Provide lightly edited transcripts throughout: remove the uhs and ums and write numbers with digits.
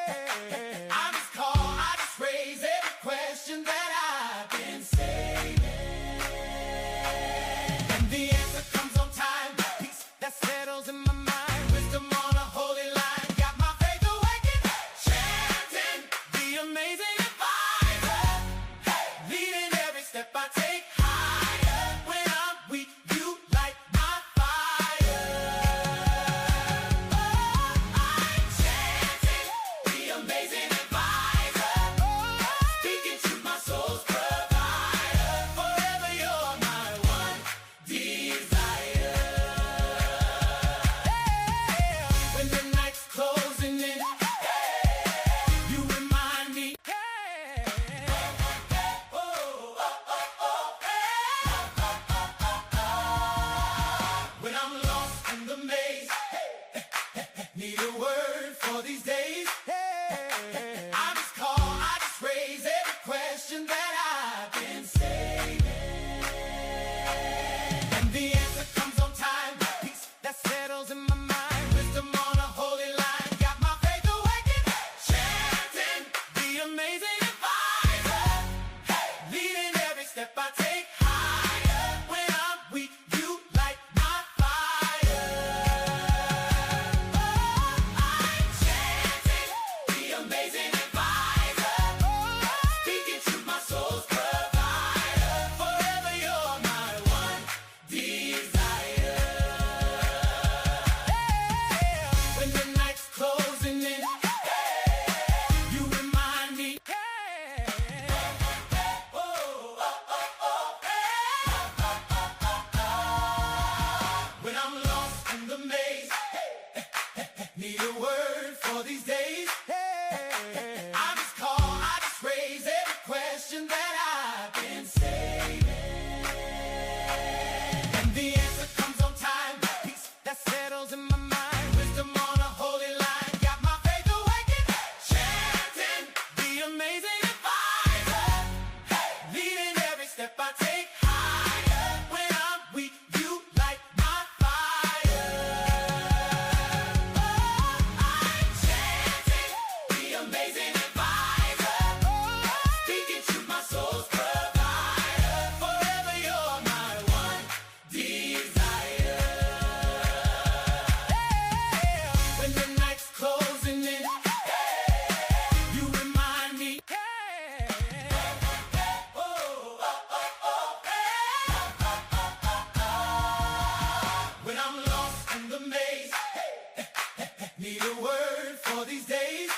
I just call, I just raise every question that I've been saving. And the answer comes on time. Peace that settles in my mind. Wisdom on a holy line. Got my faith awakened. Chanting the amazing advisor. Leading every step I take higher. When I'm weak, you light my fire. I'm chanting the amazing advisor. Speaking to my soul's provider. Forever you're my one desire. When the night's closing in, you remind me. When I'm lost in the maze, need a word for these days. I just call, I just raise every question that I've been saving. And the answer comes on time. Peace that settles in my mind. Wisdom on a holy line. Got my faith awakened. Chanting the amazing advisor. Leading every step I take higher. When I'm weak, you light my fire. I'm chanting the amazing advisor. Speaking to my soul's provider. Forever you're my one desire. When the night's closing in, you remind me. When I'm lost in the maze, need a word for these days. I just call, I just raise every question that I've been saving. And the answer comes on time. Peace that settles in my mind. Wisdom on a holy line. Got my faith awakened. Chanting the amazing advisor. Leading every step I take higher. When I'm weak, you light my fire. I'm chanting the amazing advisor. Speaking to my soul's provider. Forever you're my one desire. When the night's closing in, you remind me. When I'm lost in the maze, need a word for these days.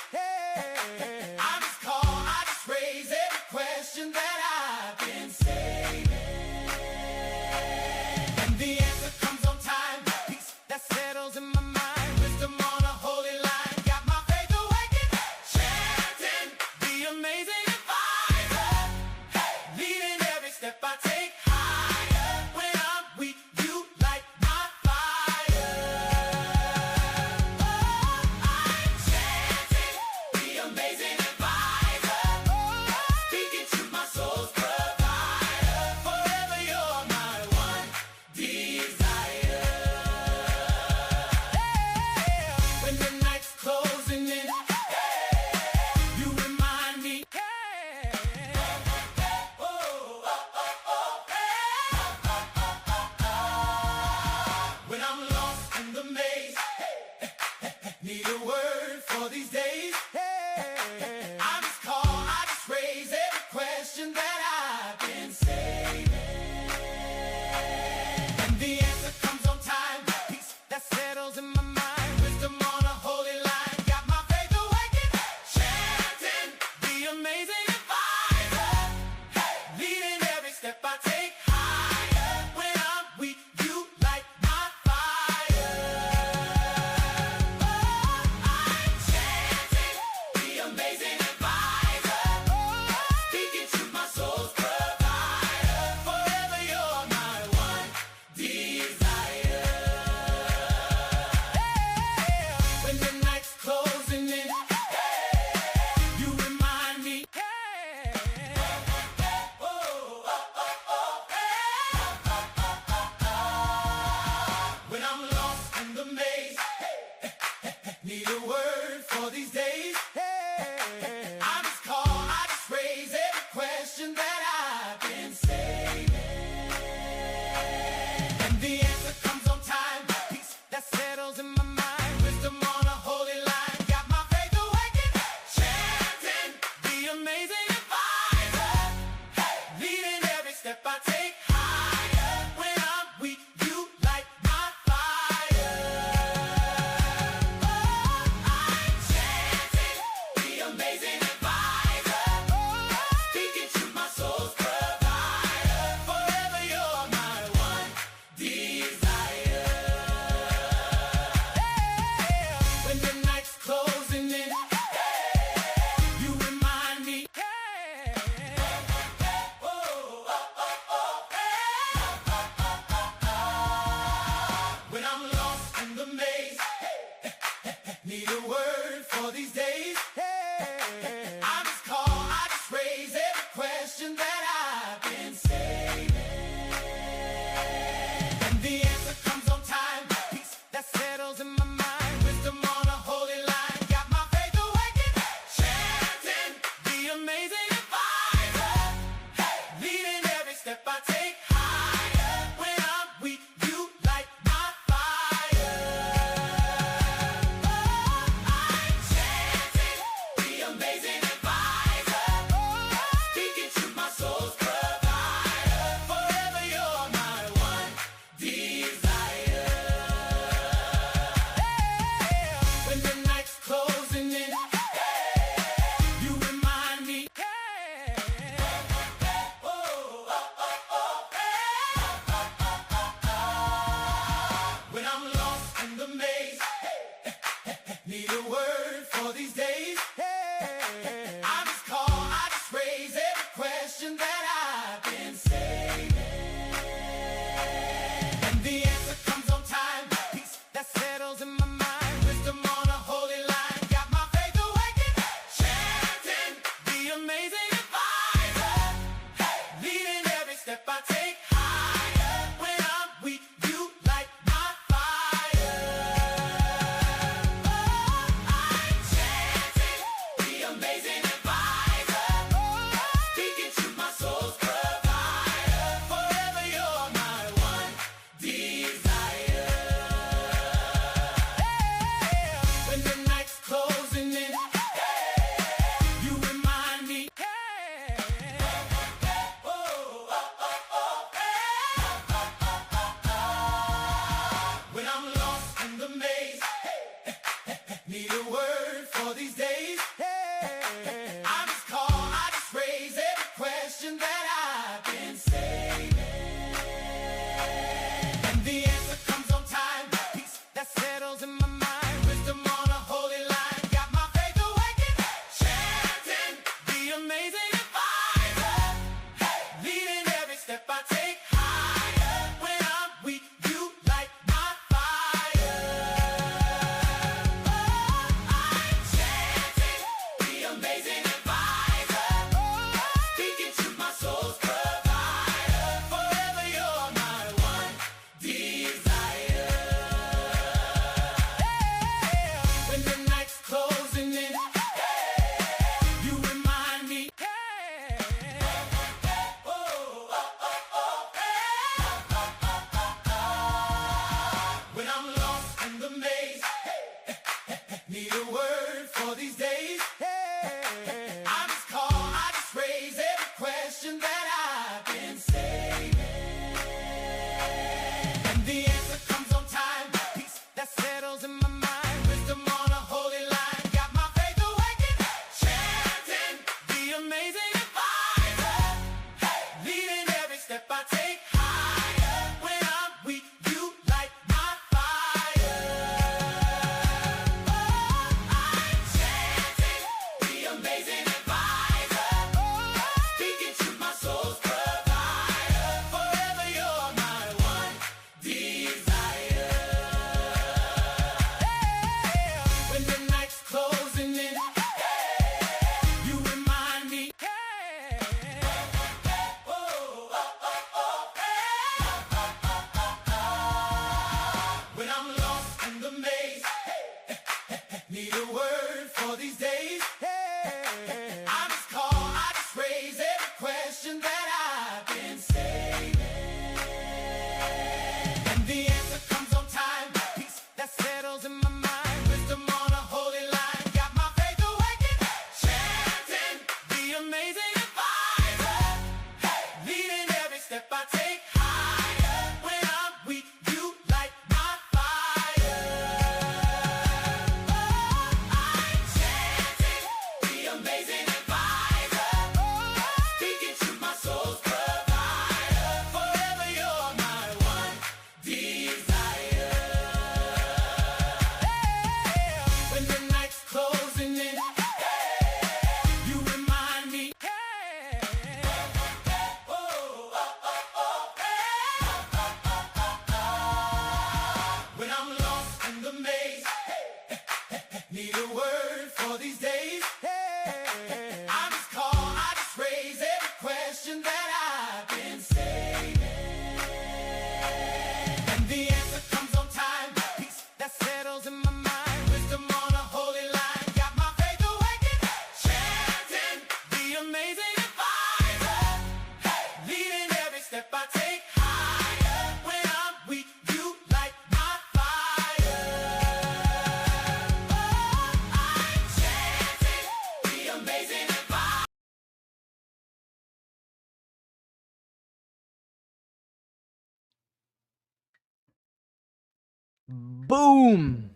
Boom!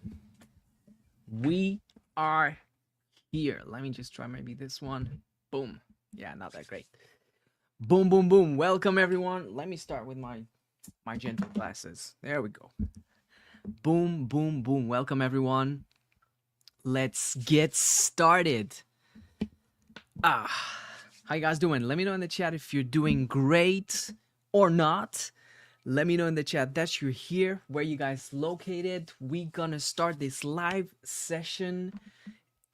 We are here. Let me just try maybe this one. Boom. Yeah, not that great. Boom, boom, boom. Welcome everyone. Let me start with my gentle glasses. There we go. Boom, boom, boom. Welcome everyone. Let's get started. How you guys doing? Let me know in the chat if you're doing great or not. Let me know in the chat that you're here, where you guys located. We gonna start this live session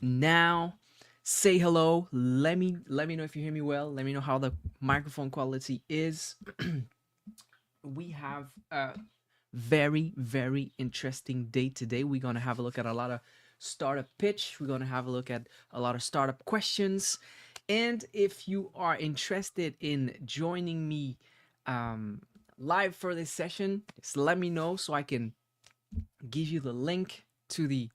now. Say hello. Let me know if you hear me well. Let me know how the microphone quality is. We have a very interesting day today. We're gonna have a look at a lot of startup pitch. We're gonna have a look at a lot of startup questions. And if you are interested in joining me live for this session, just let me know so I can give you the link to the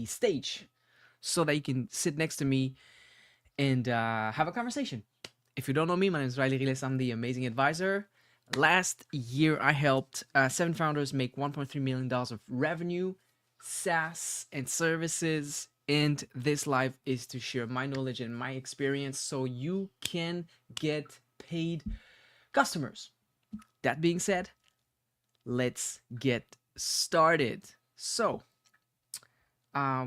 stage so that you can sit next to me and have a conversation. If you don't know me, my name is Riley Ghiles. I'm the Amazing Advisor. Last year, I helped 7 founders make $1.3 million of revenue, SaaS, and services. And this live is to share my knowledge and my experience so you can get paid customers. That being said, let's get started. So,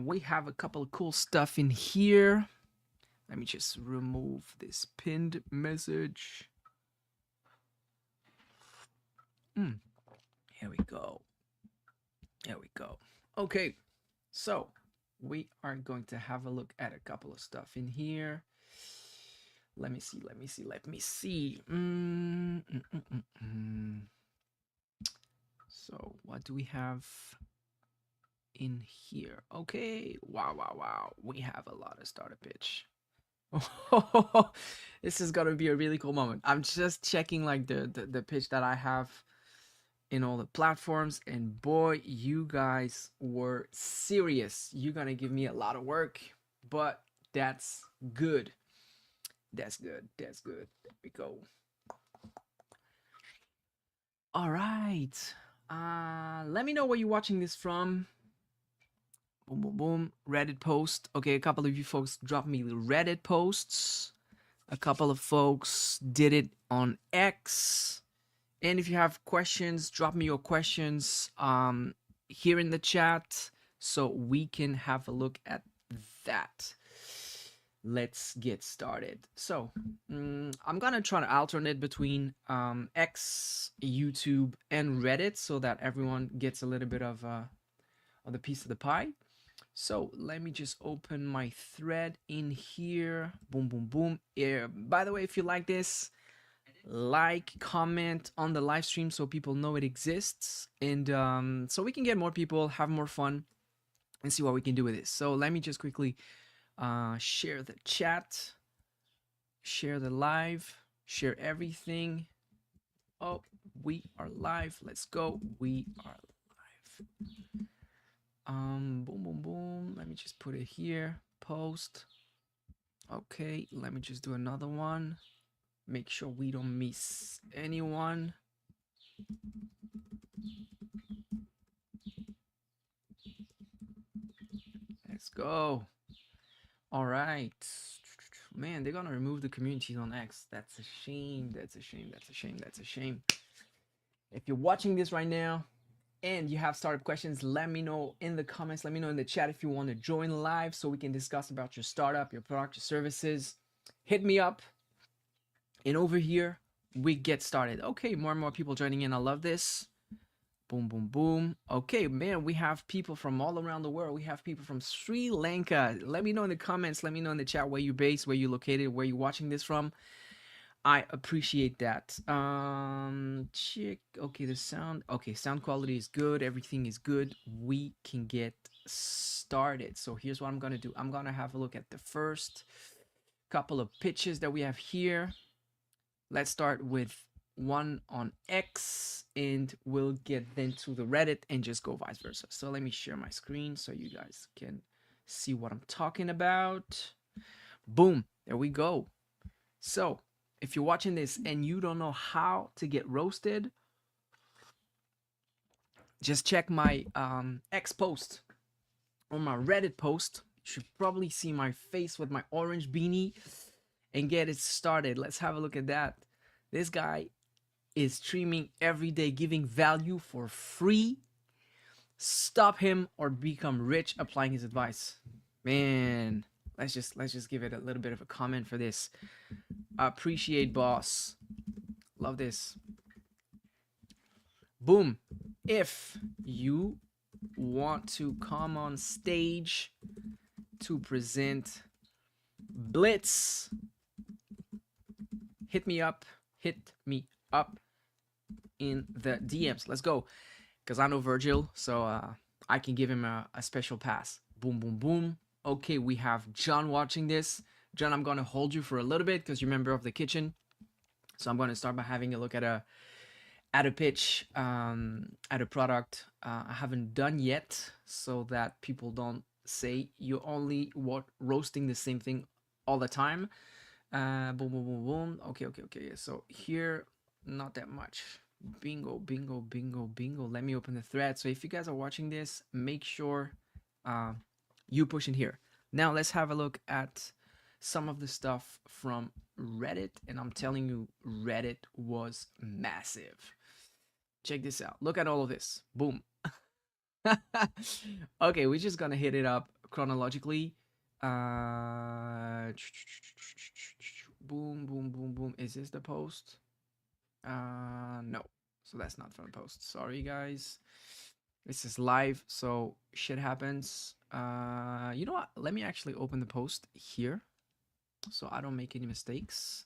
we have a couple of cool stuff in here. Let me just remove this pinned message. Here we go. There we go. Okay, so we are going to have a look at a couple of stuff in here. Let me see. So what do we have in here? Okay, wow. We have a lot of starter pitch. This is gonna be a really cool moment. I'm just checking like the pitch that I have in all the platforms, and boy, you guys were serious. You're gonna give me a lot of work, but that's good. That's good. There we go. All right. Let me know where you're watching this from. Boom, boom, boom. Reddit post. Okay, a couple of you folks dropped me the Reddit posts. A couple of folks did it on X. And if you have questions, drop me your questions here in the chat so we can have a look at that. Let's get started. So I'm gonna try to alternate between X, YouTube, and Reddit so that everyone gets a little bit of the piece of the pie. So let me just open my thread in here. Boom, boom, boom. By the way, if you like this, like, comment on the live stream so people know it exists, and so we can get more people, have more fun, and see what we can do with this. So let me just quickly share the chat, share the live, share everything. Oh, we are live. Let's go. We are live. Boom, boom, boom. Let me just put it here. Post. Okay, let me just do another one. Make sure we don't miss anyone. Let's go. All right. Man, they're gonna remove the communities on X. That's a shame. That's a shame. If you're watching this right now and you have startup questions, let me know in the comments. Let me know in the chat if you want to join live so we can discuss about your startup, your product, your services. Hit me up. And over here, we get started. Okay, more and more people joining in. I love this. Boom, boom, boom. Okay, man, we have people from all around the world. We have people from Sri Lanka. Let me know in the comments. Let me know in the chat where you're based, where you're located, where you're watching this from. I appreciate that. Check. Okay, the sound. Okay, sound quality is good. Everything is good. We can get started. So here's what I'm going to do. I'm going to have a look at the first couple of pitches that we have here. Let's start with one on X and we'll get then to the Reddit and just go vice versa. So let me share my screen so you guys can see what I'm talking about. Boom, there we go. So if you're watching this and you don't know how to get roasted, just check my X post or my Reddit post. You should probably see my face with my orange beanie and get it started. Let's have a look at that. This guy is streaming every day, giving value for free. Stop him or become rich applying his advice. Man, let's just give it a little bit of a comment for this. Appreciate, boss. Love this. Boom. If you want to come on stage to present Blitz, hit me up in the DMs. Let's go. Because I know Virgil, so I can give him a special pass. Boom, boom, boom. Okay, we have John watching this. John, I'm going to hold you for a little bit because you're a member of the kitchen. So I'm going to start by having a look at a pitch, at a product I haven't done yet, so that people don't say you're only roasting the same thing all the time. Boom, boom, boom, boom. Okay. So here, not that much. Bingo. Let me open the thread. So if you guys are watching this, make sure you push in here. Now let's have a look at some of the stuff from Reddit, and I'm telling you, Reddit was massive. Check this out. Look at all of this. Boom. Okay, we're just gonna hit it up chronologically. Boom. Is this the post? No. So that's not from the post. Sorry, guys. This is live, so shit happens. You know what? Let me actually open the post here, so I don't make any mistakes.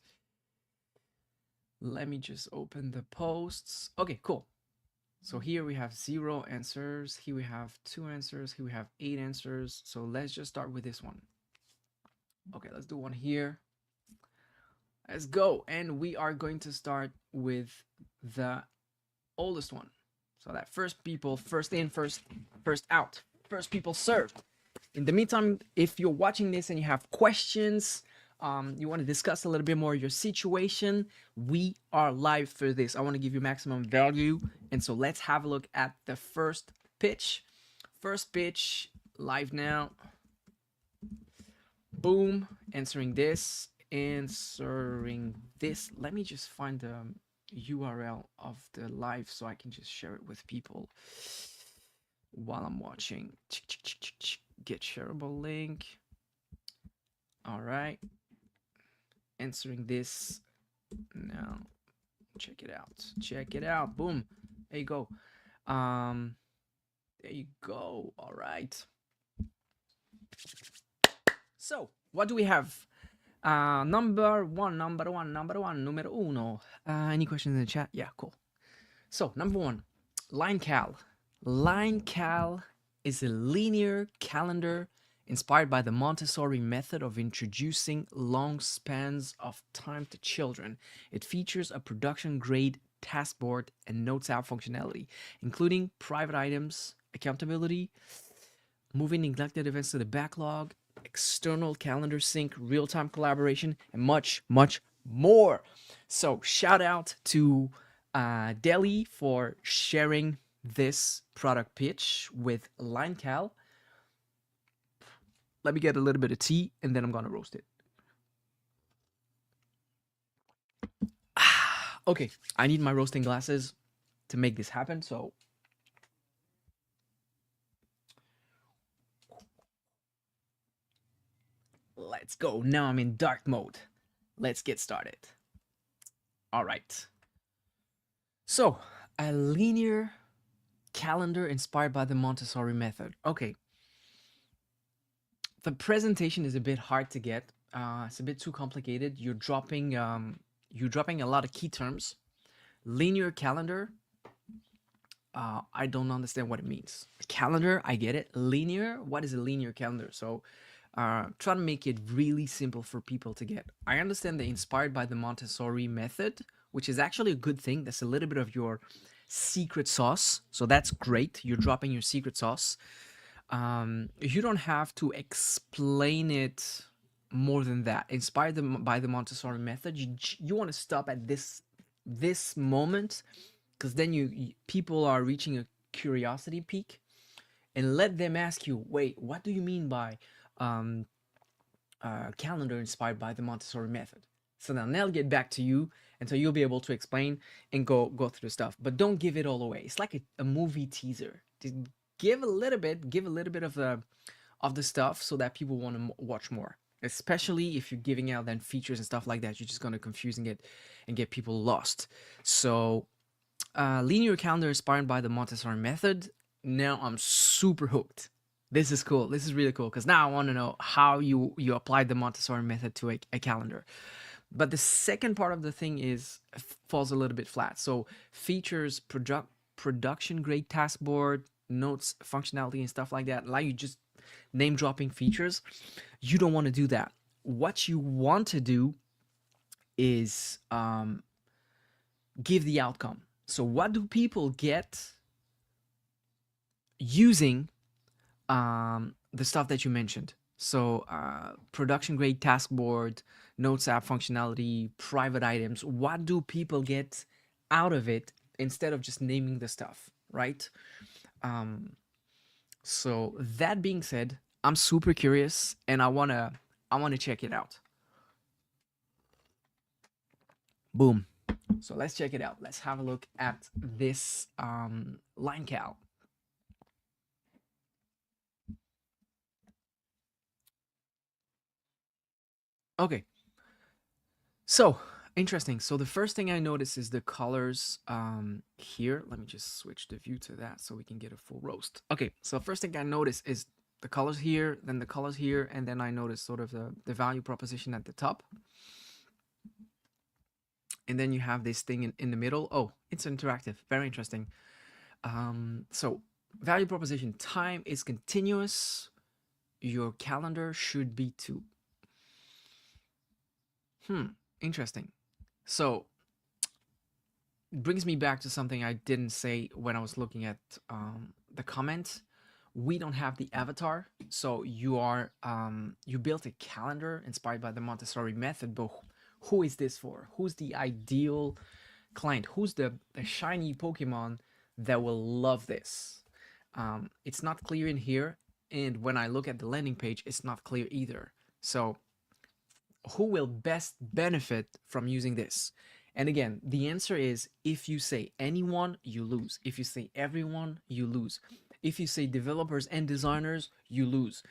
Let me just open the posts. Okay, cool. So here we have 0 answers. Here we have 2 answers. Here we have 8 answers. So let's just start with this one. Okay, let's do one here. Let's go. And we are going to start with the oldest one. So that first people, first in, first out. First people served. In the meantime, if you're watching this and you have questions, you want to discuss a little bit more your situation, we are live for this. I want to give you maximum value. And so let's have a look at the first pitch. First pitch, live now. Boom. Answering this. Let me just find the URL of the live so I can just share it with people while I'm watching. Get shareable link. All right. Answering this now. Check it out. Boom. There you go. There you go. All right. So what do we have? Number one, numero uno. Any questions in the chat? Yeah, cool. So number 1, Line Cal. Line Cal is a linear calendar inspired by the Montessori method of introducing long spans of time to children. It features a production-grade task board and notes app functionality, including private items, accountability, moving neglected events to the backlog, external calendar sync, real-time collaboration, and much, much more. So shout out to Deli for sharing this product pitch with LineCal. Let me get a little bit of tea and then I'm gonna roast it. Okay, I need my roasting glasses to make this happen, so let's go. Now I'm in dark mode. Let's get started. All right. So, a linear calendar inspired by the Montessori method. Okay. The presentation is a bit hard to get. It's a bit too complicated. You're dropping a lot of key terms. Linear calendar. I don't understand what it means. Calendar, I get it. Linear, what is a linear calendar? So try to make it really simple for people to get. I understand they're inspired by the Montessori method, which is actually a good thing. That's a little bit of your secret sauce. So that's great. You're dropping your secret sauce. You don't have to explain it more than that. Inspired by the Montessori method, you want to stop at this moment, because then people are reaching curiosity peak and let them ask you, wait, what do you mean by um, calendar inspired by the Montessori method? So then they'll get back to you, and so you'll be able to explain and go through stuff. But don't give it all away. It's like a movie teaser. Just give a little bit of the stuff so that people want to watch more. Especially if you're giving out then features and stuff like that, you're just gonna confusing it and get people lost. So linear calendar inspired by the Montessori method. Now I'm super hooked. This is cool. This is really cool because now I want to know how you applied the Montessori method to a calendar. But the second part of the thing is falls a little bit flat. So features production grade task board, notes, functionality, and stuff like that. Like you just name dropping features. You don't want to do that. What you want to do is give the outcome. So what do people get using the stuff that you mentioned? So production grade task board, notes app functionality, private items. What do people get out of it instead of just naming the stuff, right? So that being said, I'm super curious and I wanna check it out. Boom. So let's check it out. Let's have a look at this line cal. Okay. So interesting. So the first thing I notice is the colors here. Let me just switch the view to that so we can get a full roast. Okay. So first thing I notice is the colors here, then the colors here, and then I notice sort of the value proposition at the top. And then you have this thing in the middle. Oh, it's interactive. Very interesting. So value proposition, time is continuous. Your calendar should be too. Interesting. So it brings me back to something I didn't say when I was looking at the comment. We don't have the avatar, so you are you built a calendar inspired by the Montessori method, but who is this for? Who's the ideal client? Who's the shiny Pokemon that will love this? It's not clear in here, and when I look at the landing page, it's not clear either. So who will best benefit from using this? And again, the answer is if you say anyone, you lose. If you say everyone, you lose. If you say developers and designers, you lose.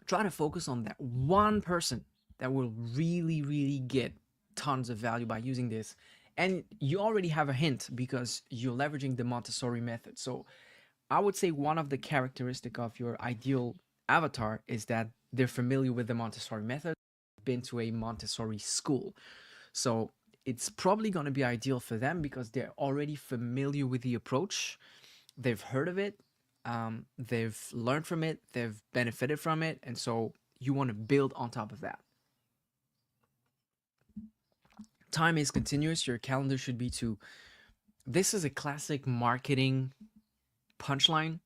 Try to focus on that one person that will really, really get tons of value by using this. And you already have a hint because you're leveraging the Montessori method. So I would say one of the characteristics of your ideal avatar is that they're familiar with the Montessori method, been to a Montessori school. So it's probably going to be ideal for them because they're already familiar with the approach. They've heard of it, they've learned from it, they've benefited from it, and so you want to build on top of that. Time is continuous. Your calendar should be too. This is a classic marketing punchline,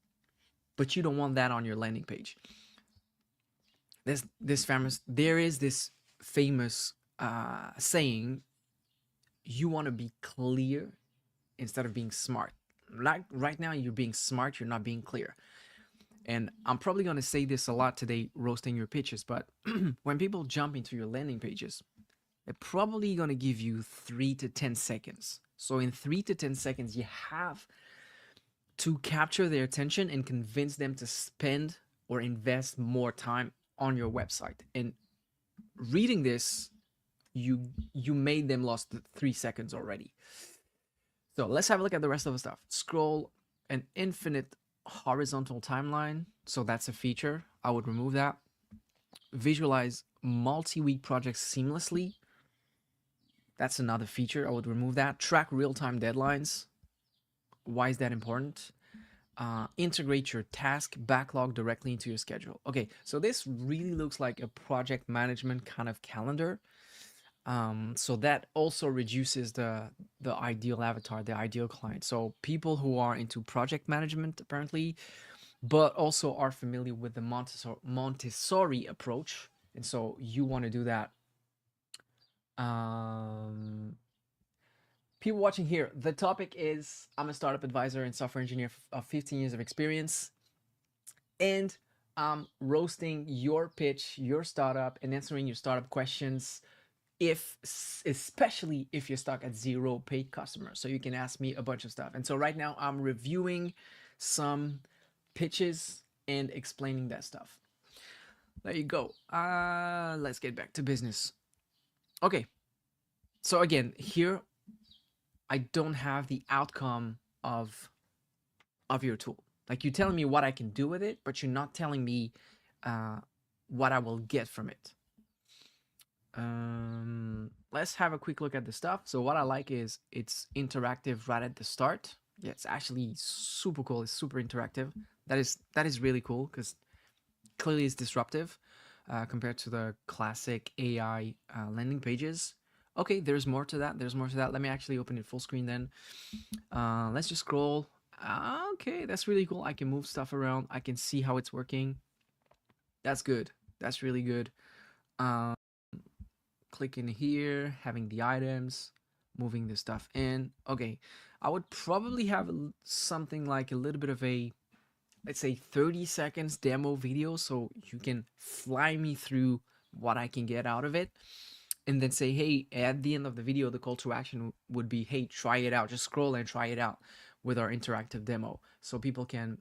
but you don't want that on your landing page. There is this famous saying, you want to be clear instead of being smart. Like right now, you're being smart, you're not being clear. And I'm probably going to say this a lot today, roasting your pitches, but when people jump into your landing pages, they're probably going to give you 3 to 10 seconds. So in 3 to 10 seconds, you have to capture their attention and convince them to spend or invest more time on your website. And reading this, you made them lost 3 seconds already. So let's have a look at the rest of the stuff. Scroll an infinite horizontal timeline. So that's a feature. I would remove that. Visualize multi-week projects seamlessly. That's another feature. I would remove that. Track real-time deadlines. Why is that important? Integrate your task backlog directly into your schedule. Okay, so this really looks like a project management kind of calendar. So that also reduces the ideal avatar, the ideal client. So people who are into project management apparently, but also are familiar with the Montessori approach. And so you want to do that. people watching here, the topic is I'm a startup advisor and software engineer of 15 years of experience, and I'm roasting your pitch, your startup, and answering your startup questions. Especially if you're stuck at 0 paid customers, so you can ask me a bunch of stuff. And so right now I'm reviewing some pitches and explaining that stuff. There you go. Let's get back to business. Okay, so again, here I don't have the outcome of your tool. Like, you're telling me what I can do with it, but you're not telling me what I will get from it. Let's have a quick look at the stuff. So what I like is it's interactive right at the start. Yeah, it's actually super cool. It's super interactive. That is really cool, because clearly it's disruptive compared to the classic AI landing pages. Okay, there's more to that. There's more to that. Let me actually open it full screen then. Let's just scroll. Okay, that's really cool. I can move stuff around. I can see how it's working. That's good. That's really good. Click in here, having the items, moving the stuff in. Okay, I would probably have something like a little bit of a, let's say, 30 seconds demo video, so you can fly me through what I can get out of it, and then say, hey, at the end of the video, the call to action would be, hey, try it out. Just scroll and try it out with our interactive demo, so people can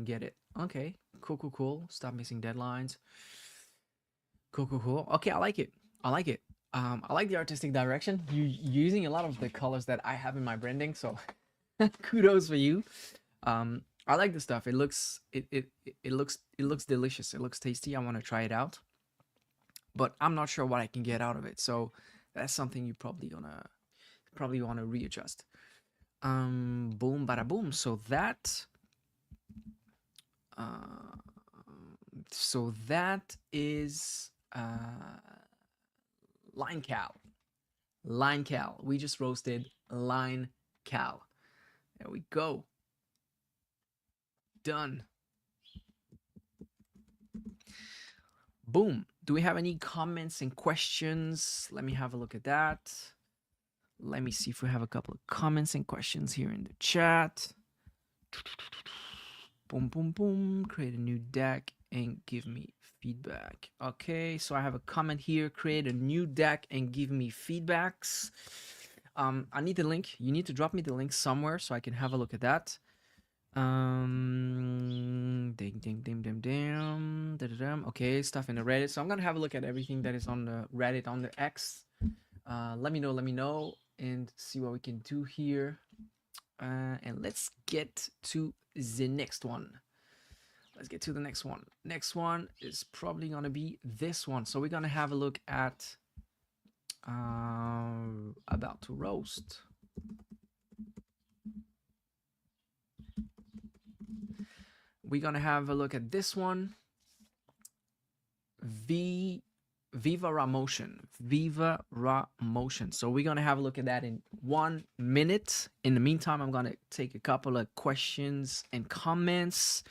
get it. Okay, cool. Stop missing deadlines. Cool. Okay, I like it. I like the artistic direction. You're using a lot of the colors that I have in my branding, so kudos for you. I like the stuff. It looks delicious. It looks tasty. I want to try it out, but I'm not sure what I can get out of it. So that's something you probably want to readjust. Boom, bada boom. So that is Line Cal. We just roasted Line Cal. There we go. Done. Boom. Do we have any comments and questions? Let me have a look at that. Let me see if we have a couple of comments and questions here in the chat. Boom. Create a new deck and give me feedback. Okay, so I have a comment here. Create a new deck and give me feedbacks. I need the link. You need to drop me the link somewhere so I can have a look at that. Okay, stuff in the Reddit. So I'm gonna have a look at everything that is on the Reddit, on the X. Let me know, and see what we can do here. And let's get to the next one. Let's get to the next one. Next one is probably gonna be this one. So we're gonna have a look at about to roast. We're gonna have a look at this one. Viva Ra Motion. So we're gonna have a look at that in 1 minute. In the meantime, I'm gonna take a couple of questions and comments.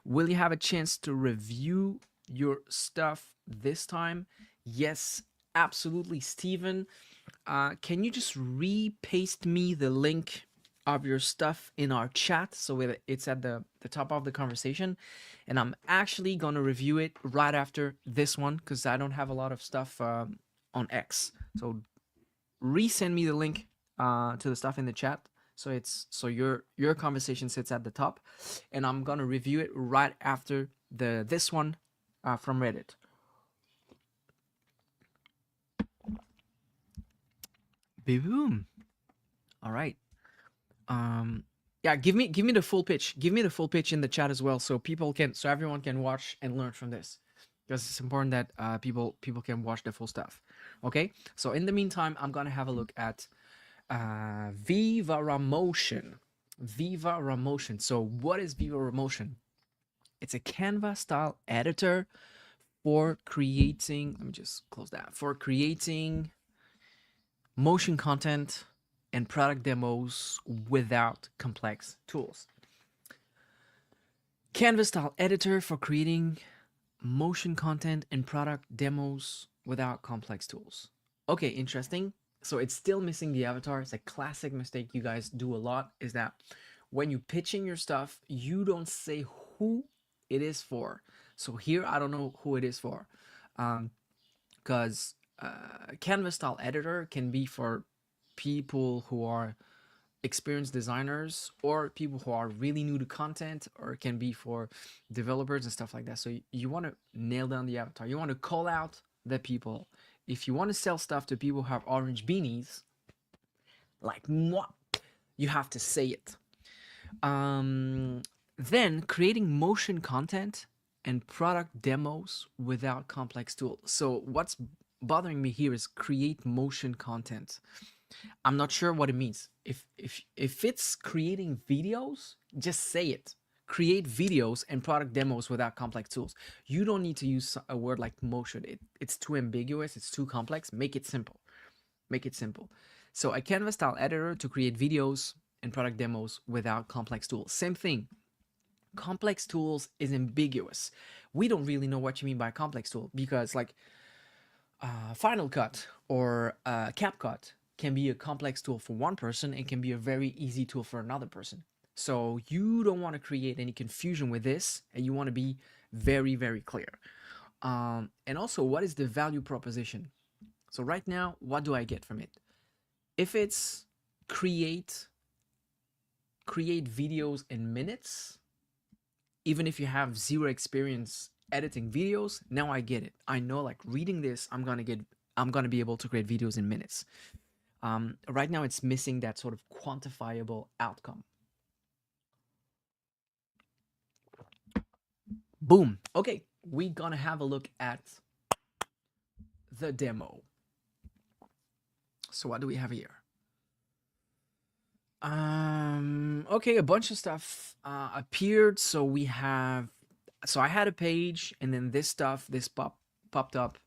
Will you have a chance to review your stuff this time? Yes, absolutely, Steven. Can you just repaste me the link of your stuff in our chat so it's at the top of the conversation? And I'm actually gonna review it right after this one, because I don't have a lot of stuff on X. So resend me the link to the stuff in the chat, so your conversation sits at the top, and I'm gonna review it right after this one from Reddit. Boom. All right. Yeah, give me the full pitch. Give me the full pitch in the chat as well, so everyone can watch and learn from this, because it's important that people can watch the full stuff. Okay, so in the meantime, I'm gonna have a look at Viva Ra Motion. So what is Viva Ra Motion? It's a Canva style editor for creating, let me just close that, for creating motion content and product demos without complex tools. Canva style editor for creating motion content and product demos without complex tools. Okay, interesting. So it's still missing the avatar. It's a classic mistake you guys do a lot, is that when you pitching your stuff, you don't say who it is for. So here, I don't know who it is for. Because Canvas style editor can be for people who are experienced designers or people who are really new to content, or it can be for developers and stuff like that. So you want to nail down the avatar. You want to call out the people. If you want to sell stuff to people who have orange beanies, like moi, you have to say it. Then creating motion content and product demos without complex tools. So what's bothering me here is create motion content. I'm not sure what it means. If it's creating videos, just say it. Create videos and product demos without complex tools. You don't need to use a word like motion. It's too ambiguous. It's too complex. Make it simple. Make it simple. So a Canvas style editor to create videos and product demos without complex tools. Same thing. Complex tools is ambiguous. We don't really know what you mean by complex tool, because like Final Cut or CapCut can be a complex tool for one person and can be a very easy tool for another person. So you don't want to create any confusion with this, and you want to be very, very clear. And also, what is the value proposition? So right now, what do I get from it? If it's create videos in minutes, even if you have zero experience editing videos, now I get it. I know, like, reading this, I'm gonna be able to create videos in minutes. Right now it's missing that sort of quantifiable outcome. Boom. Okay, we're gonna have a look at the demo. So what do we have here? Okay, a bunch of stuff appeared. So I had a page, and then this popped up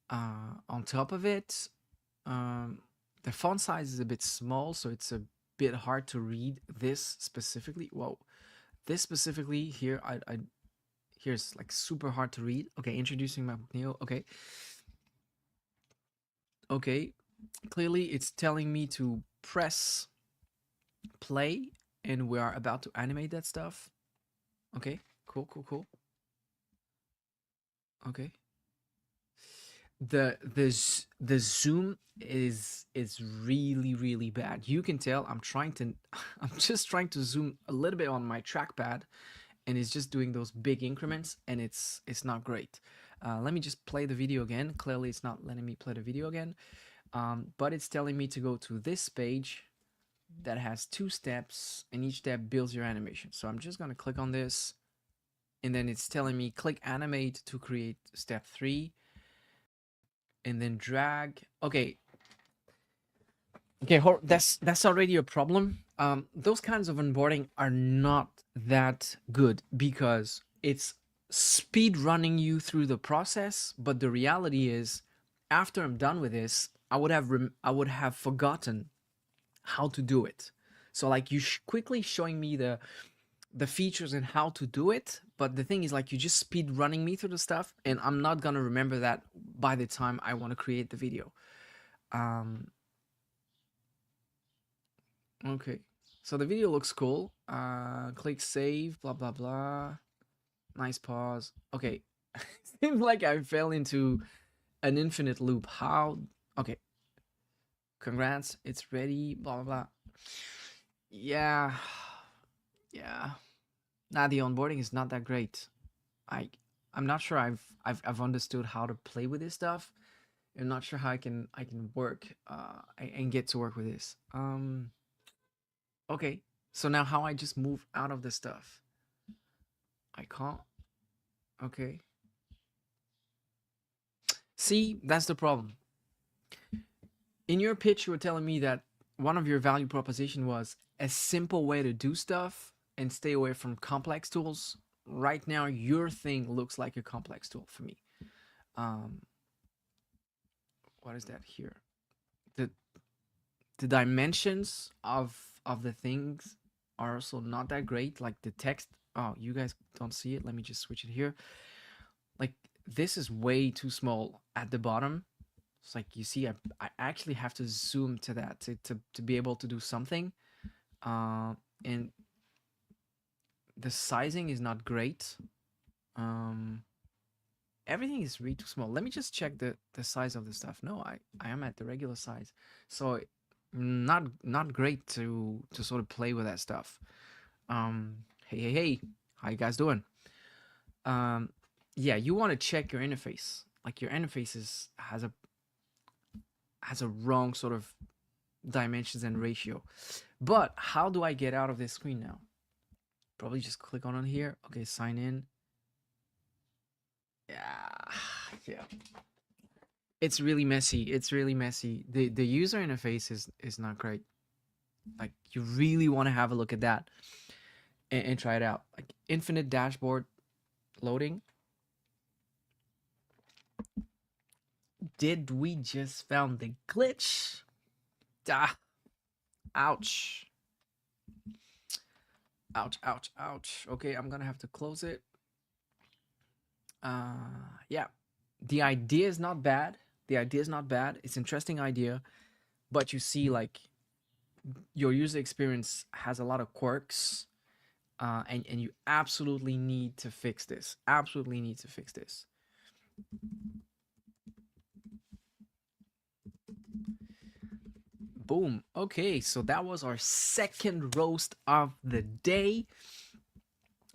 on top of it. The font size is a bit small, so it's a bit hard to read this specifically. Whoa, this specifically here, here's like super hard to read. Okay, introducing MacBook Neo. Okay, clearly it's telling me to press play, and we are about to animate that stuff. Okay, cool. Okay. The zoom is really bad. You can tell I'm just trying to zoom a little bit on my trackpad, and it's just doing those big increments, and it's not great. Let me just play the video again. Clearly it's not letting me play the video again, but it's telling me to go to this page that has 2 steps, and each step builds your animation. So I'm just gonna click on this, and then it's telling me click animate to create step 3, and then drag. Okay, that's already a problem. Those kinds of onboarding are not that good, because it's speed running you through the process, but the reality is, after I'm done with this, I would have forgotten how to do it. So like, you quickly showing me the features and how to do it, but the thing is, like, you just speed running me through the stuff, and I'm not gonna remember that by the time I want to create the video. Okay, so the video looks cool. Click save, blah blah blah. Nice pause. Okay, seems like I fell into an infinite loop. How? Okay, congrats, it's ready, blah blah blah. Yeah. Now the onboarding is not that great. I'm not sure I've understood how to play with this stuff. I'm not sure how I can work and get to work with this. Okay, so now how I just move out of this stuff? I can't. Okay. See, that's the problem. In your pitch, you were telling me that one of your value proposition was a simple way to do stuff and stay away from complex tools. Right now, your thing looks like a complex tool for me. What is that here? The dimensions of the things are also not that great. Like the text. Oh, you guys don't see it. Let me just switch it here. Like, this is way too small at the bottom. It's like, you see, I actually have to zoom to that to be able to do something. And the sizing is not great. Um, everything is really too small. Let me just check the size of the stuff. No, I am at the regular size. So not great to sort of play with that stuff. Hey, how you guys doing? Um, yeah, you want to check your interface. Like, your interface has a wrong sort of dimensions and ratio. But how do I get out of this screen now? Probably just click on here. Okay, sign in. Yeah, yeah. It's really messy. It's really messy. The user interface is not great. Like, you really want to have a look at that and try it out. Like, infinite dashboard loading. Did we just found the glitch? Ah, ouch. Ouch, ouch, ouch. Okay, I'm gonna have to close it. Yeah. The idea is not bad. The idea is not bad. It's an interesting idea. But you see, like, your user experience has a lot of quirks. And you absolutely need to fix this. Absolutely need to fix this. Boom. Okay, so that was our second roast of the day.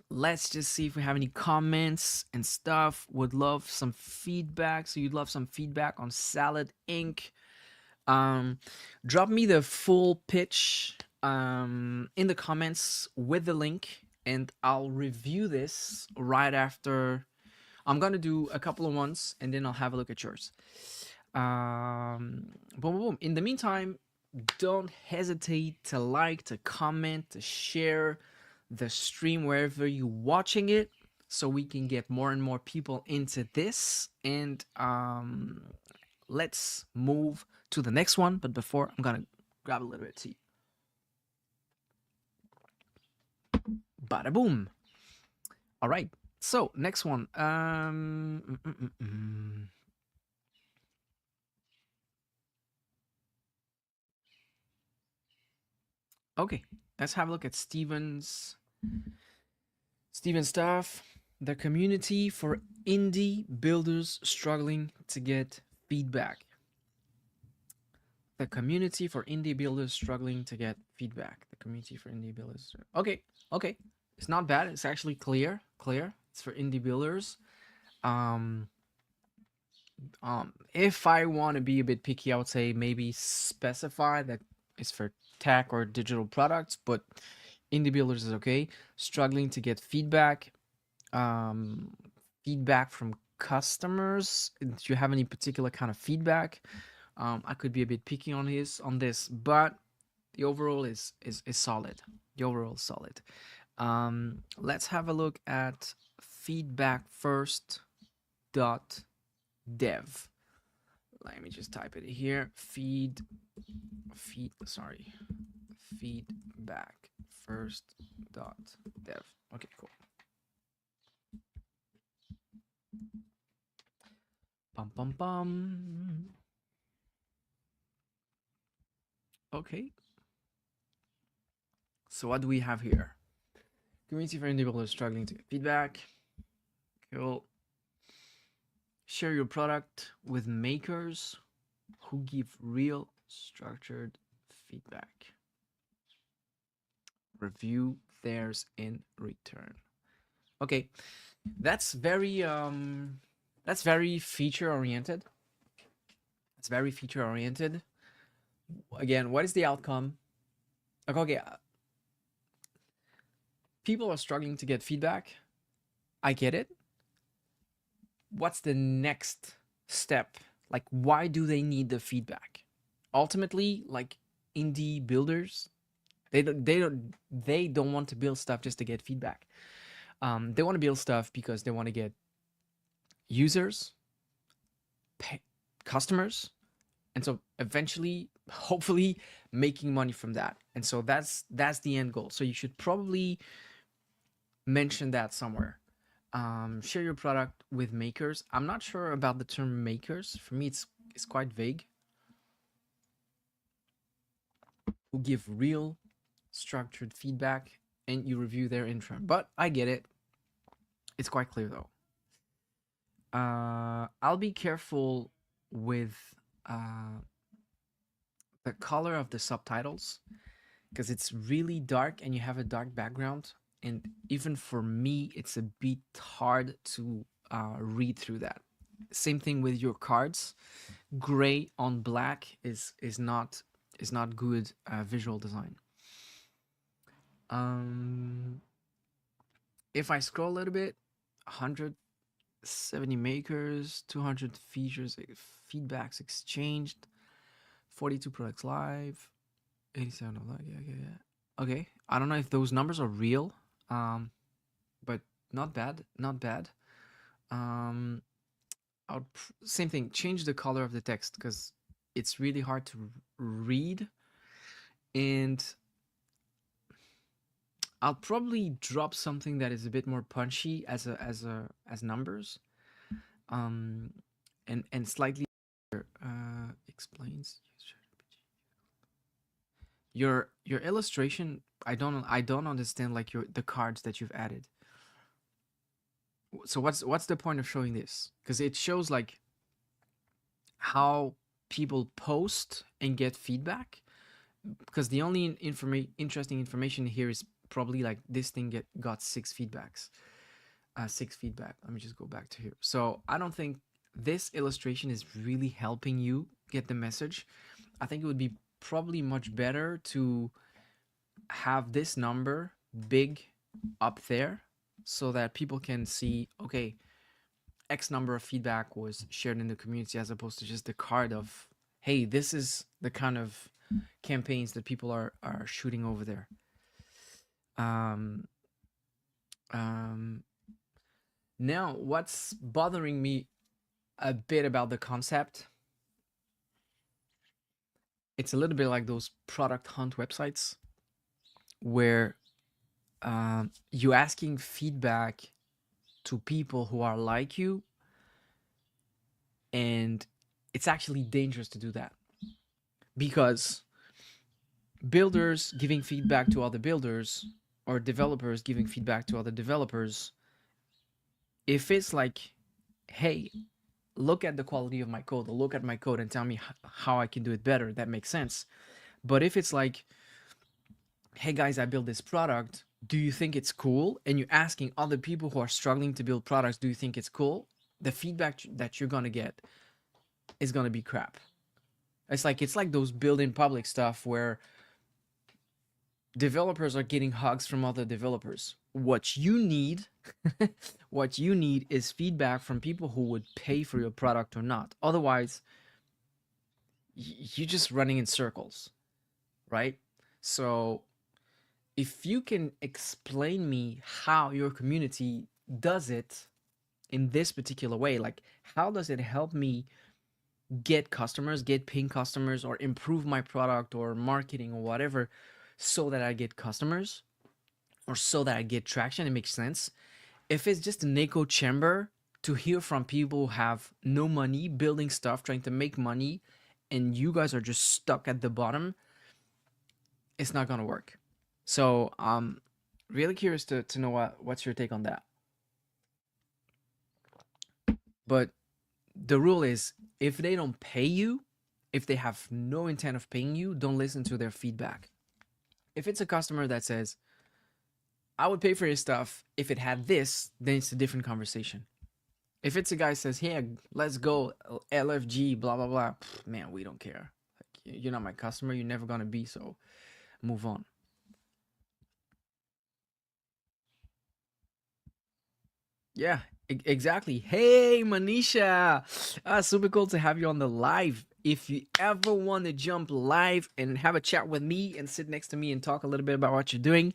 Let's just see if we have any comments and stuff. Would love some feedback. So you'd love some feedback on Salad Inc. Drop me the full pitch in the comments with the link, and I'll review this right after. I'm gonna do a couple of ones, and then I'll have a look at yours. Boom, boom, boom. In the meantime, don't hesitate to like, to comment, to share the stream wherever you're watching it, so we can get more and more people into this. And let's move to the next one. But before, I'm gonna grab a little bit of tea. Bada boom. All right. So next one. Okay, let's have a look at Steven's stuff. The community for indie builders struggling to get feedback. The community for indie builders struggling to get feedback. The community for indie builders. Okay, okay. It's not bad. It's actually clear. It's for indie builders. If I want to be a bit picky, I would say maybe specify that it's for tech or digital products, but indie builders is okay. Struggling to get feedback. Feedback from customers. Do you have any particular kind of feedback? I could be a bit picky on this, but the overall is solid. The overall is solid. Let's have a look at feedback first dot dev. Let me just type it here. Feedback first dot dev. Okay, cool. Bum bum bum. Okay. So what do we have here? Community for indie builders struggling to get feedback. Cool. Share your product with makers who give real structured feedback. Review theirs in return. Okay, that's very feature oriented. It's very feature oriented. Again, what is the outcome? Okay, people are struggling to get feedback. I get it. What's the next step? Like, why do they need the feedback? Ultimately, like, indie builders, they don't want to build stuff just to get feedback. They want to build stuff because they want to get users, customers, and so eventually, hopefully, making money from that. And so that's the end goal. So you should probably mention that somewhere. Share your product with makers. I'm not sure about the term makers. For me, it's is quite vague, who give real structured feedback and you review their intro. But I get it. It's quite clear though. I'll be careful with the color of the subtitles because it's really dark and you have a dark background. And even for me, it's a bit hard to read through that. Same thing with your cards. Gray on black is not good visual design. If I scroll a little bit, 170 makers, 200 features, feedbacks exchanged, 42 products live, 87 of that. Yeah. Okay, I don't know if those numbers are real, but not bad. Same thing. Change the color of the text because it's really hard to read, and I'll probably drop something that is a bit more punchy as numbers, and slightly explains your illustration. I don't understand like the cards that you've added. So what's the point of showing this? Because it shows like how people post and get feedback. Because the only interesting information here is probably like this thing got 6 feedbacks. 6 feedback. Let me just go back to here. So I don't think this illustration is really helping you get the message. I think it would be probably much better to have this number big up there so that people can see, okay, X number of feedback was shared in the community, as opposed to just the card of, hey, this is the kind of campaigns that people are shooting over there. Now, what's bothering me a bit about the concept, it's a little bit like those product hunt websites where you asking feedback to people who are like you, and it's actually dangerous to do that, because builders giving feedback to other builders or developers giving feedback to other developers, if it's like, hey, look at the quality of my code, or look at my code and tell me how I can do it better, that makes sense. But if it's like, hey guys, I built this product, do you think it's cool? And you're asking other people who are struggling to build products, do you think it's cool? The feedback that you're gonna get is gonna be crap. It's like those build in public stuff where developers are getting hugs from other developers. What you need is feedback from people who would pay for your product or not. Otherwise, you're just running in circles, right? So if you can explain me how your community does it in this particular way, like how does it help me get customers, get paying customers, or improve my product or marketing or whatever, so that I get customers or so that I get traction, it makes sense. If it's just an echo chamber to hear from people who have no money, building stuff, trying to make money, and you guys are just stuck at the bottom, it's not gonna work. So really curious to know what's your take on that. But the rule is, if they don't pay you, if they have no intent of paying you, don't listen to their feedback. If it's a customer that says, I would pay for your stuff if it had this, then it's a different conversation. If it's a guy who says, hey, let's go LFG, blah, blah, blah, man, we don't care. Like, you're not my customer. You're never going to be, so move on. Yeah, exactly. Hey, Manisha. Super cool to have you on the live. If you ever want to jump live and have a chat with me and sit next to me and talk a little bit about what you're doing,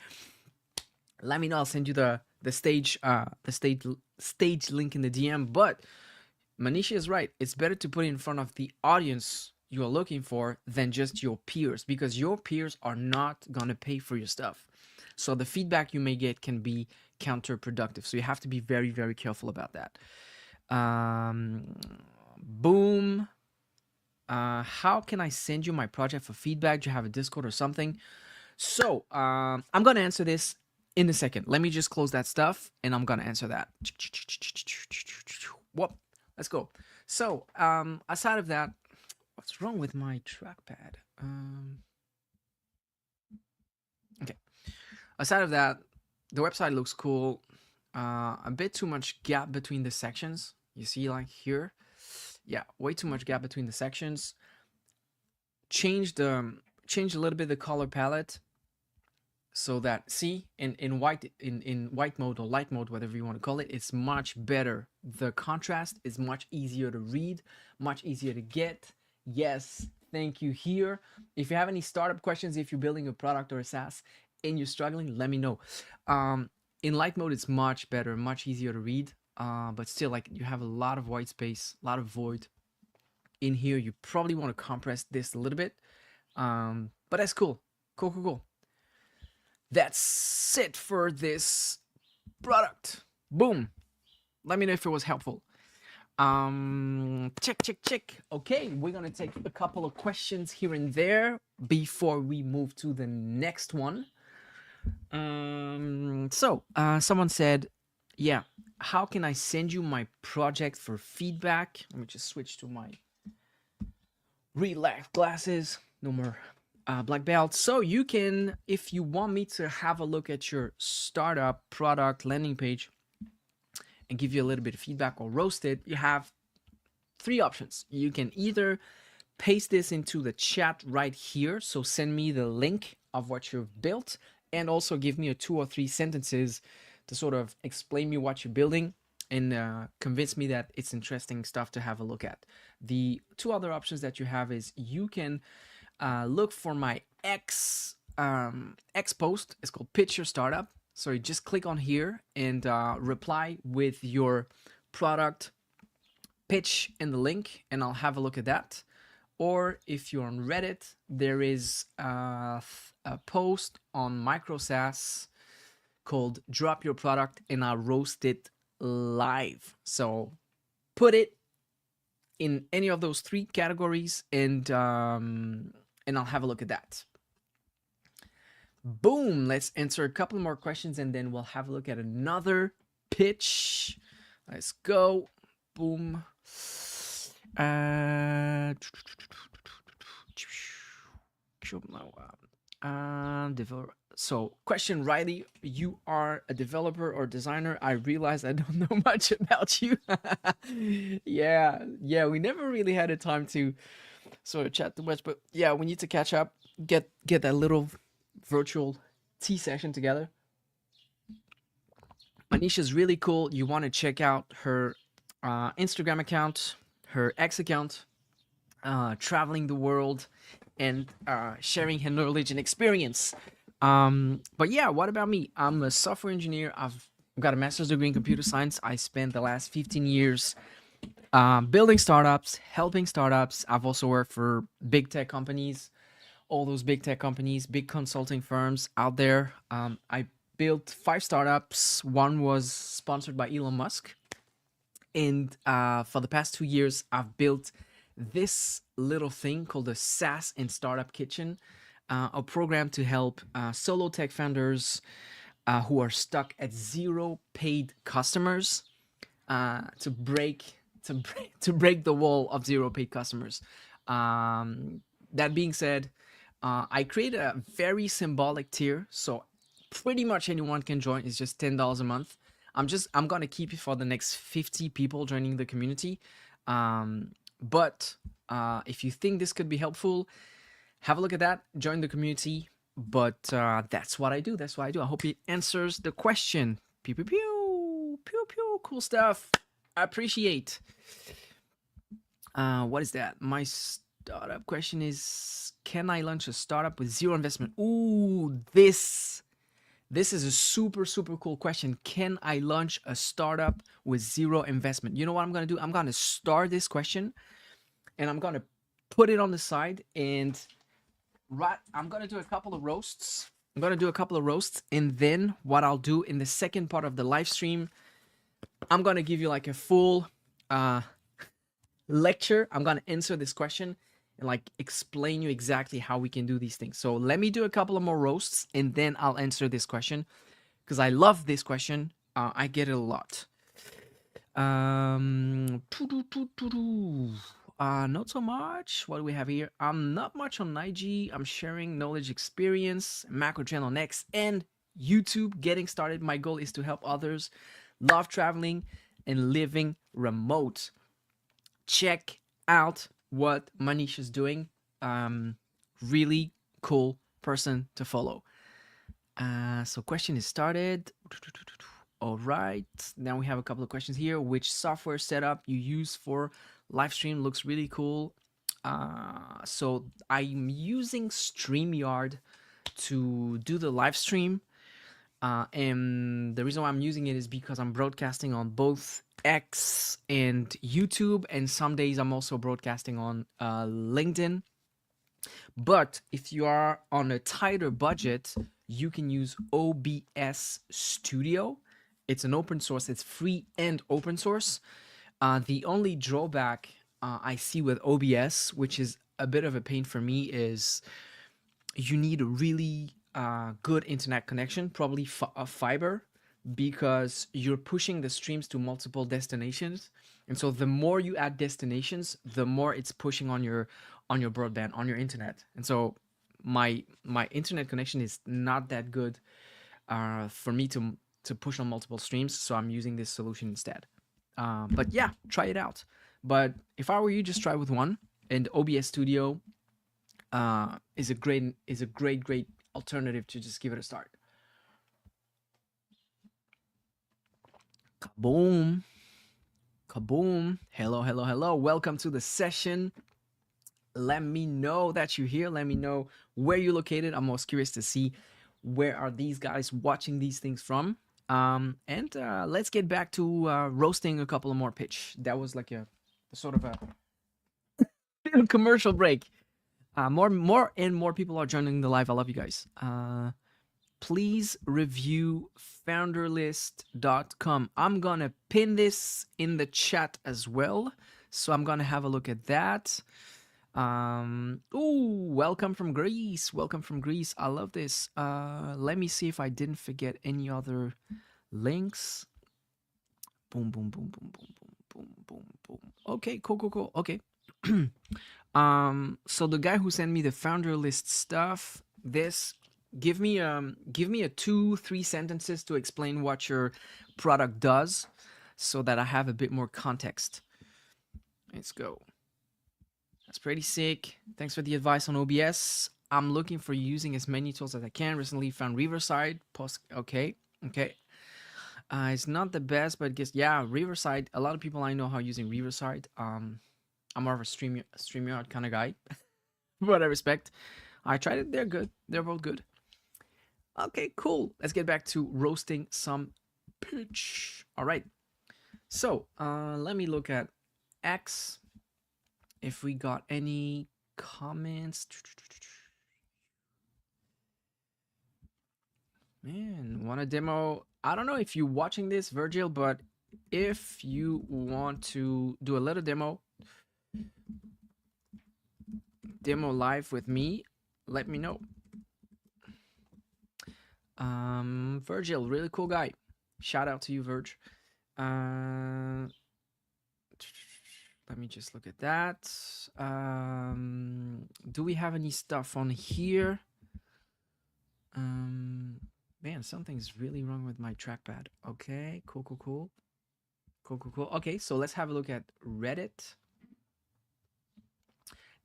let me know. I'll send you the stage link in the DM. But Manisha is right. It's better to put it in front of the audience you are looking for than just your peers, because your peers are not going to pay for your stuff. So the feedback you may get can be counterproductive. So you have to be very, very careful about that. Boom. How can I send you my project for feedback? Do you have a Discord or something? So I'm gonna answer this in a second. Let me just close that stuff, and I'm gonna answer that. Whoop. Let's go. So aside of that, what's wrong with my trackpad? Okay. Aside of that, the website looks cool. A bit too much gap between the sections. You see, like here, yeah, way too much gap between the sections. Change a little bit the color palette, so that in white mode or light mode, whatever you want to call it, it's much better. The contrast is much easier to read, much easier to get. Yes, thank you. Here, if you have any startup questions, if you're building a product or a SaaS and you're struggling, let me know. In light mode, it's much better, much easier to read, but still, like, you have a lot of white space, a lot of void in here. You probably want to compress this a little bit, but that's cool. Cool. That's it for this product. Boom. Let me know if it was helpful. Check. Okay, we're gonna take a couple of questions here and there before we move to the next one. Someone said, yeah, how can I send you my project for feedback? Let me just switch to my real life glasses. No more black belt. So you can, if you want me to have a look at your startup product landing page and give you a little bit of feedback or roast it, you have three options. You can either paste this into the chat right here, so send me the link of what you've built, and also give me a 2 or 3 sentences to sort of explain me what you're building and convince me that it's interesting stuff to have a look at. The two other options that you have is you can look for my X post. It's called Pitch Your Startup. So you just click on here and reply with your product pitch in the link, and I'll have a look at that. Or if you're on Reddit, there is a post on micro SaaS called Drop Your Product, and I'll roast it live. So put it in any of those 3 categories, and I'll have a look at that. Boom. Let's answer a couple more questions, and then we'll have a look at another pitch. Let's go. Boom. So question, Riley, you are a developer or designer. I realize I don't know much about you. yeah, we never really had a time to sort of chat too much, but yeah, we need to catch up, get that little virtual tea session together. Manisha's really cool. You want to check out her Instagram account, her X account, traveling the world and sharing her knowledge and experience. But yeah, what about me? I'm a software engineer. I've got a master's degree in computer science. I spent the last 15 years building startups, helping startups. I've also worked for big tech companies, all those big tech companies, big consulting firms out there. I built 5 startups. One was sponsored by Elon Musk. And for the past 2 years, I've built this little thing called the SaaS and Startup Kitchen, a program to help solo tech founders who are stuck at 0 paid customers to break the wall of 0 paid customers. That being said, I created a very symbolic tier, so pretty much anyone can join. It's just $10 a month. I'm gonna keep it for the next 50 people joining the community. But if you think this could be helpful, have a look at that, join the community. But that's what I do. I hope it answers the question. Pew, pew, pew, pew, pew. Cool stuff. I appreciate. What is that? My startup question is, can I launch a startup with 0 investment? Ooh, this is a super cool question. Can I launch a startup with 0 investment? You know what I'm going to do? I'm going to start this question and I'm going to put it on the side, and I'm going to do a couple of roasts. And then what I'll do in the second part of the live stream, I'm going to give you like a full lecture. I'm going to answer this question, and like explain you exactly how we can do these things. So let me do a couple of more roasts and then I'll answer this question because I love this question. I get it a lot. Not so much. What do we have here? I'm not much on IG. I'm sharing knowledge, experience, macro channel next, and YouTube. Getting started. My goal is to help others love traveling and living remote. Check out what Manish is doing. Really cool person to follow. So question is started. All right. Now we have a couple of questions here. Which software setup you use for live stream looks really cool. So I'm using StreamYard to do the live stream. And the reason why I'm using it is because I'm broadcasting on both X and YouTube. And some days I'm also broadcasting on LinkedIn. But if you are on a tighter budget, you can use OBS Studio. It's an open source, it's free and open source. The only drawback I see with OBS, which is a bit of a pain for me, is you need a really good internet connection, probably fiber, because you're pushing the streams to multiple destinations. And so the more you add destinations, the more it's pushing on your broadband, on your internet. And so my internet connection is not that good for me to push on multiple streams. So I'm using this solution instead. But yeah, try it out. But if I were you, just try with one. And OBS Studio is a great alternative to just give it a start. Kaboom. Kaboom. Hello. Welcome to the session. Let me know that you're here. Let me know where you're located. I'm most curious to see where are these guys watching these things from. And let's get back to roasting a couple of more pitch. That was like a sort of a little commercial break. More and more people are joining the live. I love you guys. Please review founderlist.com. I'm gonna pin this in the chat as well, so I'm gonna have a look at that. Welcome from Greece. I love this. Let me see if I didn't forget any other links. Boom. Okay, cool. Okay. So the guy who sent me the founder list stuff, give me a 2-3 sentences to explain what your product does so that I have a bit more context. Let's go. That's pretty sick. Thanks for the advice on OBS. I'm looking for using as many tools as I can. Recently found Riverside. Okay. It's not the best, but Riverside. A lot of people I know are using Riverside. I'm more of a StreamYard kind of guy, but I respect. I tried it. They're good. They're both good. Okay, cool. Let's get back to roasting some pitch. All right. So let me look at X. If we got any comments. Man, want a demo? I don't know if you're watching this, Virgil, but if you want to do a little demo live with me, let me know. Virgil, really cool guy. Shout out to you, Virg. Let me just look at that. Do we have any stuff on here? Man, something's really wrong with my trackpad. Okay, cool. Okay, so let's have a look at Reddit.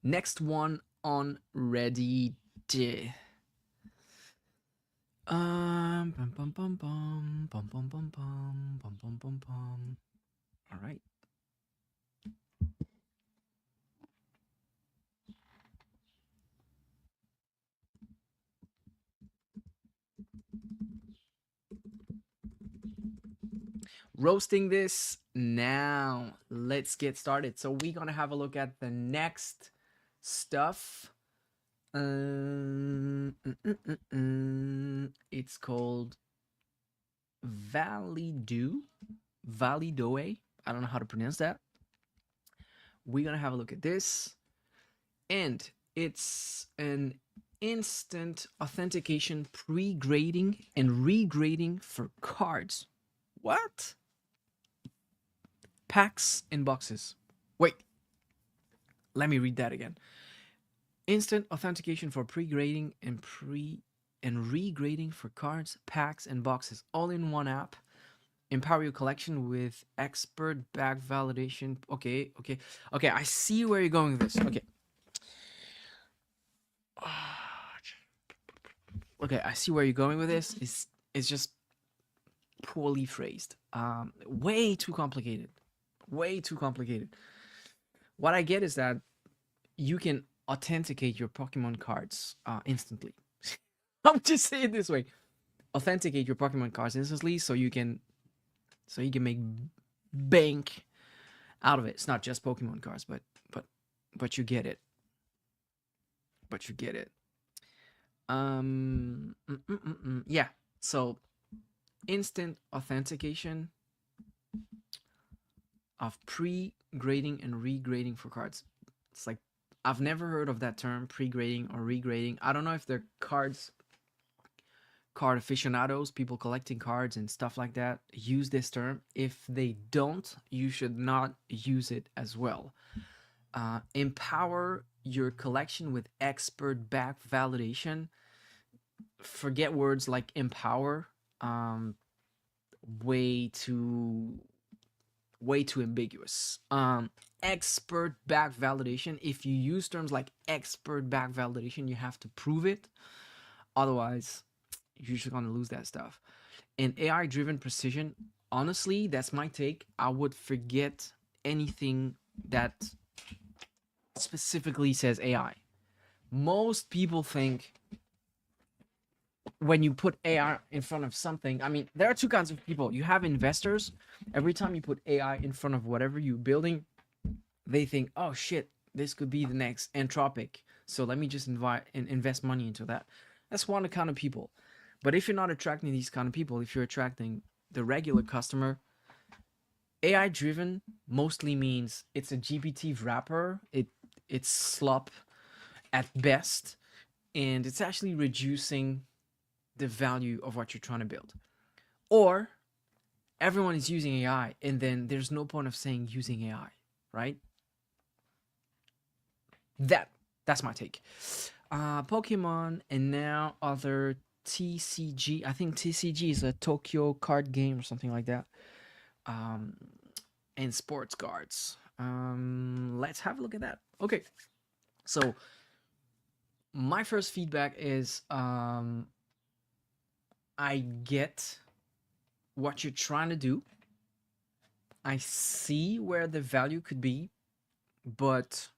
Next one on Reddit. All right. Roasting this now. Let's get started. So we're gonna have a look at the next stuff. It's called Validoe. I don't know how to pronounce that. We're gonna have a look at this. and it's an instant authentication pre-grading and regrading for cards. What? Packs and boxes. Wait, let me read that again. Instant authentication for pre-grading and regrading for cards, packs, and boxes, all in one app. Empower your collection with expert back validation. Okay. I see where you're going with this. Okay. Okay, I see where you're going with this. It's just poorly phrased. Way too complicated. Way too complicated. What I get is that you can authenticate your Pokemon cards instantly. I'm just saying it this way. Authenticate your Pokemon cards instantly so you can make bank out of it. It's not just Pokemon cards, but you get it. But you get it. Yeah. So instant authentication of pre-grading and regrading for cards. It's like, I've never heard of that term, pre-grading or regrading. I don't know if they're card aficionados, people collecting cards and stuff like that, use this term. If they don't, you should not use it as well. Empower your collection with expert back validation. Forget words like empower. Way too ambiguous. Expert back validation. If you use terms like expert back validation, you have to prove it. Otherwise, you're just gonna lose that stuff. And AI driven precision, honestly, that's my take. I would forget anything that specifically says AI. Most people think when you put AI in front of something, I mean, there are two kinds of people. You have investors. Every time you put AI in front of whatever you're building, they think, oh shit, this could be the next Anthropic. So let me just invest money into that. That's one kind of people. But if you're not attracting these kind of people, if you're attracting the regular customer, AI driven mostly means it's a GPT wrapper. It's slop at best, and it's actually reducing the value of what you're trying to build. Or everyone is using AI, and then there's no point of saying using AI, right? That's my take. Pokemon, and now other TCG. I think TCG is a Tokyo card game or something like that. And sports cards. Let's have a look at that. Okay. So my first feedback is I get what you're trying to do. I see where the value could be, but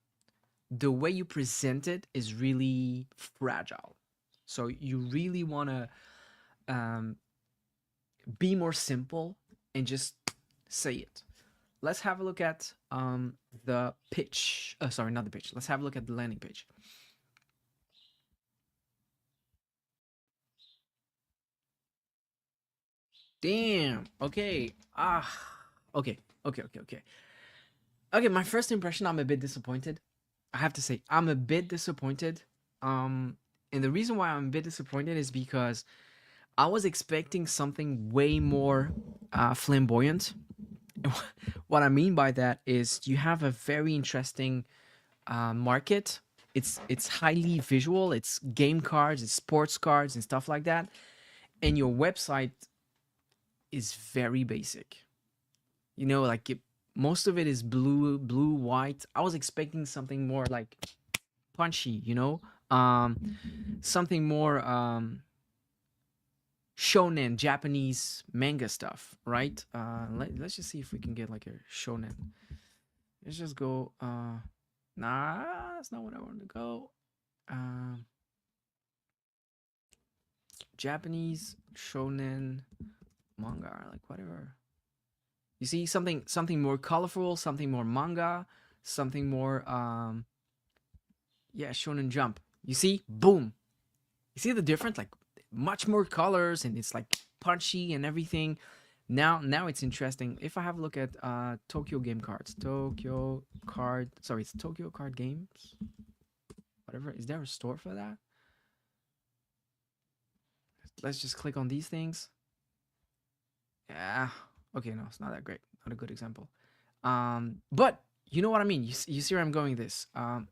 the way you present it is really fragile. So you really want to be more simple and just say it. Let's have a look at the pitch. Sorry, not the pitch. Let's have a look at the landing page. Damn. Okay. Okay. Okay, my first impression, I'm a bit disappointed. I have to say, I'm a bit disappointed. And the reason why I'm a bit disappointed is because I was expecting something way more flamboyant. What I mean by that is you have a very interesting market. It's highly visual. It's game cards, it's sports cards and stuff like that. And your website is very basic. You know, like most of it is blue, white. I was expecting something more like punchy, you know, something more shonen, Japanese manga stuff, right? Let's just see if we can get like a shonen. Let's just go. Nah, that's not what I wanted to go. Japanese shonen manga, like whatever. You see something more colorful, something more manga, something more yeah, Shonen Jump. You see? Boom. You see the difference? Like much more colors, and it's like punchy and everything. Now it's interesting. If I have a look at Tokyo Game Cards. It's Tokyo Card Games. whatever. Is there a store for that? Let's just click on these things. Yeah. Okay, no, it's not that great. Not a good example. But you know what I mean. You see where I'm going. This.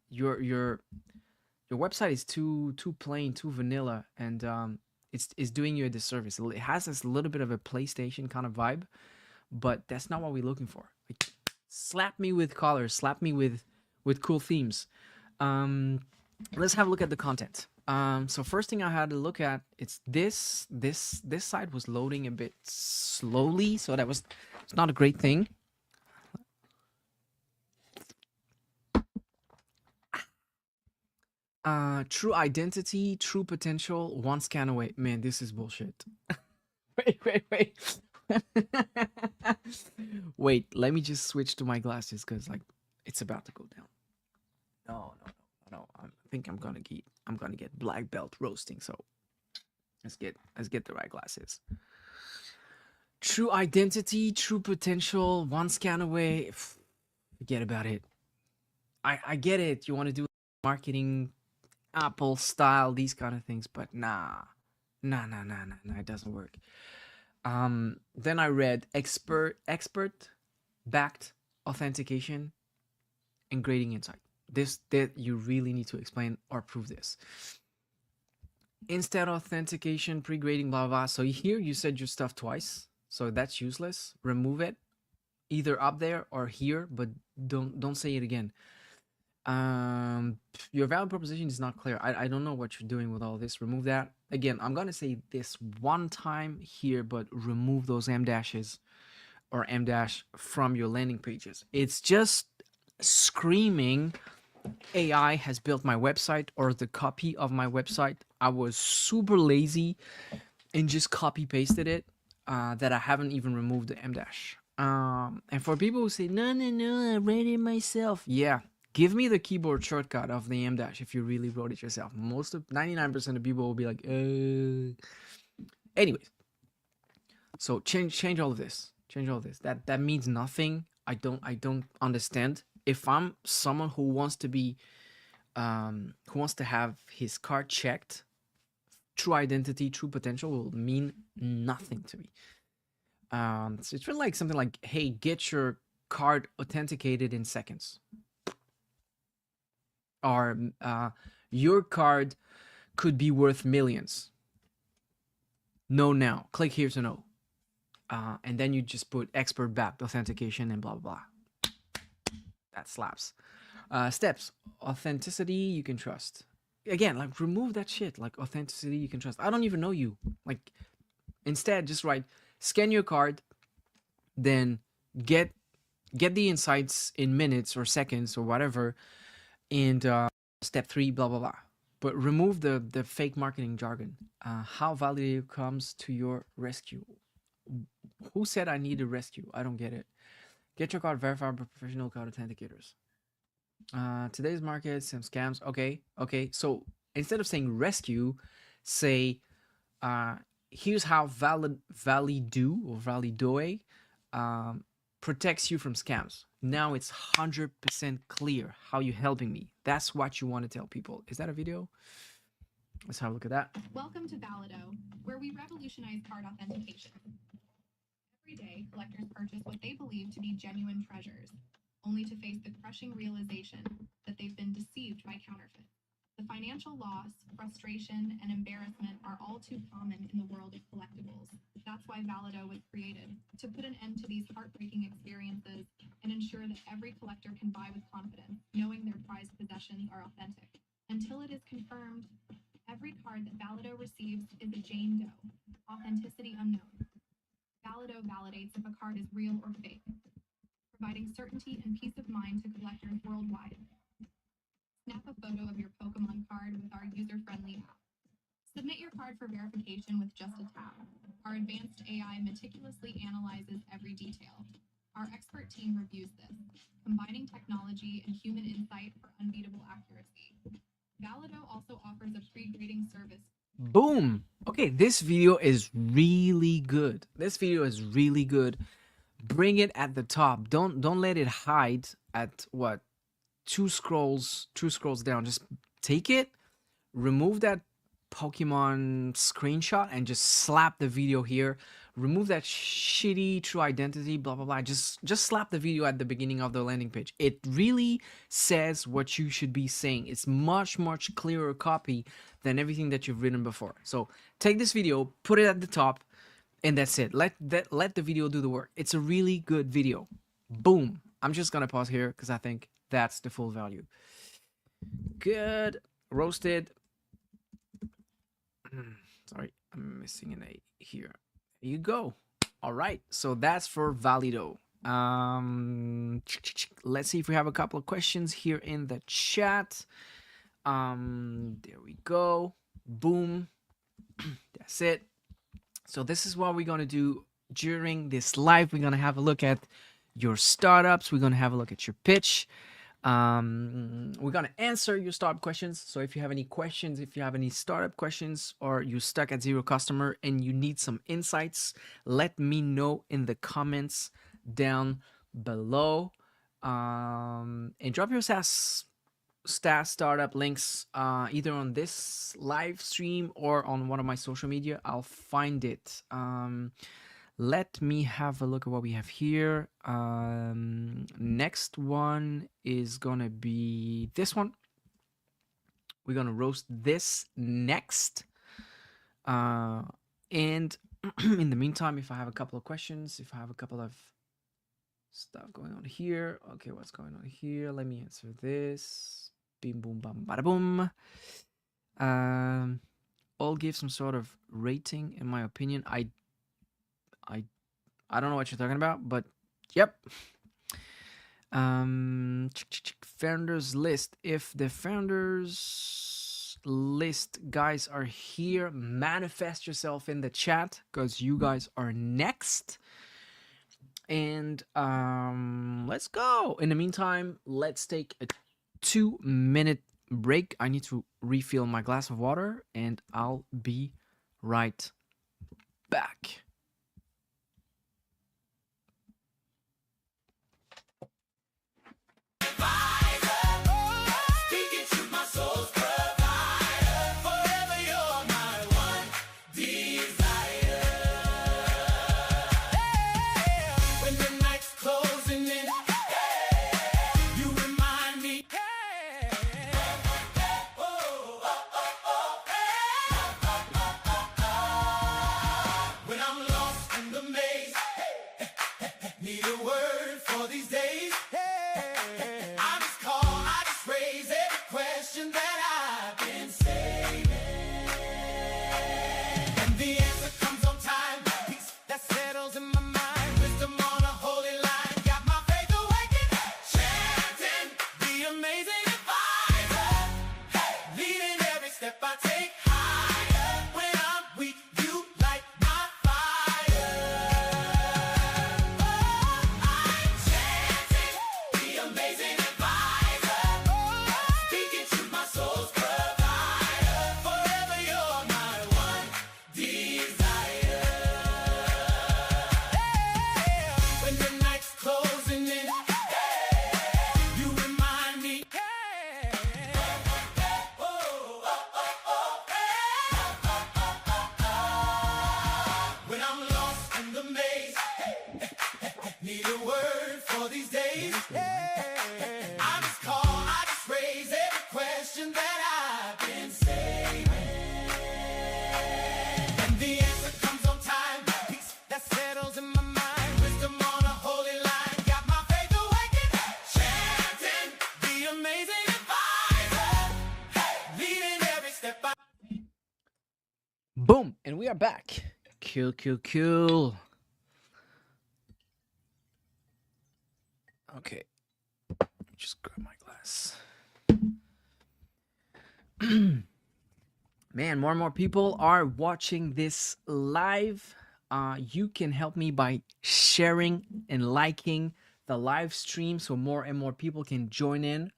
Your website is too plain, too vanilla, and it's doing you a disservice. It has this little bit of a PlayStation kind of vibe, but that's not what we're looking for. Like, slap me with colors, slap me with cool themes. Let's have a look at the content. So first thing I had to look at, it's this side was loading a bit slowly, so it's not a great thing. True identity, true potential, one scan away. Man, this is bullshit. wait. Wait, let me just switch to my glasses because like it's about to go down. No. I think I'm gonna get black belt roasting. So let's get the right glasses. True identity, true potential, one scan away. Forget about it. I get it. You want to do marketing, Apple style, these kind of things, but nah, it doesn't work. Then I read expert backed authentication and grading insight. That you really need to explain or prove this. Instead authentication, pre-grading, blah blah. So here you said your stuff twice, so that's useless. Remove it, either up there or here, but don't say it again. Your value proposition is not clear. I don't know what you're doing with all this. Remove that. Again, I'm gonna say this one time here, but remove those M dashes or M dash from your landing pages. It's just screaming AI has built my website or the copy of my website. I was super lazy and just copy pasted it, that I haven't even removed the M dash. And for people who say, no, I read it myself. Yeah, give me the keyboard shortcut of the M dash if you really wrote it yourself. 99% of people will be like, anyways. So change all of this. Change all of this. That means nothing. I don't understand. If I'm someone who wants to be, who wants to have his card checked, true identity, true potential will mean nothing to me. So it's really like something like, hey, get your card authenticated in seconds. Or your card could be worth millions. Know now. Click here to know. And then you just put expert backed authentication and blah, blah, blah. That slaps. Steps. Authenticity you can trust. Again, like remove that shit. Like authenticity you can trust. I don't even know you. Like instead, just write scan your card, then get the insights in minutes or seconds or whatever, and step 3, blah blah blah. But remove the fake marketing jargon. How value comes to your rescue. Who said I need a rescue? I don't get it. Get your card verified by professional card authenticators. Today's market, some scams. Okay. So instead of saying rescue, say, here's how Valido or Validoe protects you from scams. Now it's 100% clear how you're helping me. That's what you want to tell people. Is that a video? Let's have a look at that. Welcome to Valido, where we revolutionize card authentication. Every day, collectors purchase what they believe to be genuine treasures, only to face the crushing realization that they've been deceived by counterfeits. The financial loss, frustration, and embarrassment are all too common in the world of collectibles. That's why Valido was created, to put an end to these heartbreaking experiences and ensure that every collector can buy with confidence, knowing their prized possessions are authentic. Until it is confirmed, every card that Valido receives is a Jane Doe, authenticity unknown. Valido validates if a card is real or fake, providing certainty and peace of mind to collectors worldwide. Snap a photo of your Pokemon card with our user-friendly app. Submit your card for verification with just a tap. Our advanced AI meticulously analyzes every detail. Our expert team reviews this, combining technology and human insight for unbeatable accuracy. Valido also offers a pre-grading service. Boom. Okay, this video is really good. Bring it at the top. Don't let it hide at what? Two scrolls down. Just take it, remove that Pokemon screenshot and just slap the video here. Remove that shitty true identity, blah blah blah. Just slap the video at the beginning of the landing page. It really says what you should be saying. It's much clearer copy than everything that you've written before. So take this video, put it at the top, and that's it. Let the video do the work. It's a really good video. Boom. I'm just gonna pause here because I think that's the full value. Good. Roasted. Sorry, I'm missing an A here. There you go. All right, so that's for Valido. Let's see if we have a couple of questions here in the chat. There we go. Boom. That's it. So this is what we're gonna do during this live. We're gonna have a look at your startups. We're gonna have a look at your pitch. We're gonna answer your startup questions. So if you have any questions, if you have any startup questions, or you're stuck at 0 customer and you need some insights, let me know in the comments down below. And drop your SaaS startup links either on this live stream or on one of my social media. I'll find it. Let me have a look at what we have here. Next one is gonna be this one. We're gonna roast this next. And in the meantime, if I have a couple of questions, if I have a couple of stuff going on here. Okay, what's going on here? Let me answer this. Bim boom bam bada boom. I'll give some sort of rating in my opinion. I don't know what you're talking about, but yep. Founders list. If the founders list guys are here, manifest yourself in the chat because you guys are next. And let's go. In the meantime, let's take a 2-minute break. I need to refill my glass of water and I'll be right back. Boom, and we are back. Cool. Okay, just grab my glass. Man, more and more people are watching this live. You can help me by sharing and liking the live stream so more and more people can join in.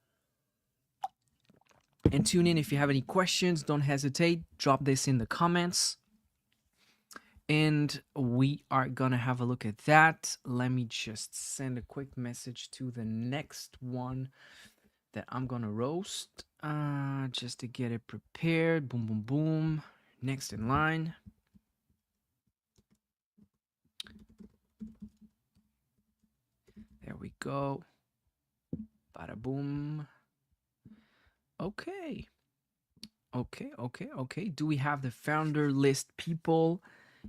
And tune in if you have any questions. Don't hesitate. Drop this in the comments. And we are gonna have a look at that. Let me just send a quick message to the next one that I'm gonna roast just to get it prepared. Boom, boom, boom. Next in line. There we go. Bada boom. Okay. Okay. Do we have the founder list people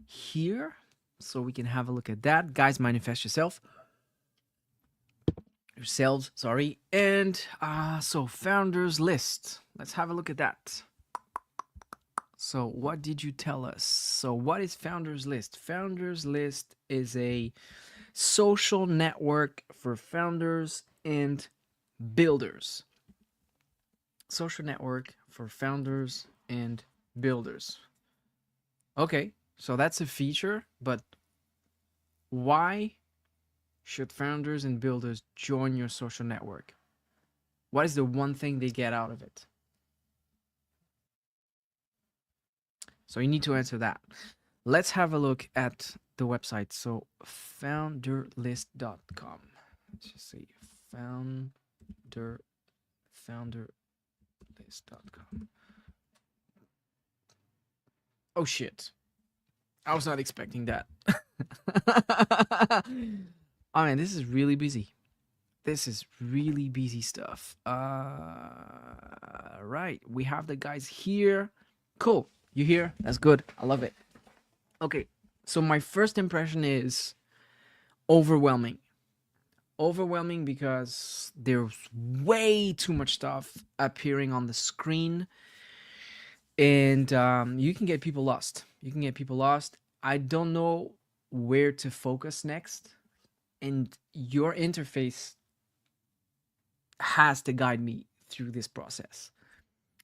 here? So we can have a look at that. Guys, manifest yourselves, sorry. And so founders list. Let's have a look at that. So what did you tell us? So what is founders list? Founders list is a social network for founders and builders. Social network for founders and builders. Okay, so that's a feature, but why should founders and builders join your social network? What is the one thing they get out of it? So you need to answer that. Let's have a look at the website. So founderlist.com. Let's just say founderlist.com. Oh shit. I was not expecting that. Oh man, this is really busy. This is really busy stuff. Right. We have the guys here. Cool. You here? That's good. I love it. Okay. So my first impression is overwhelming. Overwhelming because there's way too much stuff appearing on the screen. And you can get people lost. I don't know where to focus next. And your interface has to guide me through this process.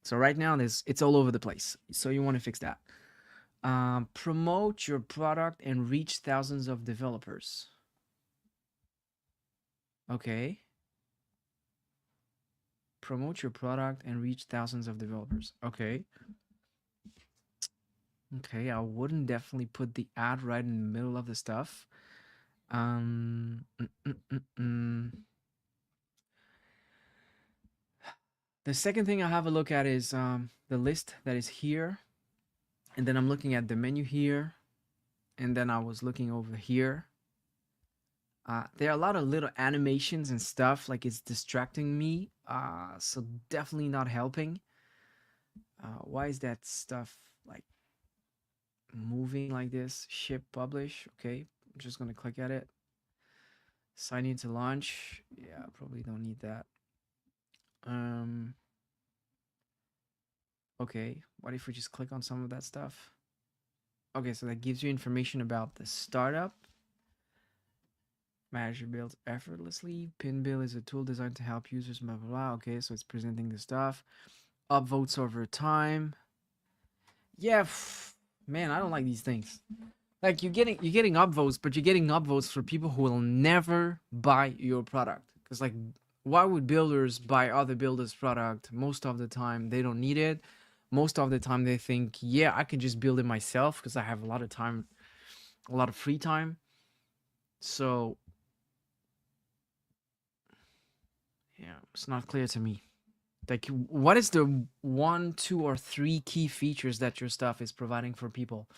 So right now, it's all over the place. So you want to fix that. Promote your product and reach thousands of developers. Okay. Promote your product and reach thousands of developers. Okay. Okay, I wouldn't definitely put the ad right in the middle of the stuff. The second thing I have a look at is the list that is here. And then I'm looking at the menu here. And then I was looking over here. There are a lot of little animations and stuff, like it's distracting me. So definitely not helping. Why is that stuff like moving like this? Ship, publish. Okay, I'm just gonna click at it. Sign in to launch. Yeah, probably don't need that. Okay, what if we just click on some of that stuff? Okay, so that gives you information about the startup. Manage your builds effortlessly. Pinbill is a tool designed to help users, blah, blah, blah. Okay, so it's presenting the stuff. Upvotes over time. Yeah, man, I don't like these things. Like you're getting upvotes, but you're getting upvotes for people who will never buy your product. Because like, why would builders buy other builders' product? Most of the time, they don't need it. Most of the time, they think, yeah, I can just build it myself because I have a lot of time, a lot of free time. So, yeah, it's not clear to me. Like, what is the 1, 2, or 3 key features that your stuff is providing for people?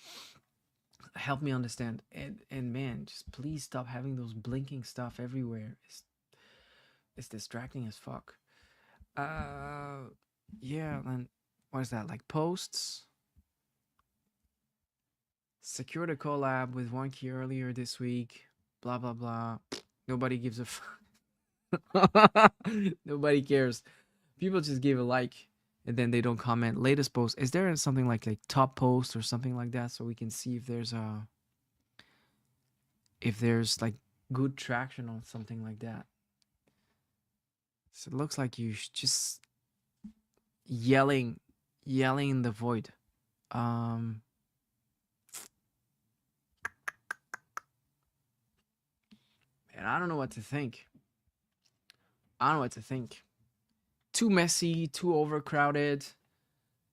Help me understand. And man, just please stop having those blinking stuff everywhere. It's distracting as fuck. Yeah, and what is that? Like posts? Secured a collab with one key earlier this week. Blah blah blah. Nobody gives a fuck. Nobody cares. People just give a like and then they don't comment. Latest post. Is there something like top post or something like that so we can see if there's like good traction on something like that? So it looks like you just yelling in the void. And I don't know what to think. Too messy, too overcrowded.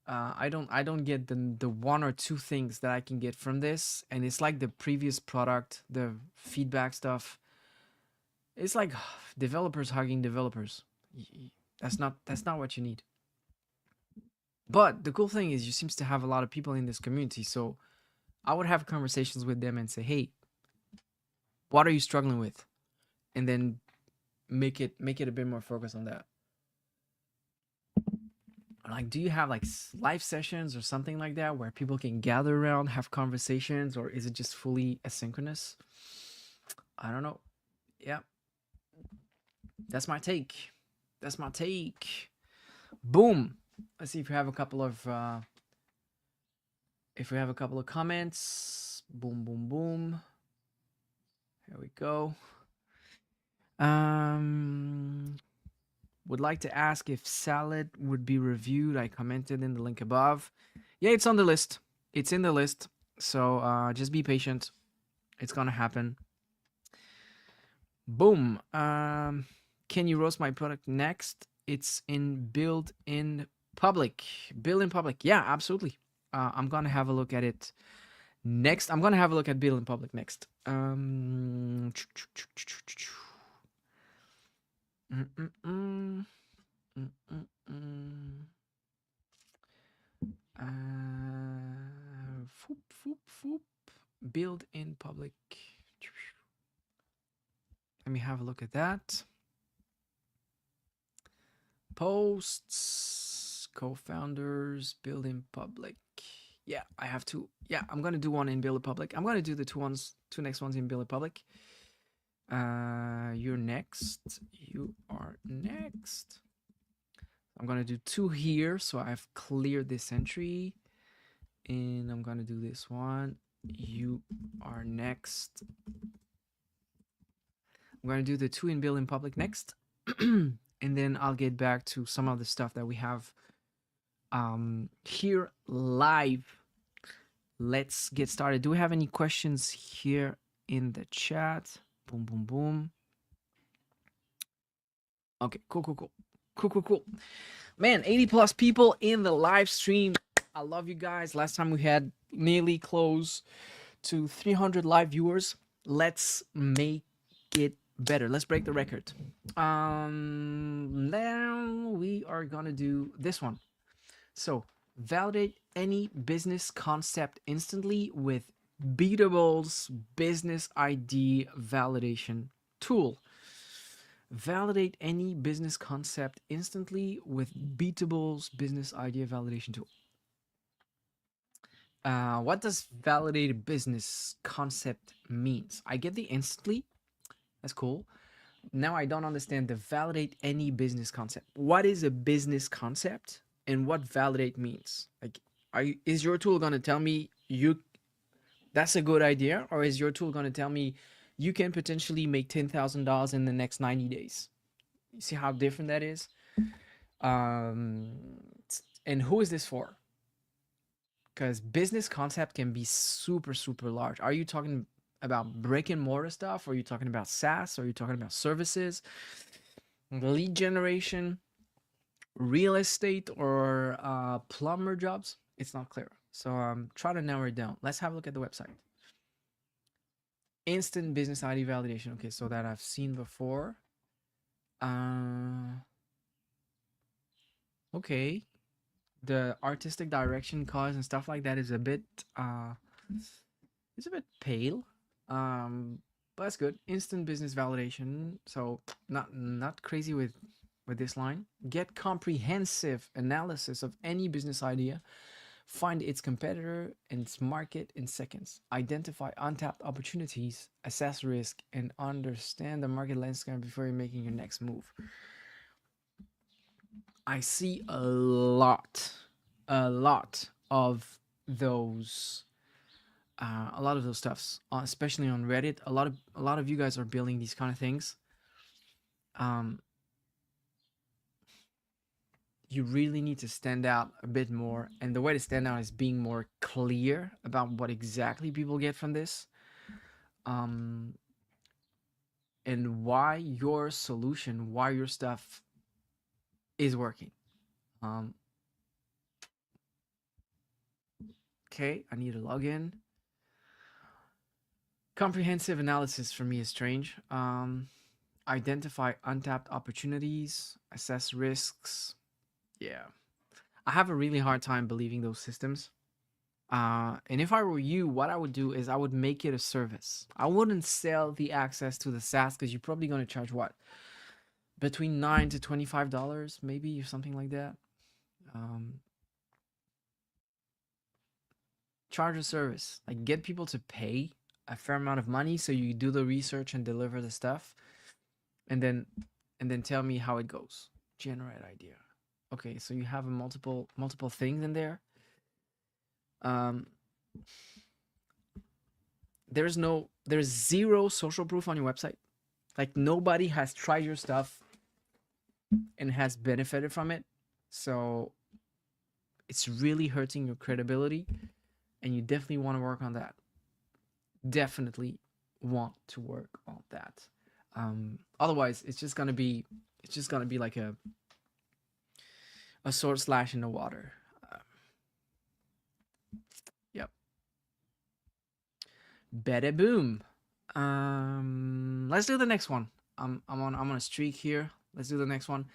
I don't get the 1 or 2 things that I can get from this, and it's like the previous product, the feedback stuff. It's like developers hugging developers. That's not what you need. But the cool thing is you seems to have a lot of people in this community, so I would have conversations with them and say, "Hey, what are you struggling with?" And then make it a bit more focused on that. Like, do you have like live sessions or something like that where people can gather around, have conversations, or is it just fully asynchronous? I don't know. Yeah, that's my take. That's my take. Boom. Let's see if we have a couple of comments. Boom, boom, boom. Here we go. Would like to ask if salad would be reviewed. I commented in the link above. Yeah, it's on the list. It's in the list. So just be patient. It's gonna happen. Boom. Can you roast my product next? It's in build in public. Build in public. Yeah, absolutely. I'm gonna have a look at it next. I'm gonna have a look at build in public next. Foop, foop, foop. Build in public. Let me have a look at that. Posts, co-founders, build in public. Yeah, I have to. Yeah, I'm gonna do one in build in public. I'm gonna do the two next ones in build in public. You're next. You are next. I'm gonna do two here, so I've cleared this entry, and I'm gonna do this one. You are next. I'm gonna do the two in build in public next, and then I'll get back to some of the stuff that we have here live. Let's get started. Do we have any questions here in the chat? Boom, boom, boom. Okay, cool. Man, 80 plus people in the live stream. I love you guys. Last time we had nearly close to 300 live viewers. Let's make it better. Let's break the record. Now we are gonna do this one. So validate any business concept instantly with Beatable's business ID validation tool. Validate any business concept instantly with Beatable's business idea validation tool. What does validate a business concept means? I get the instantly. That's cool. Now I don't understand the validate any business concept. What is a business concept and what validate means? Like, is your tool gonna tell me that's a good idea, or is your tool gonna tell me you can potentially make $10,000 in the next 90 days? You see how different that is? And who is this for? Because business concept can be super, super large. Are you talking about brick and mortar stuff? Or are you talking about SaaS? Or are you talking about services, lead generation, real estate, or plumber jobs? It's not clear. So try to narrow it down. Let's have a look at the website. Instant business ID validation. Okay, so that I've seen before. Okay. The artistic direction colors and stuff like that is a bit pale. But that's good. Instant business validation. So not crazy with this line. Get comprehensive analysis of any business idea. Find its competitor and its market in seconds. Identify untapped opportunities, assess risk, and understand the market landscape before you're making your next move. I see a lot of those stuffs, especially on Reddit. A lot of you guys are building these kind of things. You really need to stand out a bit more, and the way to stand out is being more clear about what exactly people get from this, and why your solution, why your stuff is working. Okay, I need to log in. Comprehensive analysis for me is strange. identify untapped opportunities, assess risks. Yeah. I have a really hard time believing those systems. And if I were you, what I would do is I would make it a service. I wouldn't sell the access to the SaaS because you're probably going to charge what? Between $9 to $25, maybe, or something like that. Charge a service. Like, get people to pay a fair amount of money so you do the research and deliver the stuff, and then tell me how it goes. Generate idea. Okay, so you have a multiple things in there. There's zero social proof on your website. Like, nobody has tried your stuff and has benefited from it. So it's really hurting your credibility, and you definitely want to work on that. Definitely want to work on that. Otherwise, it's just gonna be like a sword slash in the water. Yep. Bada boom. Let's do the next one. I'm on a streak here. Let's do the next one.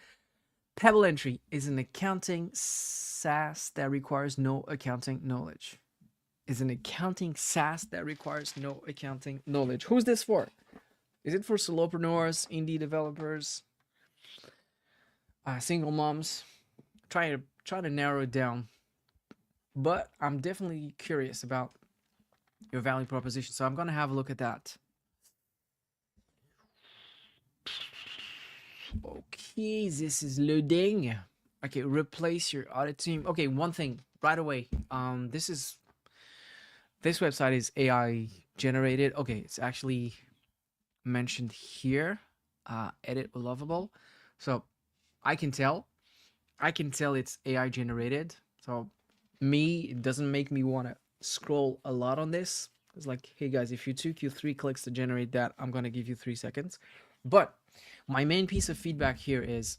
Pebble Entry is an accounting SaaS that requires no accounting knowledge. Is an accounting SaaS that requires no accounting knowledge. Who's this for? Is it for solopreneurs, indie developers, single moms? Try to narrow it down. But I'm definitely curious about your value proposition, so I'm gonna have a look at that. Okay, this is loading. Okay, replace your audit team. Okay, one thing right away. This website is AI generated. Okay, it's actually mentioned here. Edit lovable. So I can tell it's AI generated. So it doesn't make me want to scroll a lot on this. It's like, hey guys, if it took you 3 clicks to generate that, I'm gonna give you 3 seconds. But my main piece of feedback here is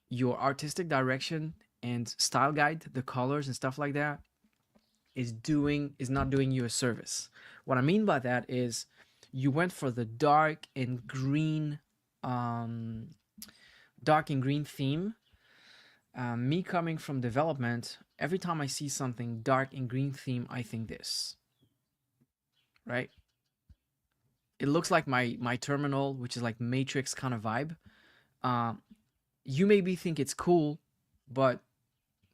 your artistic direction and style guide, the colors and stuff like that, is not doing you a service. What I mean by that is you went for the dark and green theme. Me coming from development, every time I see something dark and green theme, I think this, right? It looks like my terminal, which is like Matrix kind of vibe. You maybe think it's cool, but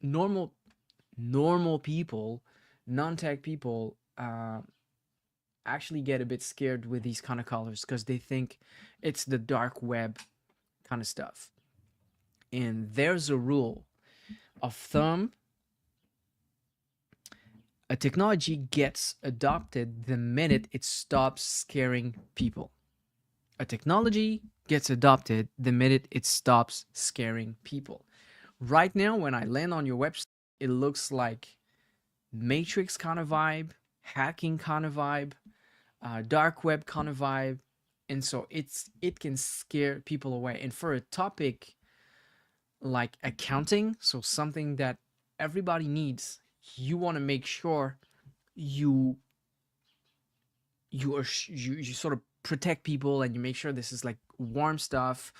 normal people, non-tech people, actually get a bit scared with these kind of colors because they think it's the dark web kind of stuff. And there's a rule of thumb. A technology gets adopted the minute it stops scaring people. A technology gets adopted the minute it stops scaring people. Right now, when I land on your website, it looks like Matrix kind of vibe, hacking kind of vibe, dark web kind of vibe. And so it can scare people away. And for a topic like accounting, so something that everybody needs, you want to make sure you sort of protect people, and you make sure this is like warm stuff.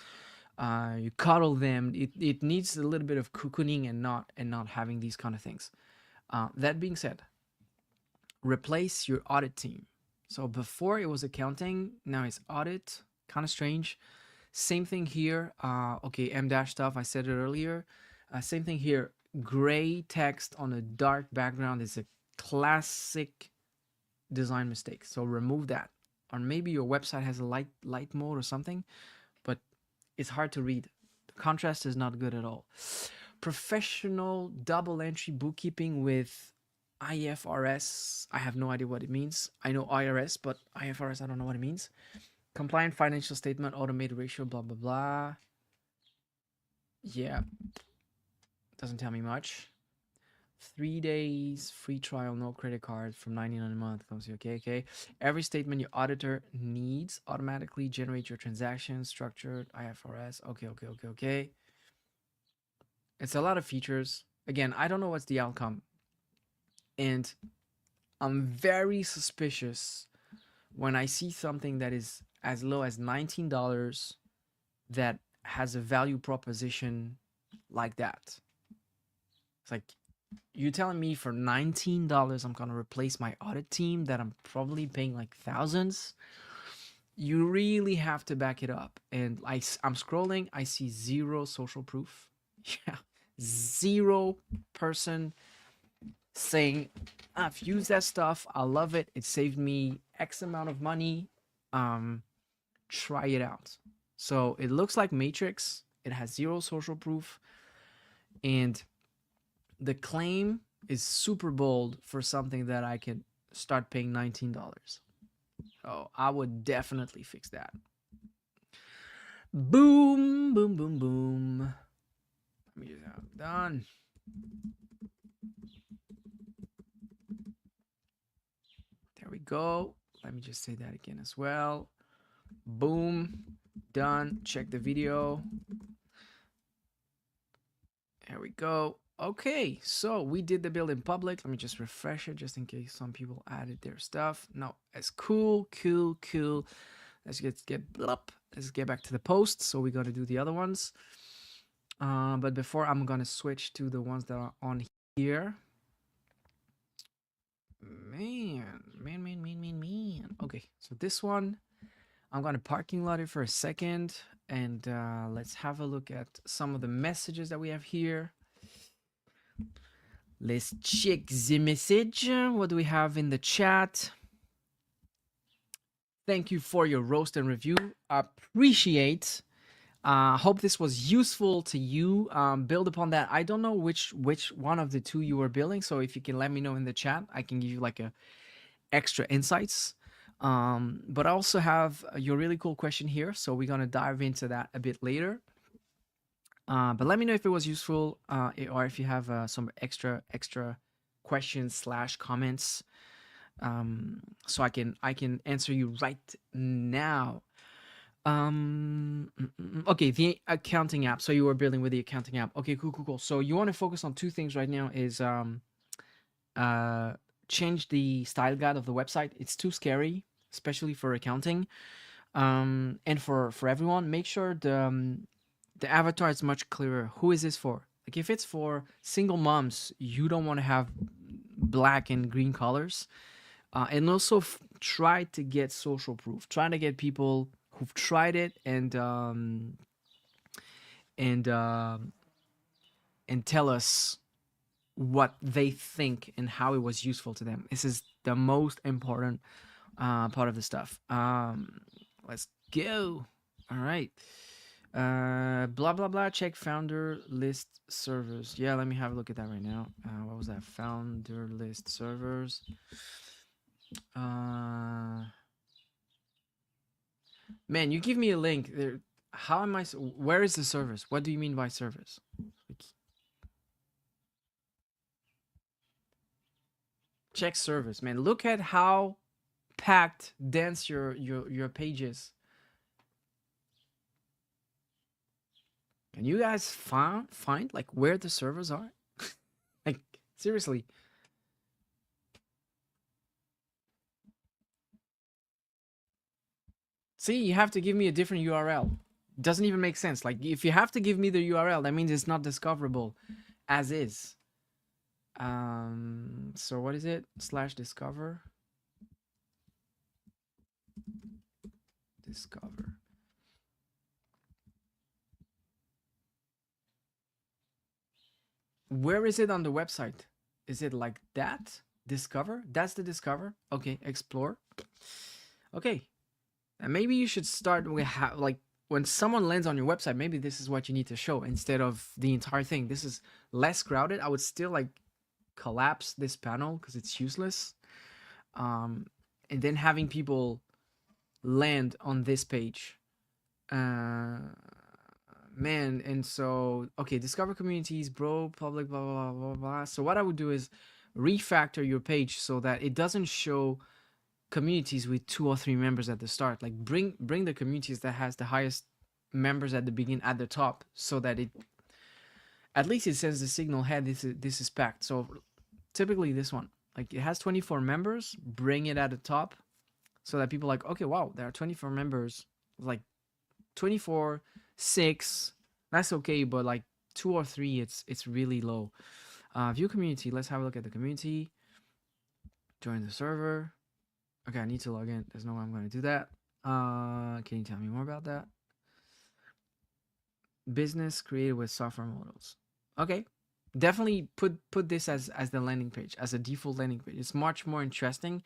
You cuddle them. It needs a little bit of cocooning and not having these kind of things. That being said, replace your audit team. So before it was accounting, now it's audit. Kind of strange. Same thing here. Okay, M- stuff. I said it earlier. Same thing here. Gray text on a dark background is a classic design mistake. So remove that. Or maybe your website has a light mode or something, but it's hard to read. The contrast is not good at all. Professional double entry bookkeeping with IFRS. I have no idea what it means. I know IRS, but IFRS, I don't know what it means. Compliant financial statement, automated ratio, blah, blah, blah. Yeah. Doesn't tell me much. 3 days, free trial, no credit card from $99 a month. Comes here, okay. Every statement your auditor needs automatically generate your transactions, structured, IFRS. Okay. It's a lot of features. Again, I don't know what's the outcome. And I'm very suspicious when I see something that is as low as $19 that has a value proposition like that. It's like, you're telling me for $19 I'm gonna replace my audit team that I'm probably paying like thousands? You really have to back it up. And I'm scrolling, I see zero social proof. Yeah, zero person saying, I've used that stuff, I love it, it saved me X amount of money. Try it out. So it looks like Matrix. It has zero social proof, and the claim is super bold for something that I can start paying $19. So I would definitely fix that. Boom, boom, boom, boom. Let me just have it done. There we go. Let me just say that again as well. Boom, done. Check the video. There we go. Okay, so we did the build in public. Let me just refresh it just in case some people added their stuff. No, it's cool. Let's get back to the post. So we got to do the other ones. But before, I'm gonna switch to the ones that are on here. Man. Okay, so this one, I'm gonna parking lot it for a second, and let's have a look at some of the messages that we have here. Let's check the message. What do we have in the chat? Thank you for your roast and review. Appreciate. Hope this was useful to you. Build upon that. I don't know which one of the two you were building, so if you can let me know in the chat, I can give you like a extra insights. But I also have your really cool question here, so we're gonna dive into that a bit later. But let me know if it was useful, or if you have some extra questions / comments, so I can answer you right now. Okay, the accounting app. So you were building with the accounting app. Okay, cool. So you want to focus on two things right now. Is change the style guide of the website. It's too scary, especially for accounting, and for everyone. Make sure the avatar is much clearer. Who is this for? Like, if it's for single moms, you don't want to have black and green colors. And also try to get social proof. Try to get people who've tried it and tell us what they think and how it was useful to them. This is the most important part of the stuff. Let's go. All right. Blah blah blah. Check founder list servers. Yeah, let me have a look at that right now. What was that? Founder list servers. Man, you give me a link there. How am I? Where is the servers? What do you mean by servers? Check servers, man. Look at how packed, dense your page is. Can you guys find like where the servers are? Like, seriously. See, you have to give me a different URL. Doesn't even make sense. Like, if you have to give me the URL, that means it's not discoverable as is. So what is it? /discover. Discover. Where is it on the website? Is it like that? Discover? That's the discover? Okay, explore. Okay. And maybe you should start with like when someone lands on your website, maybe this is what you need to show instead of the entire thing. This is less crowded. I would still like collapse this panel because it's useless. And then having people land on this page. Man, and so, okay, discover communities, bro, public, blah, blah, blah, blah, blah. So what I would do is refactor your page so that it doesn't show communities with 2 or 3 members at the start. Like, bring the communities that has the highest members at the beginning at the top, so that it at least it sends the signal, hey, this is packed. So typically this one, like, it has 24 members, bring it at the top so that people are like, okay, wow, there are 24 members, like 24 6, that's okay, but like 2 or 3, it's really low. View community. Let's have a look at the community. Join the server. Okay, I need to log in. There's no way I'm going to do that. Can you tell me more about that? Business created with software models. Okay, definitely put this as the landing page, as a default landing page. It's much more interesting.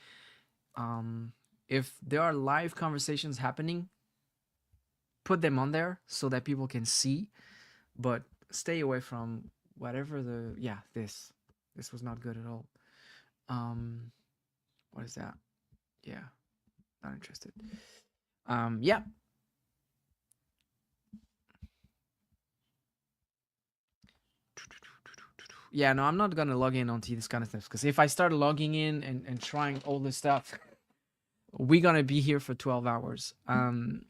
If there are live conversations happening, put them on there so that people can see, but stay away from whatever the this was not good at all. What is that? Yeah, not interested. Yeah. Yeah, no, I'm not gonna log in onto this kind of stuff, because if I start logging in and trying all this stuff, we're gonna be here for 12 hours. And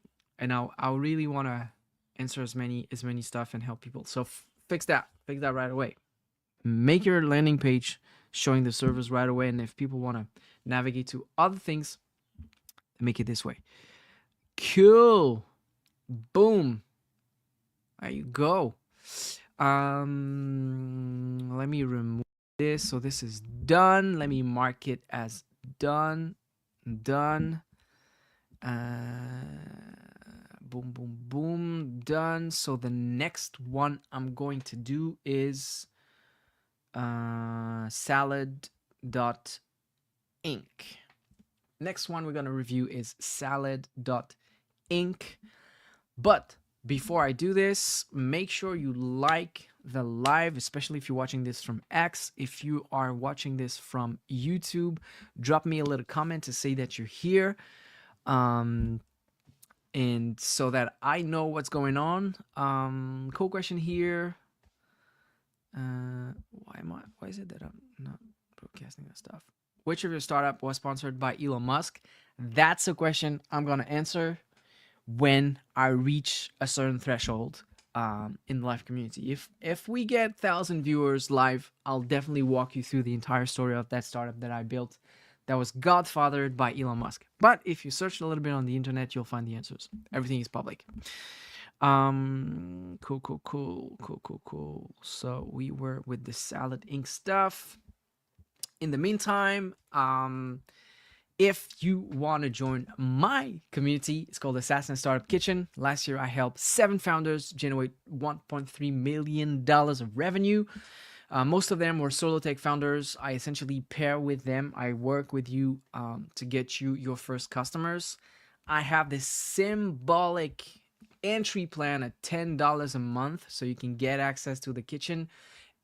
I really want to answer as many stuff and help people. So fix that right away. Make your landing page showing the servers right away, and if people want to navigate to other things, make it this way. Cool. Boom. There you go. Let me remove this. So this is done. Let me mark it as done. Done. Boom, boom, boom. Done. So the next one I'm going to do is salad.inc. Next one we're going to review is salad.inc. But before I do this, make sure you like the live, especially if you're watching this from X. If you are watching this from YouTube, drop me a little comment to say that you're here. And so that I know what's going on. Cool question here. Why is it that I'm not broadcasting that stuff? Which of your startup was sponsored by Elon Musk? That's a question I'm gonna answer when I reach a certain threshold in the live community. If we get 1,000 viewers live, I'll definitely walk you through the entire story of that startup that I built that was godfathered by Elon Musk. But if you search a little bit on the internet, you'll find the answers. Everything is public. Cool. So we were with the Salad Inc. stuff. In the meantime, if you want to join my community, it's called the SaaS and Startup Kitchen. Last year, I helped 7 founders generate $1.3 million of revenue. Most of them were solo tech founders. I essentially pair with them. I work with you to get you your first customers. I have this symbolic entry plan at $10 a month so you can get access to the kitchen.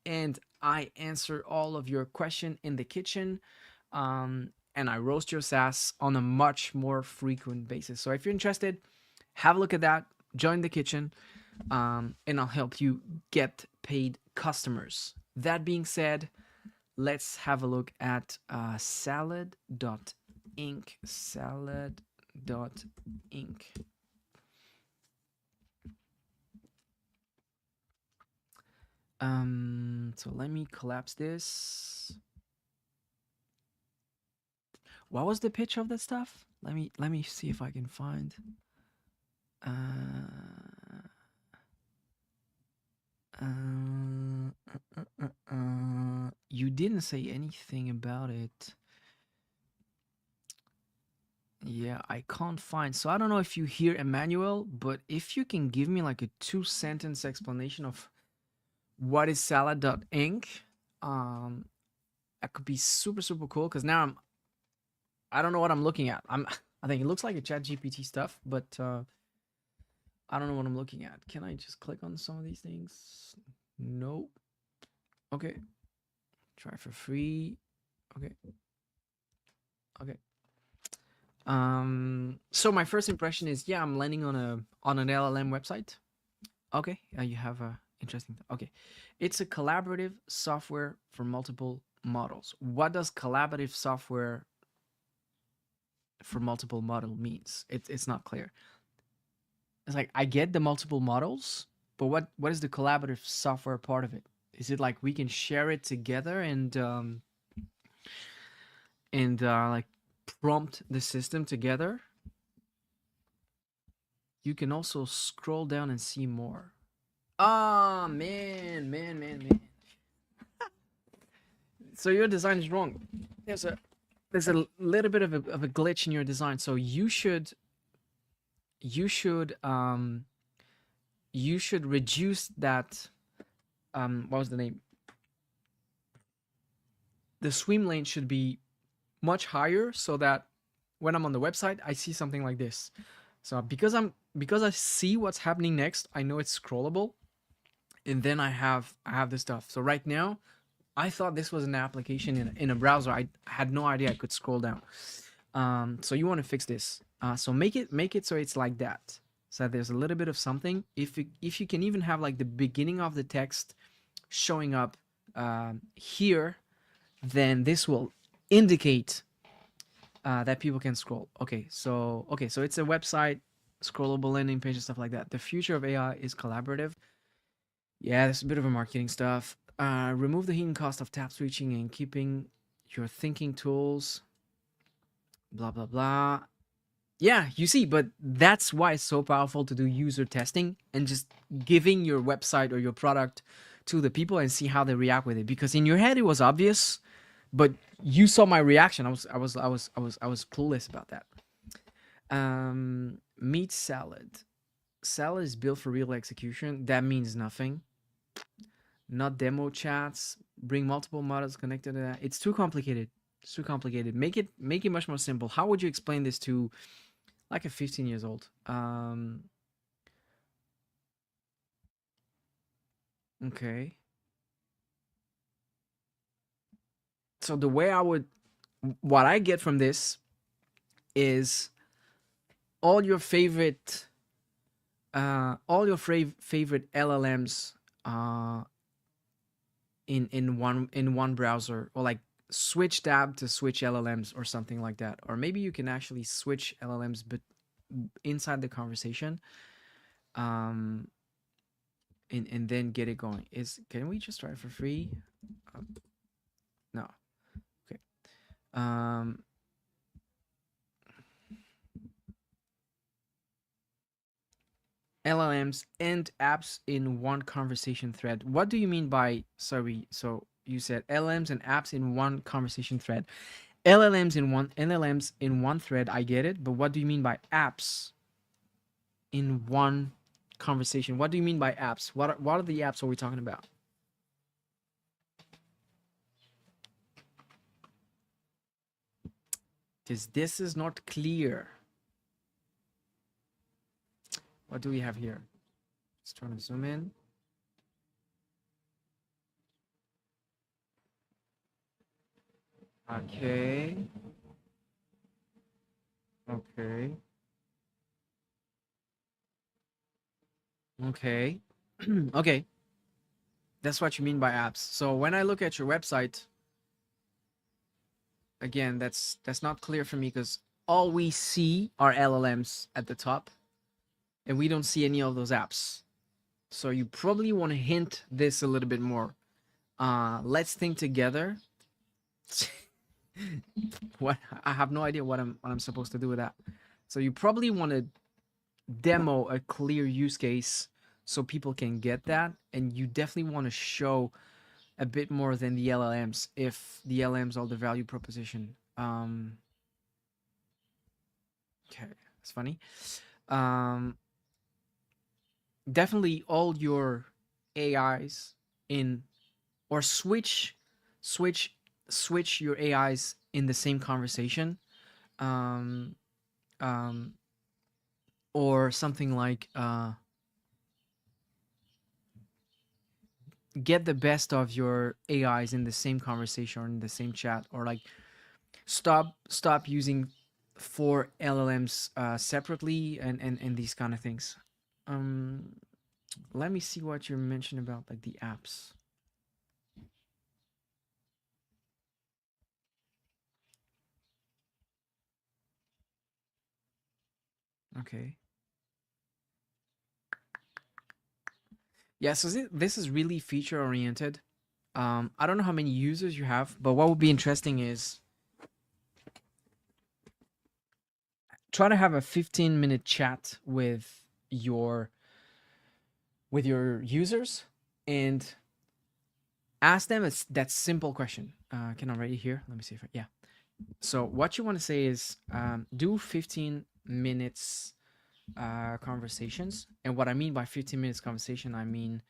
And I answer all of your questions in the kitchen. And I roast your SaaS on a much more frequent basis. So if you're interested, have a look at that. Join the kitchen, and I'll help you get paid customers. That being said, let's have a look at salad.inc. Salad.inc. So let me collapse this. What was the pitch of that stuff? Let me see if I can find. You didn't say anything about it. Yeah, I can't find. So I don't know if you hear Emmanuel, but if you can give me like a 2-sentence explanation of what is salad.inc, that could be super cool, because now I don't know what I'm looking at. I think it looks like a ChatGPT stuff, but I don't know what I'm looking at. Can I just click on some of these things? Nope. Okay. Try for free. Okay. So my first impression is, yeah, I'm landing on an LLM website. Okay. You have a interesting. Okay. It's a collaborative software for multiple models. What does collaborative software for multiple model means? It's not clear. It's like, I get the multiple models, but what is the collaborative software part of it? Is it like we can share it together and like prompt the system together? you can also scroll down and see more. Ah, man. So your design is wrong. There's a little bit of a glitch in your design. So you should reduce that. What was the name? The swim lane should be much higher so that when I'm on the website, I see something like this. So because I see what's happening next, I know it's scrollable, and then I have this stuff. So right now, I thought this was an application in a browser. I had no idea I could scroll down. So you want to fix this. So make it so it's like that. So there's a little bit of something. If you can even have like the beginning of the text showing up here, then this will indicate that people can scroll. Okay, so it's a website, scrollable landing page and stuff like that. The future of AI is collaborative. Yeah, there's a bit of a marketing stuff. Remove the hidden cost of tab switching and keeping your thinking tools. Blah blah blah. Yeah, you see, but that's why it's so powerful to do user testing and just giving your website or your product to the people and see how they react with it. Because in your head it was obvious, but you saw my reaction. I was clueless about that. Meat salad. Salad is built for real execution. That means nothing. Not demo chats. Bring multiple models connected to that. It's too complicated. It's too complicated. Make it much more simple. How would you explain this to like a 15 years old? Okay. So the way what I get from this is all your favorite LLMs in one browser, or like switch tab to switch LLMs or something like that. Or maybe you can actually switch LLMs but inside the conversation, and then get it going. Can we just try it for free? No. Okay. LLMs and apps in one conversation thread. What do you mean by, sorry, so you said LLMs and apps in one conversation thread. LLMs in one thread, I get it, but what do you mean by apps in one conversation? What do you mean by apps? What are the apps are we talking about? Because this is not clear. What do we have here? Just trying to zoom in. Okay. Okay. Okay. Okay. That's what you mean by apps. So when I look at your website, again, that's not clear for me because all we see are LLMs at the top, and we don't see any of those apps. So you probably want to hint this a little bit more. Let's think together. What, I have no idea what I'm supposed to do with that. So you probably want to demo a clear use case so people can get that, and you definitely want to show a bit more than the LLMs if the LLMs are the value proposition. Okay, it's funny. Definitely all your AIs in, or switch your AIs in the same conversation, or something like get the best of your AIs in the same conversation or in the same chat, or like stop using 4 LLMs separately, and these kind of things. Let me see what you mentioned about like the apps. Okay. Yeah, so this is really feature oriented. I don't know how many users you have, but what would be interesting is try to have a 15-minute chat with your users and ask them that simple question. Can I write it here? Let me see if yeah. So what you want to say is do 15 minutes conversations. And what I mean by 15 minutes conversation, I mean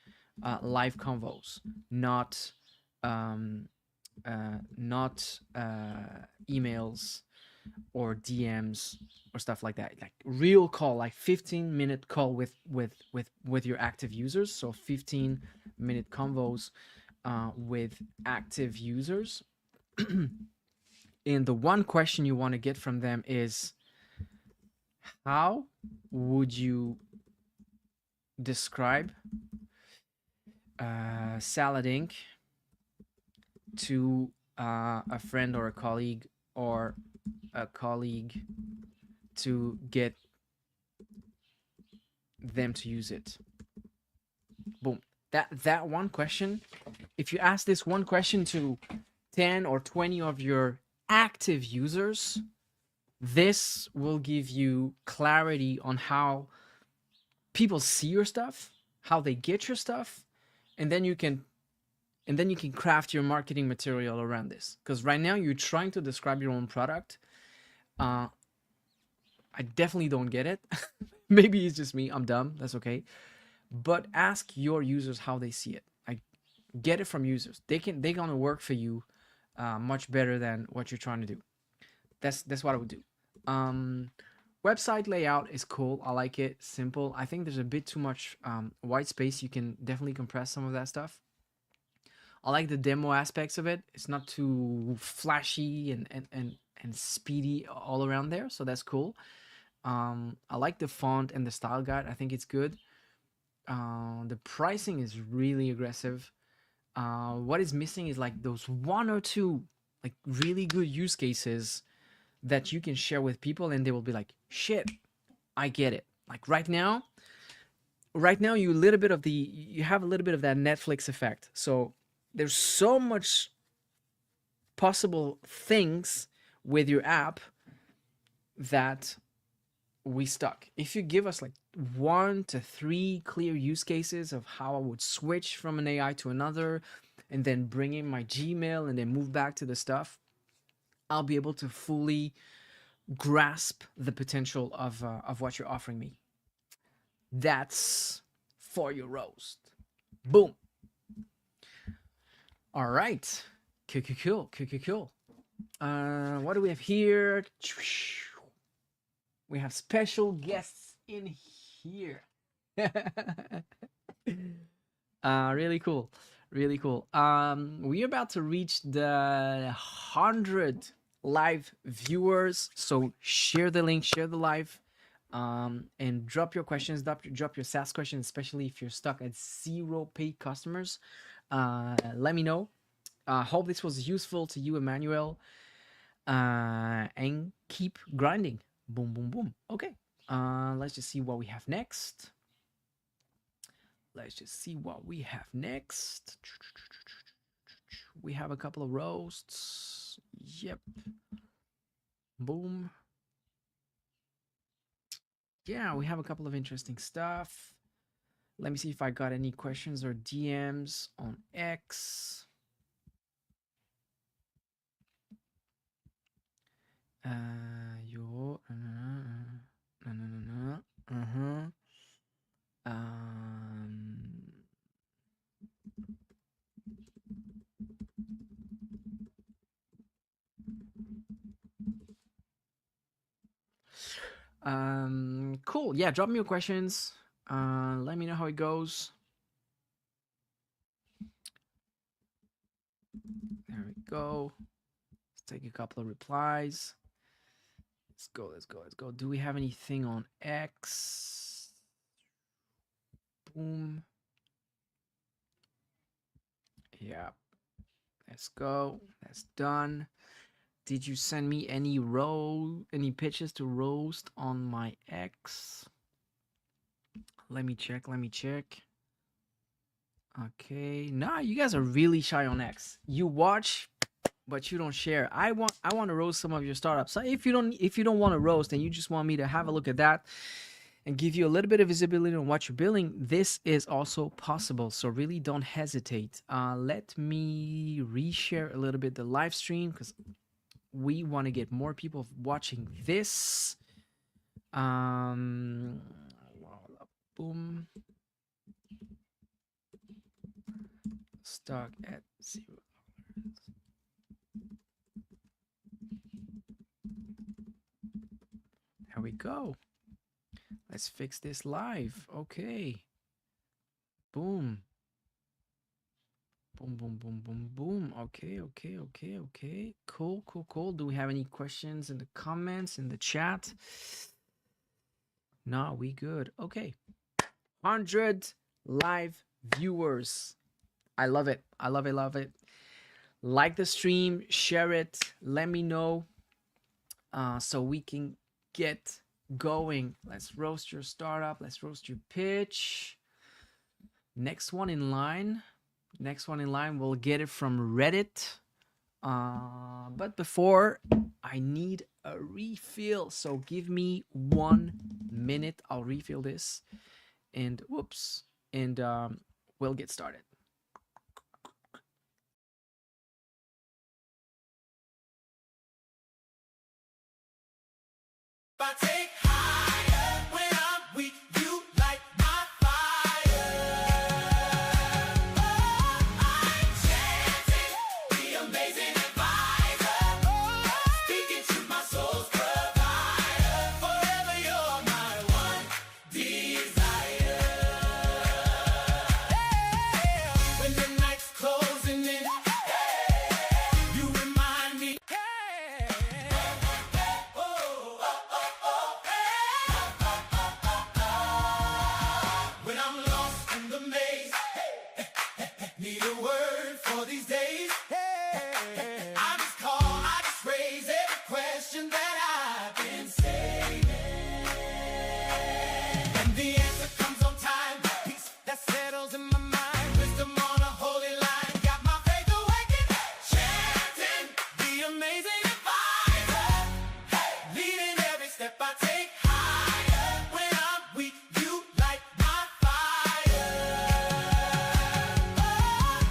live convos, not emails or DMs or stuff like that. Like real call, like 15-minute call with your active users. So 15-minute convos with active users. And the one question you want to get from them is, how would you describe Salad Inc. to a friend or a colleague to get them to use it? Boom. That one question, if you ask this one question to 10 or 20 of your active users, this will give you clarity on how people see your stuff, how they get your stuff, and then you can craft your marketing material around this. Because right now you're trying to describe your own product. I definitely don't get it. Maybe it's just me. I'm dumb. That's okay. But ask your users how they see it. I get it from users. They're gonna work for you much better than what you're trying to do. That's what I would do. Website layout is cool. I like it. Simple. I think there's a bit too much white space. You can definitely compress some of that stuff. I like the demo aspects of it. It's not too flashy and speedy all around there, so that's cool. I like the font and the style guide. I think it's good. The pricing is really aggressive. What is missing is like those one or two like really good use cases that you can share with people, and they will be like, shit, I get it. Like right now you have a little bit of that Netflix effect. So there's so much possible things with your app that we stuck. If you give us like 1 to 3 clear use cases of how I would switch from an AI to another, and then bring in my Gmail and then move back to the stuff, I'll be able to fully grasp the potential of what you're offering me. That's for your roast. Boom. All right. Cool. What do we have here? We have special guests in here. Really cool. We're about to reach the 100 live viewers. So share the link, share the live, and drop your questions, drop your SaaS questions, especially if you're stuck at 0 paid customers. Let me know. Hope this was useful to you, Emmanuel. And keep grinding. Boom. Okay. Let's just see what we have next. We have a couple of roasts. Yep. Boom. Yeah, we have a couple of interesting stuff. Let me see if I got any questions or DMs on X. Cool. Yeah, drop me your questions. Let me know how it goes. There we go. Let's take a couple of replies. Let's go. Do we have anything on X? Boom. Yeah. Let's go. That's done. Did you send me any pitches to roast on my X? Let me check. Okay. Nah, you guys are really shy on X. You watch, but you don't share. I want to roast some of your startups. So if you don't want to roast and you just want me to have a look at that, and give you a little bit of visibility on what you're building, this is also possible. So really don't hesitate. Let me reshare a little bit the live stream because we want to get more people watching this. Boom. Stock at $0. There we go. Let's fix this live. Okay. Boom. Boom, boom, boom, boom, boom. Okay. Cool. Do we have any questions in the comments, in the chat? No, we good. Okay. 100 live viewers. I love it. Love it. Like the stream, share it. Let me know so we can get going. Let's roast your startup. Let's roast your pitch. Next one in line, we'll get it from Reddit. But before, I need a refill. So give me 1 minute. I'll refill this. And whoops. And we'll get started. I take higher when I'm weak. You light my fire. I'm chanting the amazing advisor. Speaking to my soul's provider. Forever you're my one desire. When the night's closing in, you remind me. When I'm lost in the maze, need a word for these days. I just call, I just raise every question that I've been saving. And the answer comes on time, peace that settles in my mind. Wisdom on a holy line, got my faith awakened. Chanting the amazing advisor, leading every step I take higher. When I'm weak, you light my fire.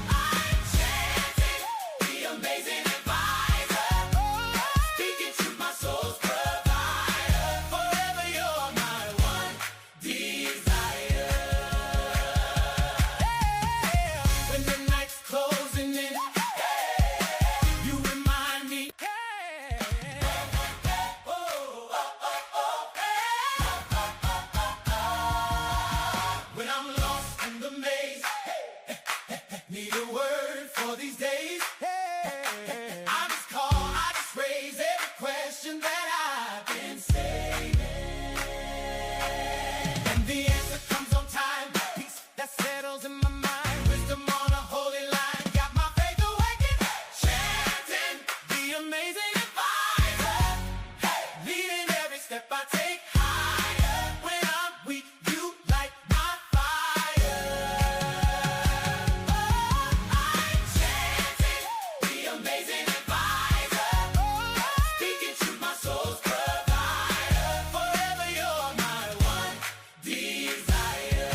I'm chanting the amazing advisor, speaking to my soul's provider. Forever you're my one desire. When the night's closing in, you remind me. When I'm lost in the maze, need a word for these days. I just call, I just raise every question that I've been saving. And the answer comes on time, peace that settles in my mind. Wisdom on a holy line, got my faith awakened. Chanting the amazing advisor, leading every step I take higher. When I'm weak, you light my fire. I'm chanting the amazing advisor, speaking to my soul's provider. Forever you're my one desire.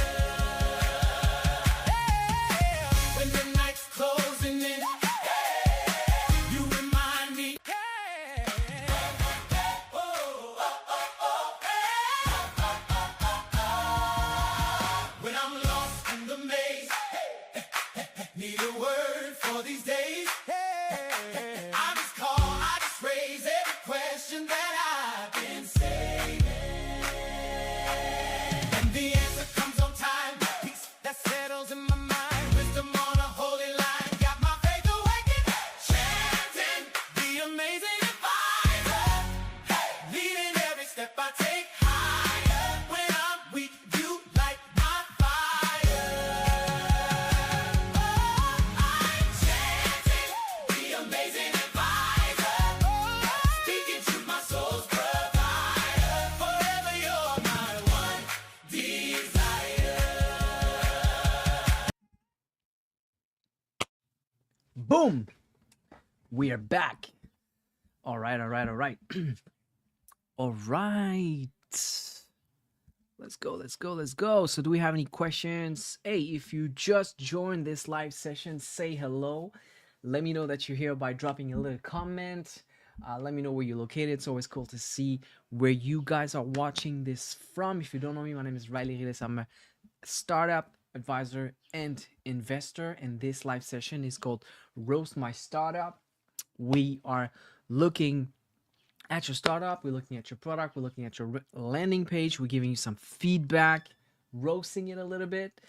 When the night's closing in, you remind me. When I'm lost in the maze, need a word for these days. I just call, I just raise every question that I've been saving. And the answer comes on time, peace that settles in my mind. Wisdom on a holy line, got my faith awakened. Chanting the amazing advisor, leading every step I take higher. When I'm weak, you light my fire. I'm chanting the amazing advisor, speaking to my soul's provider. Forever you're my one desire. Boom. We are back. All right. All right. Let's go, let's go, let's go. So, do we have any questions? Hey, if you just joined this live session, say hello. Let me know that you're here by dropping a little comment. Let me know where you're located. It's always cool to see where you guys are watching this from. If you don't know me, my name is Riley Ghiles. I'm a startup advisor and investor, and this live session is called Roast My Startup. We are looking at your startup, we're looking at your product, we're looking at your landing page, we're giving you some feedback, roasting it a little bit,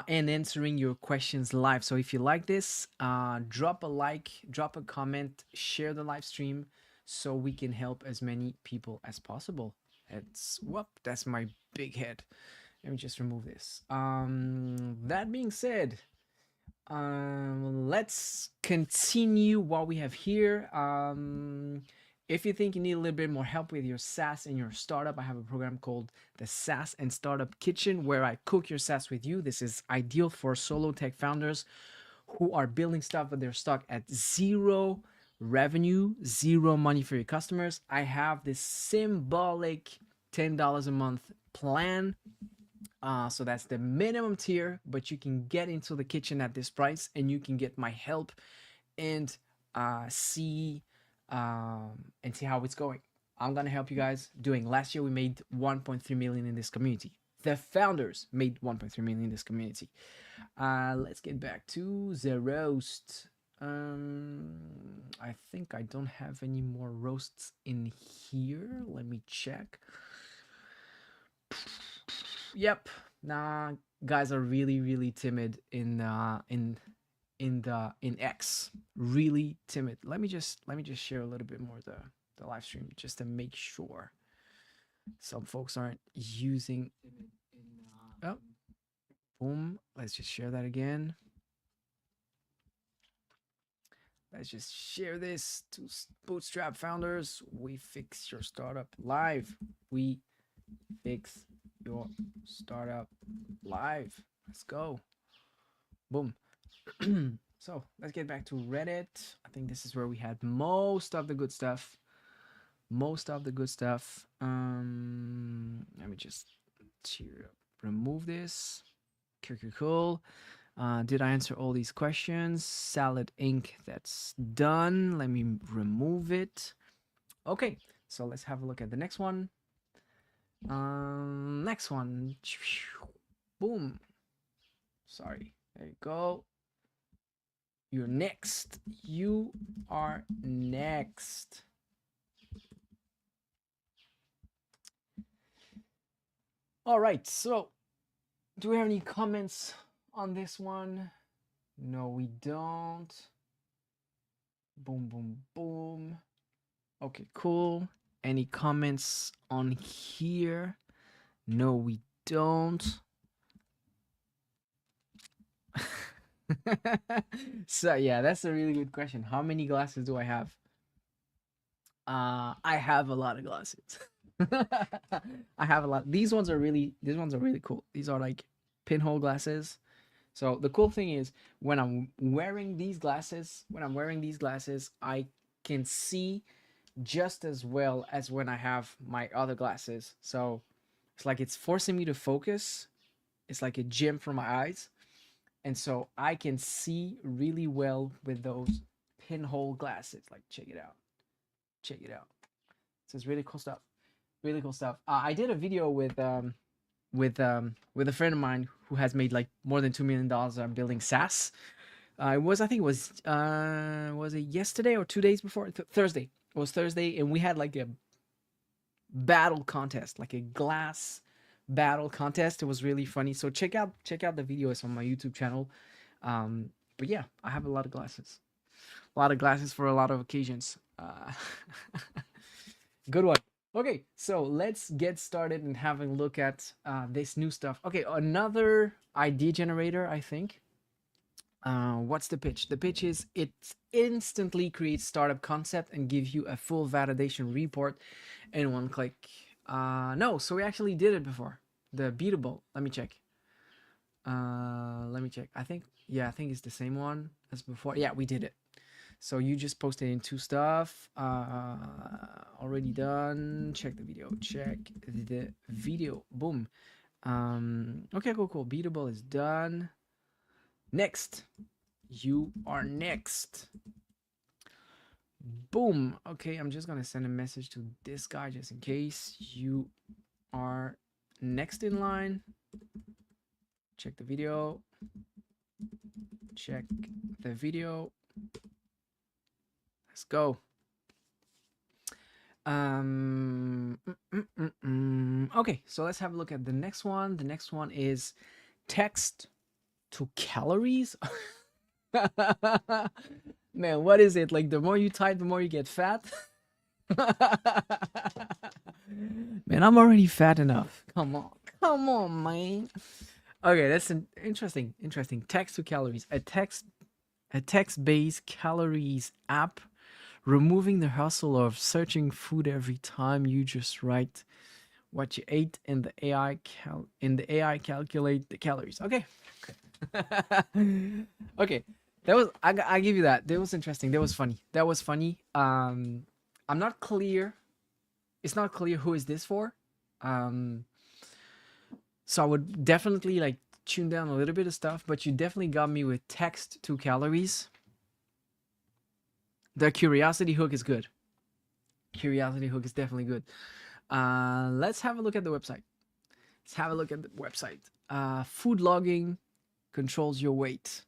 and answering your questions live. So if you like this, drop a like, drop a comment, share the live stream so we can help as many people as possible. That's my big head. Let me just remove this. That being said, let's continue what we have here. If you think you need a little bit more help with your SaaS and your startup, I have a program called the SaaS and Startup Kitchen where I cook your SaaS with you. This is ideal for solo tech founders who are building stuff but they're stuck at zero revenue, zero money for your customers. I have this symbolic $10 a month plan. So that's the minimum tier, but you can get into the kitchen at this price and you can get my help and see how it's going. I'm gonna help you guys doing. Last year we made 1.3 million in this community. The founders made 1.3 million in this community. Let's get back to the roast. I think I don't have any more roasts in here. Let me check. Yep. Nah, guys are really timid in X. Really timid. Let me just share a little bit more the live stream just to make sure some folks aren't using. Oh, boom. Let's just share that again. Let's just share this to Bootstrap founders. We fix your startup live. We fix your startup live. Let's go. Boom. So let's get back to Reddit. I think this is where we had most of the good stuff. Let me just remove this. Cool. Did I answer all these questions? Salad Inc. That's done. Let me remove it. Okay, so let's have a look at the next one. Next one. Boom. Sorry. There you go. You're next. You are next. All right. So, do we have any comments on this one? No, we don't. Boom. Okay, cool. Any comments on here? No, we don't. So yeah, that's a really good question. How many glasses do I have? I have a lot of glasses. I have a lot. These ones are really cool. These are like pinhole glasses. So the cool thing is when I'm wearing these glasses, I can see just as well as when I have my other glasses. So it's like it's forcing me to focus. It's like a gym for my eyes. And so I can see really well with those pinhole glasses. Like, check it out. So it's really cool stuff. I did a video with a friend of mine who has made like more than $2 million on building SaaS. I think it was it yesterday or 2 days before? Thursday. It was Thursday, and we had like a battle contest, like a glass battle contest. It was really funny. So check out the videos on my YouTube channel. But yeah, I have a lot of glasses. For a lot of occasions. Good one. Okay, so let's get started and have a look at this new stuff. Okay, another idea generator, I think. What's the pitch? The pitch is it instantly creates startup concept and gives you a full validation report in one click. No, so we actually did it before. The beatable. Let me check. I think it's the same one as before. Yeah, we did it. So you just posted in 2 stuff. Already done. Check the video. Check the video. Boom. Okay, cool. Beatable is done. Next. You are next. Boom. Okay, I'm just gonna send a message to this guy just in case. You are next in line. Check the video. Check the video. Let's go. Okay, so let's have a look at the next one. The next one is text to calories. Man, what is it? Like, the more you type, the more you get fat? Man, I'm already fat enough. Come on, man. Okay, that's an interesting. Text to calories. A text-based calories app, removing the hustle of searching food every time. You just write what you ate, and the AI calculate the calories. Okay. Okay. That was I give you that. That was interesting. That was funny. I'm not clear. It's not clear who is this for. So I would definitely like tune down a little bit of stuff, but you definitely got me with text to calories. The curiosity hook is good. Curiosity hook is definitely good. Let's have a look at the website. Food logging controls your weight.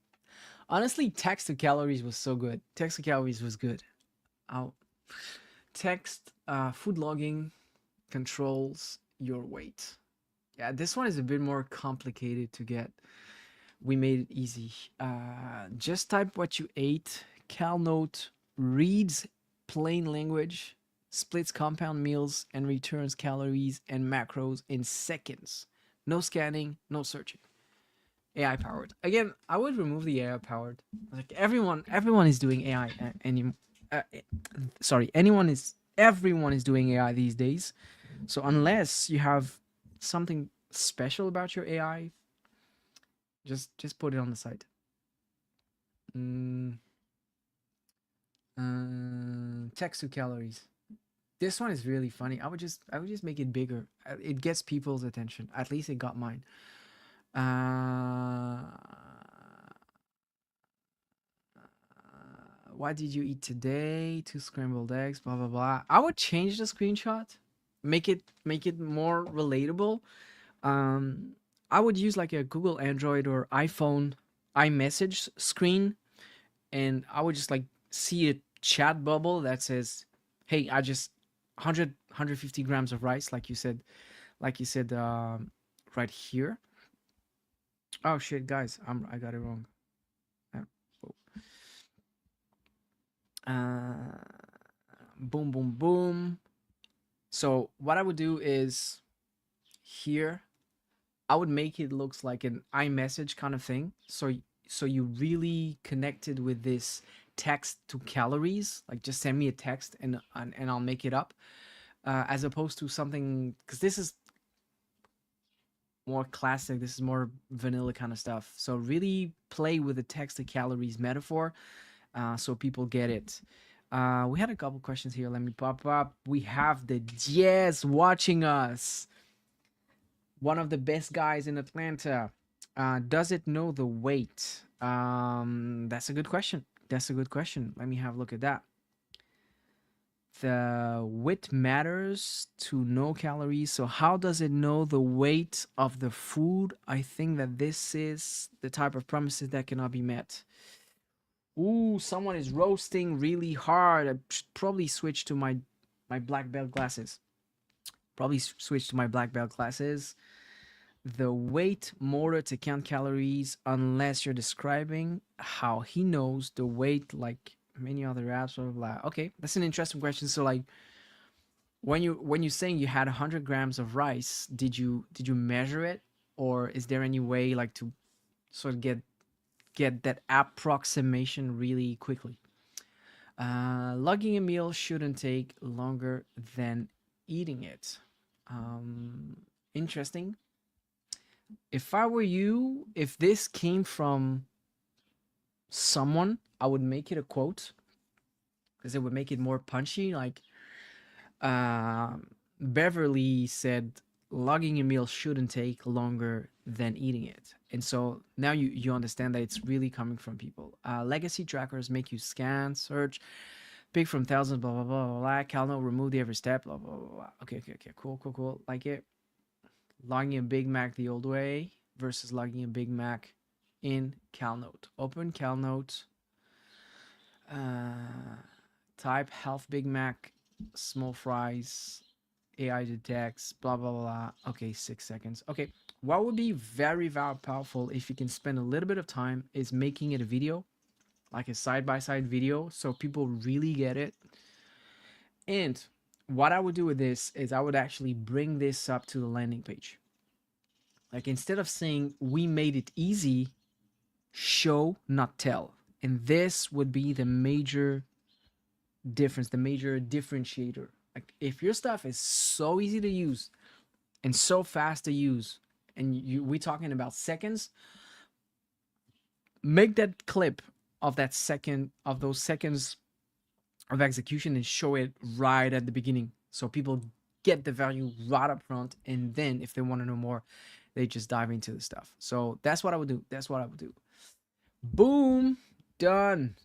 Honestly, text to calories was so good. Text to calories was good. Food logging controls your weight. Yeah, this one is a bit more complicated to get. We made it easy. Just type what you ate. CalNote reads plain language, splits compound meals, and returns calories and macros in seconds. No scanning, no searching. AI powered. Again, I would remove the AI powered. Like, everyone is doing AI everyone is doing AI these days. So unless you have something special about your AI, just put it on the site. Text to calories. This one is really funny. I would just make it bigger. It gets people's attention. At least it got mine. What did you eat today? 2 scrambled eggs, blah blah blah. I would change the screenshot, make it more relatable. I would use like a Google Android or iPhone iMessage screen, and I would just like see a chat bubble that says, "Hey, I just 150 grams of rice," like you said, right here. Oh shit, guys, I got it wrong. Boom, boom, boom. So what I would do is here, I would make it looks like an iMessage kind of thing. So you really connected with this text to calories. Like, just send me a text and I'll make it up. As opposed to something, because this is more classic. This is more vanilla kind of stuff. So really play with the text to calories metaphor, so people get it. We had a couple questions here. Let me pop up. We have the Jazz watching us. One of the best guys in Atlanta. Does it know the weight? That's a good question. Let me have a look at that. The weight matters to know calories. So how does it know the weight of the food? I think that this is the type of promises that cannot be met. Ooh, someone is roasting really hard. I should probably switch to my black belt glasses. The weight motor to count calories, unless you're describing how he knows the weight like many other apps, blah, blah, blah. Okay, that's an interesting question. So like, when you're saying you had 100 grams of rice, did you measure it, or is there any way like to sort of get that approximation really quickly? Logging a meal shouldn't take longer than eating it. Interesting. If I were you, if this came from someone, I would make it a quote. because it would make it more punchy. Like Beverly said, logging a meal shouldn't take longer than eating it. And so now you understand that it's really coming from people. Legacy trackers make you scan, search, pick from thousands, blah, blah, blah, blah, blah. Calno, remove the every step, blah, blah, blah, blah. Okay, cool. Like it. Logging a Big Mac the old way versus logging a Big Mac in CalNote. Open CalNote. Type health Big Mac, small fries, AI detects, blah, blah, blah. Okay, 6 seconds. Okay, what would be very, very powerful if you can spend a little bit of time is making it a video, like a side-by-side video, so people really get it. And what I would do with this is I would actually bring this up to the landing page. Like instead of saying we made it easy, show, not tell. And this would be the major difference, the major differentiator. Like if your stuff is so easy to use and so fast to use, and we're talking about seconds, make that clip of that second, of those seconds of execution and show it right at the beginning, so people get the value right up front, and then if they want to know more, they just dive into the stuff. So that's what I would do. Boom, done.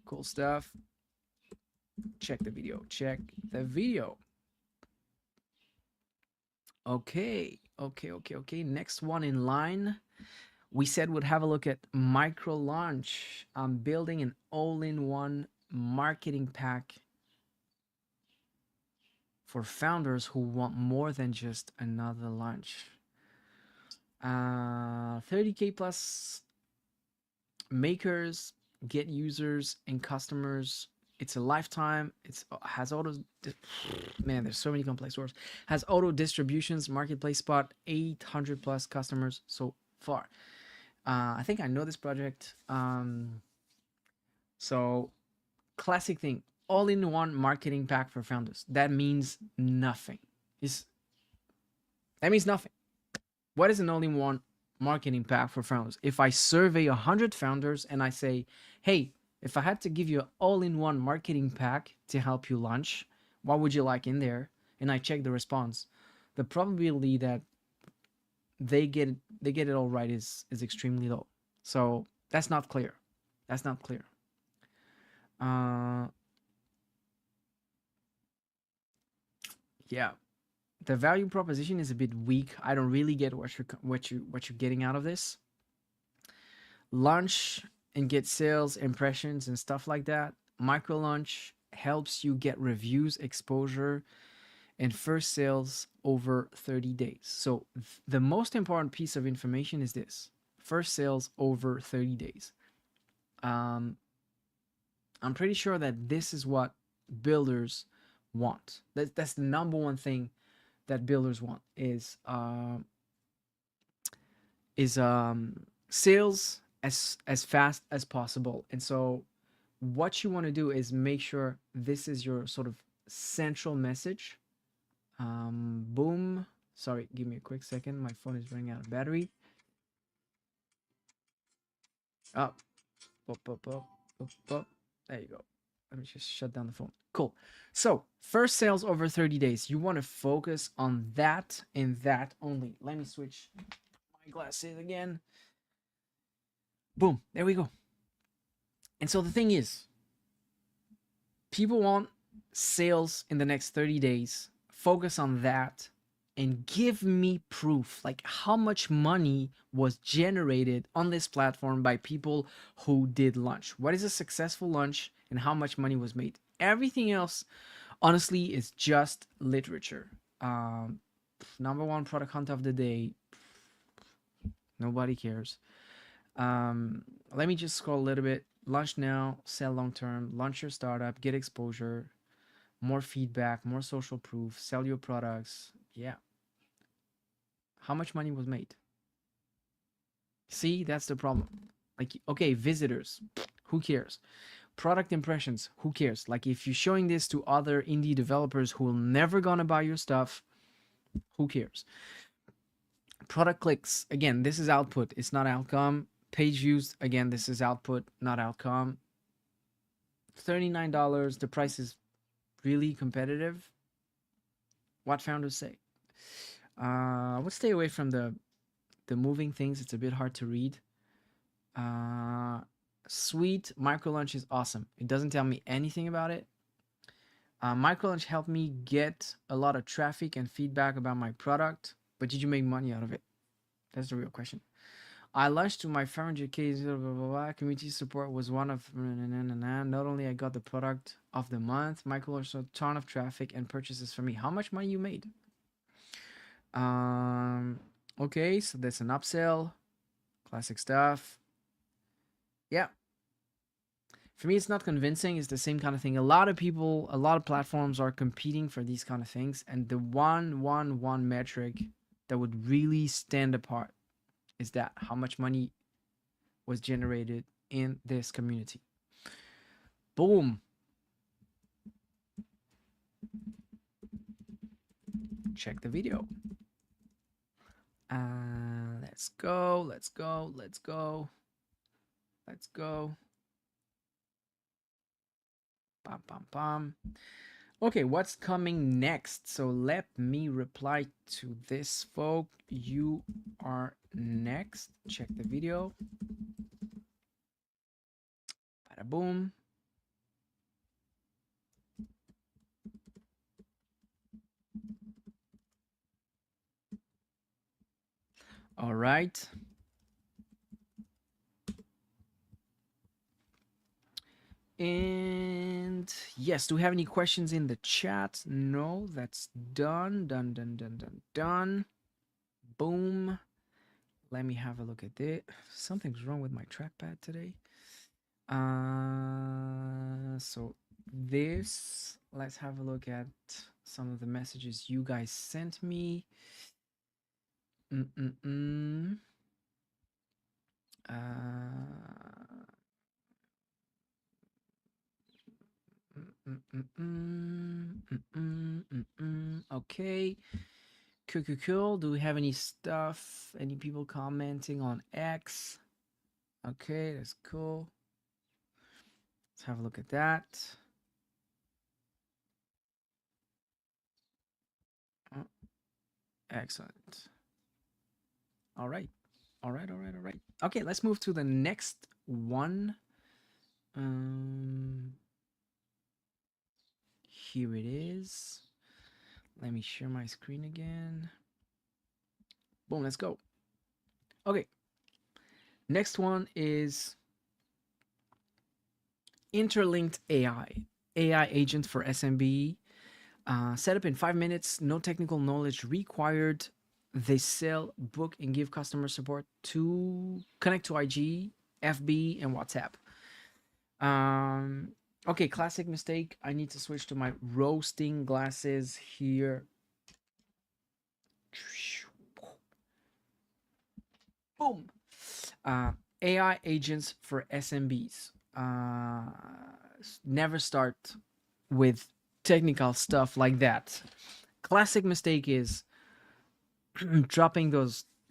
Cool stuff. Check the video. Okay. Next one in line, we said we'd have a look at micro launch. I'm building an all-in-one marketing pack for founders who want more than just another launch. 30K plus makers, get users and customers. It's a lifetime. It has auto, man, there's so many complex words. Has auto distributions, marketplace spot, 800 plus customers so far. I think I know this project. So classic thing, all-in-one marketing pack for founders. That means nothing. That means nothing. What is an all-in-one marketing pack for founders? If I survey 100 founders and I say, hey, if I had to give you an all-in-one marketing pack to help you launch, what would you like in there? And I check the response, the probability that they get it all right is extremely low. So that's not clear. Yeah, the value proposition is a bit weak. I don't really get what you're getting out of this. Launch and get sales, impressions, and stuff like that. Micro launch helps you get reviews, exposure, and first sales over 30 days. So the most important piece of information is this: first sales over 30 days. I'm pretty sure that this is what builders want. That's the number one thing that builders want is sales as fast as possible. And so what you want to do is make sure this is your sort of central message. Boom. Sorry, give me a quick second. My phone is running out of battery. Up. There you go. Let me just shut down the phone. Cool. So first sales over 30 days. You want to focus on that and that only. Let me switch my glasses again. Boom. There we go. And so the thing is, people want sales in the next 30 days. Focus on that and give me proof, like how much money was generated on this platform by people who did launch. What is a successful launch and how much money was made? Everything else, honestly, is just literature. Number one product hunt of the day. Nobody cares. Let me just scroll a little bit. Launch now, sell long term, launch your startup, get exposure, more feedback, more social proof, sell your products. Yeah. How much money was made? See, that's the problem. Like, okay, visitors, who cares? Product impressions, who cares? Like, if you're showing this to other indie developers who will never gonna buy your stuff, who cares? Product clicks, again, this is output, it's not outcome. Page views, again, this is output, not outcome. $39. The price is really competitive. What founders say? I would stay away from the moving things. It's a bit hard to read. Sweet micro lunch is awesome. It doesn't tell me anything about it. Micro lunch helped me get a lot of traffic and feedback about my product, but did you make money out of it? That's the real question. I launched to my 500K blah, blah, blah. Community support was one of not only I got the product of the month, Michael also a ton of traffic and purchases for me. How much money you made? Okay, so that's an upsell. Classic stuff. Yeah. For me, it's not convincing. It's the same kind of thing. A lot of people, a lot of platforms are competing for these kind of things. And the one metric that would really stand apart is that how much money was generated in this community. Boom. Check the video. Let's go. Let's go. Let's go. Let's go. Bam, bam, bam. Okay, what's coming next? So let me reply to this, folk. You are next. Check the video. Bada boom. All right. And yes, do we have any questions in the chat? No, that's done. Done. Boom. Let me have a look at it. Something's wrong with my trackpad today. So this, let's have a look at some of the messages you guys sent me. Okay. Cool. Do we have any stuff? Any people commenting on X? Okay, that's cool. Let's have a look at that. Oh, excellent. All right. Okay, let's move to the next one. Here it is. Let me share my screen again. Boom, let's go. Okay. Next one is interlinked AI agent for SMB. Set up in 5 minutes, no technical knowledge required. They sell, book, and give customer support to connect to IG, FB, and WhatsApp. Okay, classic mistake. I need to switch to my roasting glasses here. Boom. AI agents for SMBs. Never start with technical stuff like that. Classic mistake is dropping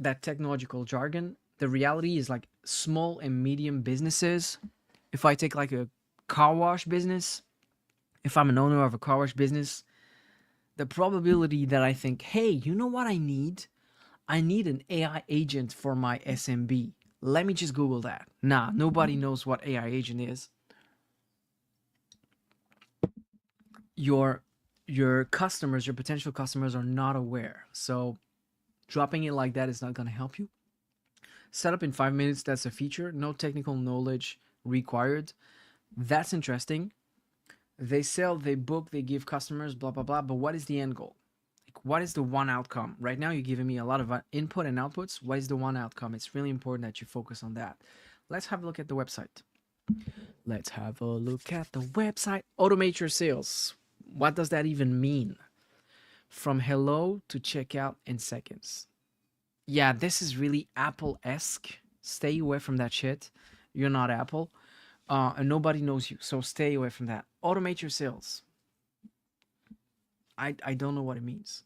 that technological jargon. The reality is like small and medium businesses. If I take like a car wash business, if I'm an owner of a car wash business, the probability that I think, hey, you know what I need? I need an AI agent for my SMB. Let me just Google that. Nah, nobody knows what AI agent is. Your customers, your potential customers are not aware. So dropping it like that is not going to help you. Set up in 5 minutes, that's a feature. No technical knowledge required. That's interesting. They sell, they book, they give customers, blah, blah, blah. But what is the end goal? Like, what is the one outcome? Right now, you're giving me a lot of input and outputs. What is the one outcome? It's really important that you focus on that. Let's have a look at the website. Automate your sales. What does that even mean? From hello to checkout in seconds. Yeah, this is really Apple-esque. Stay away from that shit. You're not Apple. And nobody knows you, so stay away from that. Automate your sales. I don't know what it means.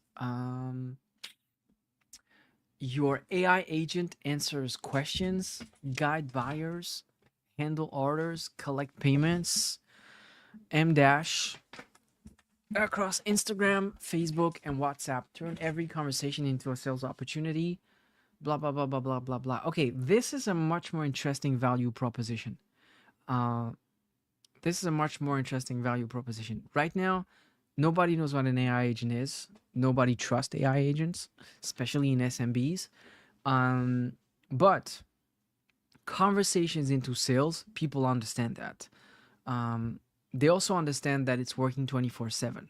Your AI agent answers questions, guide buyers, handle orders, collect payments, M dash across Instagram, Facebook, and WhatsApp. Turn every conversation into a sales opportunity. Blah blah blah blah blah blah blah. Okay, this is a much more interesting value proposition. Uh, this is a much more interesting value proposition. Right now, nobody knows what an AI agent is. Nobody trusts AI agents, especially in SMBs. But conversations into sales, people understand that. They also understand that it's working 24/7.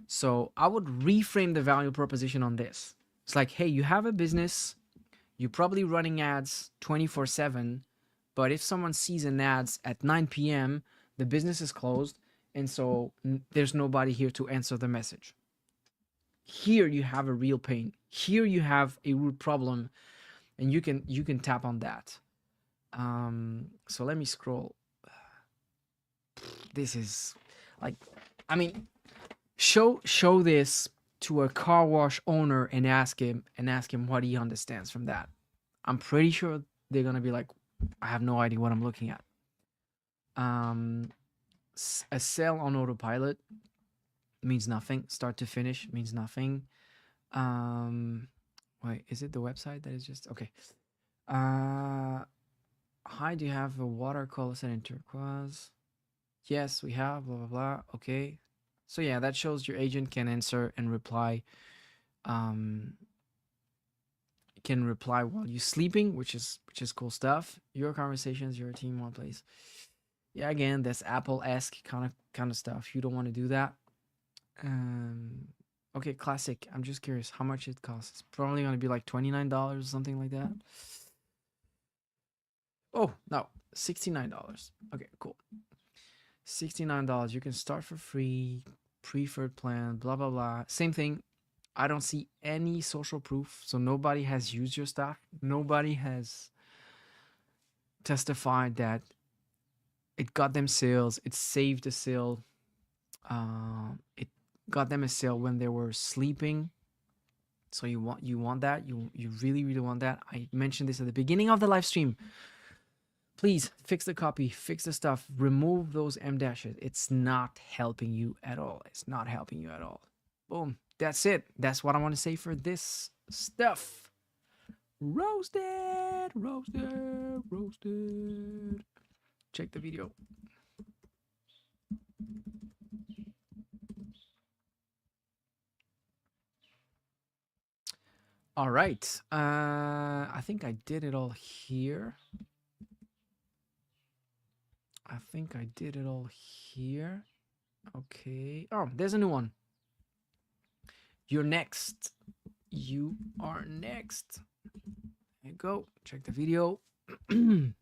So I would reframe the value proposition on this. It's like, hey, you have a business, you're probably running ads 24/7, but if someone sees an ads at 9 p.m., the business is closed, and so there's nobody here to answer the message. Here you have a real pain. Here you have a root problem, and you can tap on that. So let me scroll. This is like, I mean, show this to a car wash owner and ask him what he understands from that. I'm pretty sure they're gonna be like, I have no idea what I'm looking at. A sale on autopilot means nothing. Start to finish means nothing. Wait, is it the website that is just okay? Hi, do you have a watercolor set in turquoise? Yes, we have. Blah blah blah. Okay, so yeah, that shows your agent can answer and reply. Can reply while you're sleeping, which is cool stuff. Your conversations, your team, one place. Yeah, again, that's Apple-esque kind of stuff. You don't want to do that. Okay, classic. I'm just curious how much it costs. It's probably gonna be like $29 or something like that. Oh no, $69. Okay, cool. $69. You can start for free, preferred plan, blah blah blah. Same thing. I don't see any social proof, so nobody has used your stuff. Nobody has testified that it got them sales. It saved a sale. It got them a sale when they were sleeping. So you want that. You really want that. I mentioned this at the beginning of the live stream. Please fix the copy, fix the stuff, remove those M dashes. It's not helping you at all. It's not helping you at all. Boom. That's it. That's what I want to say for this stuff. Roasted. Check the video. All right. I think I did it all here. Okay. Oh, there's a new one. You're next. You are next. There you go. Check the video. In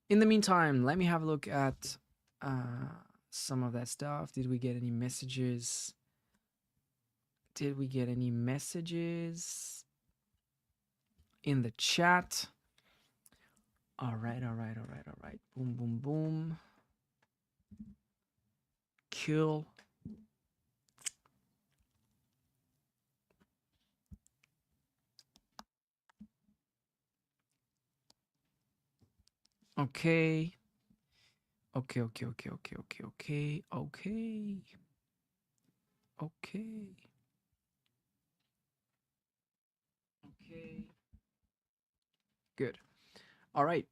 the meantime, let me have a look at some of that stuff. Did we get any messages? In the chat? All right. Boom. Kill. Okay. Good. All right.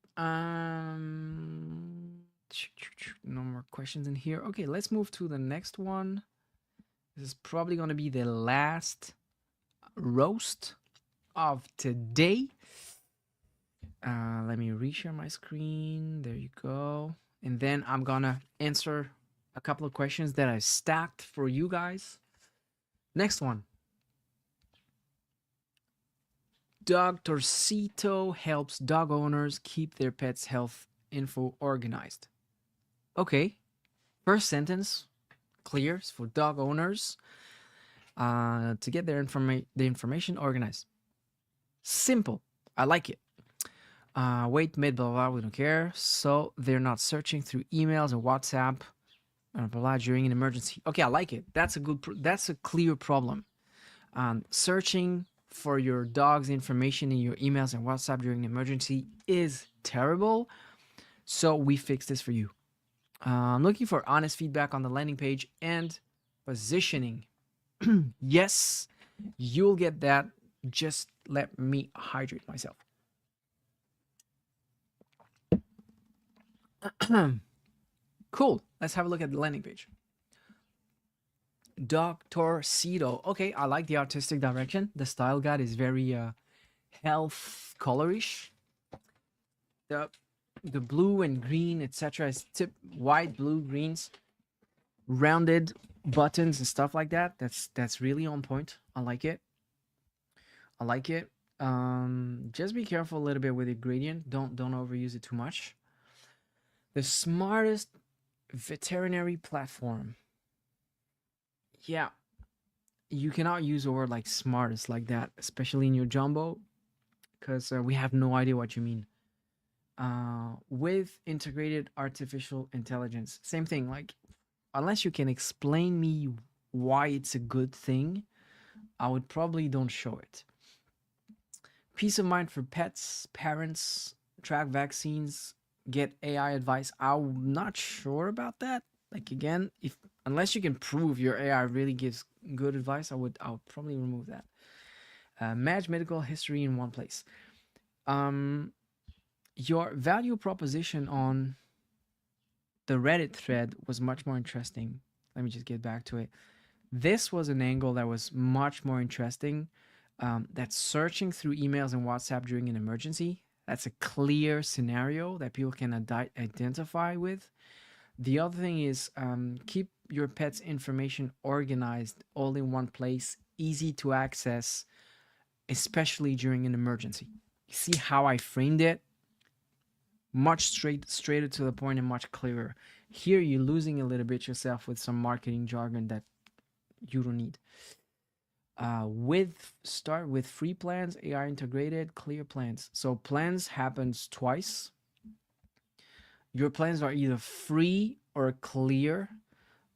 No more questions in here. Okay, let's move to the next one. This is probably going to be the last roast of today. Let me reshare my screen. There you go. And then I'm gonna answer a couple of questions that I stacked for you guys. Next one. Dog Torcito helps dog owners keep their pets' health info organized. Okay. First sentence, clear, it's for dog owners to get their information organized. Simple. I like it. Wait, mid, blah, blah, we don't care. So they're not searching through emails and WhatsApp, blah, blah, during an emergency. Okay, I like it. That's a clear problem. Searching for your dog's information in your emails and WhatsApp during an emergency is terrible. So we fixed this for you. I'm looking for honest feedback on the landing page and positioning. Yes, you'll get that. Just let me hydrate myself. Cool. Let's have a look at the landing page. Dr. Cito. Okay, I like the artistic direction. The style guide is very health colorish. The blue and green, etc. is white, blue, greens, rounded buttons and stuff like that. That's really on point. I like it. I like it. Just be careful a little bit with the gradient. Don't overuse it too much. The smartest veterinary platform. Yeah, you cannot use a word like smartest like that, especially in your jumbo, because we have no idea what you mean. With integrated artificial intelligence, same thing. Like, unless you can explain me why it's a good thing, I would probably don't show it. Peace of mind for pets, parents, track vaccines, get AI advice. I'm not sure about that. Like, again, unless you can prove your AI really gives good advice, I'll probably remove that. Match medical history in one place. Your value proposition on the Reddit thread was much more interesting. Let me just get back to it. This was an angle that was much more interesting. That's searching through emails and WhatsApp during an emergency. That's a clear scenario that people can identify with. The other thing is keep your pet's information organized all in one place, easy to access, especially during an emergency. You see how I framed it? Much straighter to the point and much clearer. Here you're losing a little bit yourself with some marketing jargon that you don't need. Start with free plans, AI integrated, clear plans. So plans happens twice. Your plans are either free or clear,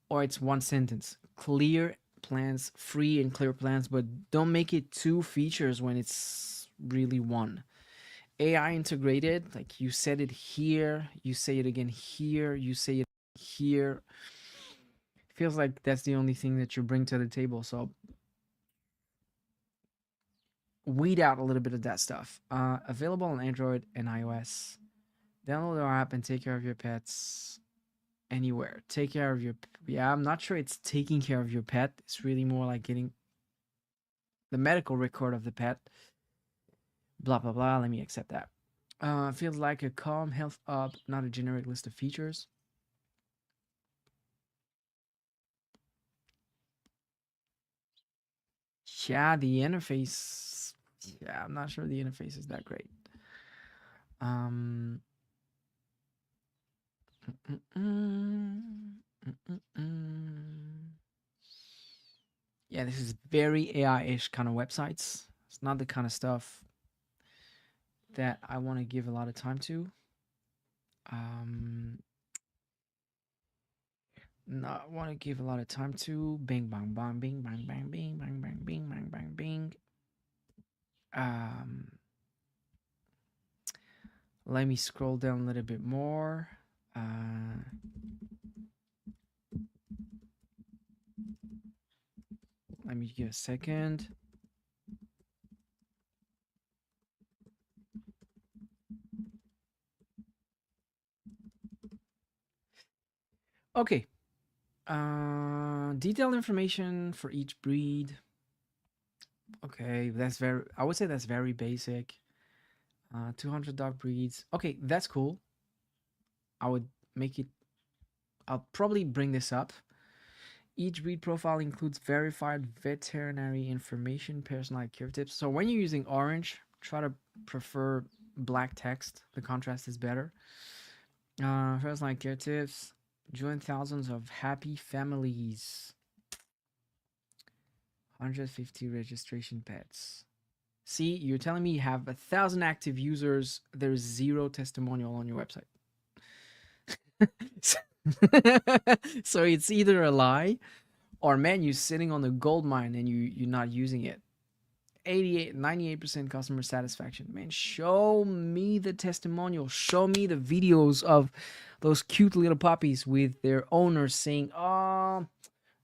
or it's one sentence. Clear plans, free and clear plans, but don't make it two features when it's really one. AI integrated, like you said it here, you say it again here, you say it here. Feels like that's the only thing that you bring to the table. So weed out a little bit of that stuff. Available on Android and iOS. Download our app and take care of your pets anywhere. Take care of your... Yeah, I'm not sure it's taking care of your pet. It's really more like getting the medical record of the pet. Blah, blah, blah. Let me accept that. Feels like a calm health app, not a generic list of features. Yeah, the interface... Yeah, I'm not sure the interface is that great. Yeah, this is very AI-ish kind of websites. It's not the kind of stuff that I want to give a lot of time to. Not want to give a lot of time to. Bing, bang, bang, bing, bang, bang, bing, bang, bang, bing, bang, bang, bing. Let me scroll down a little bit more. Let me give a second. Okay. Detailed information for each breed. Okay, I would say that's very basic. 200 dog breeds. Okay, that's cool. I'll probably bring this up. Each breed profile includes verified veterinary information, personalized care tips. So when you're using orange, try to prefer black text. The contrast is better. Personalized care tips. Join thousands of happy families. 150 registration pets. See, you're telling me you have 1,000 active users. There's 0 testimonial on your website. So it's either a lie or, man, you're sitting on the gold mine and you're not using it. 88, 98% customer satisfaction. Man, show me the testimonial. Show me the videos of those cute little puppies with their owners saying, oh,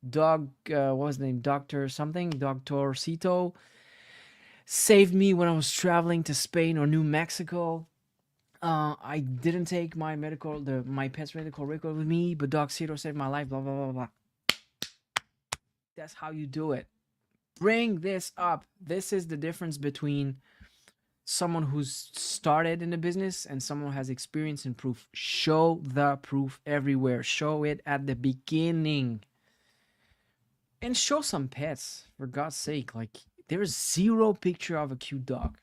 dog, what was the name? Dr. something, Dr. Cito saved me when I was traveling to Spain or New Mexico. I didn't take my my pet's medical record with me, but Doc Cito saved my life, blah, blah, blah, blah. That's how you do it. Bring this up. This is the difference between someone who's started in the business and someone who has experience and proof. Show the proof everywhere. Show it at the beginning. And show some pets, for God's sake. Like, there's zero picture of a cute dog.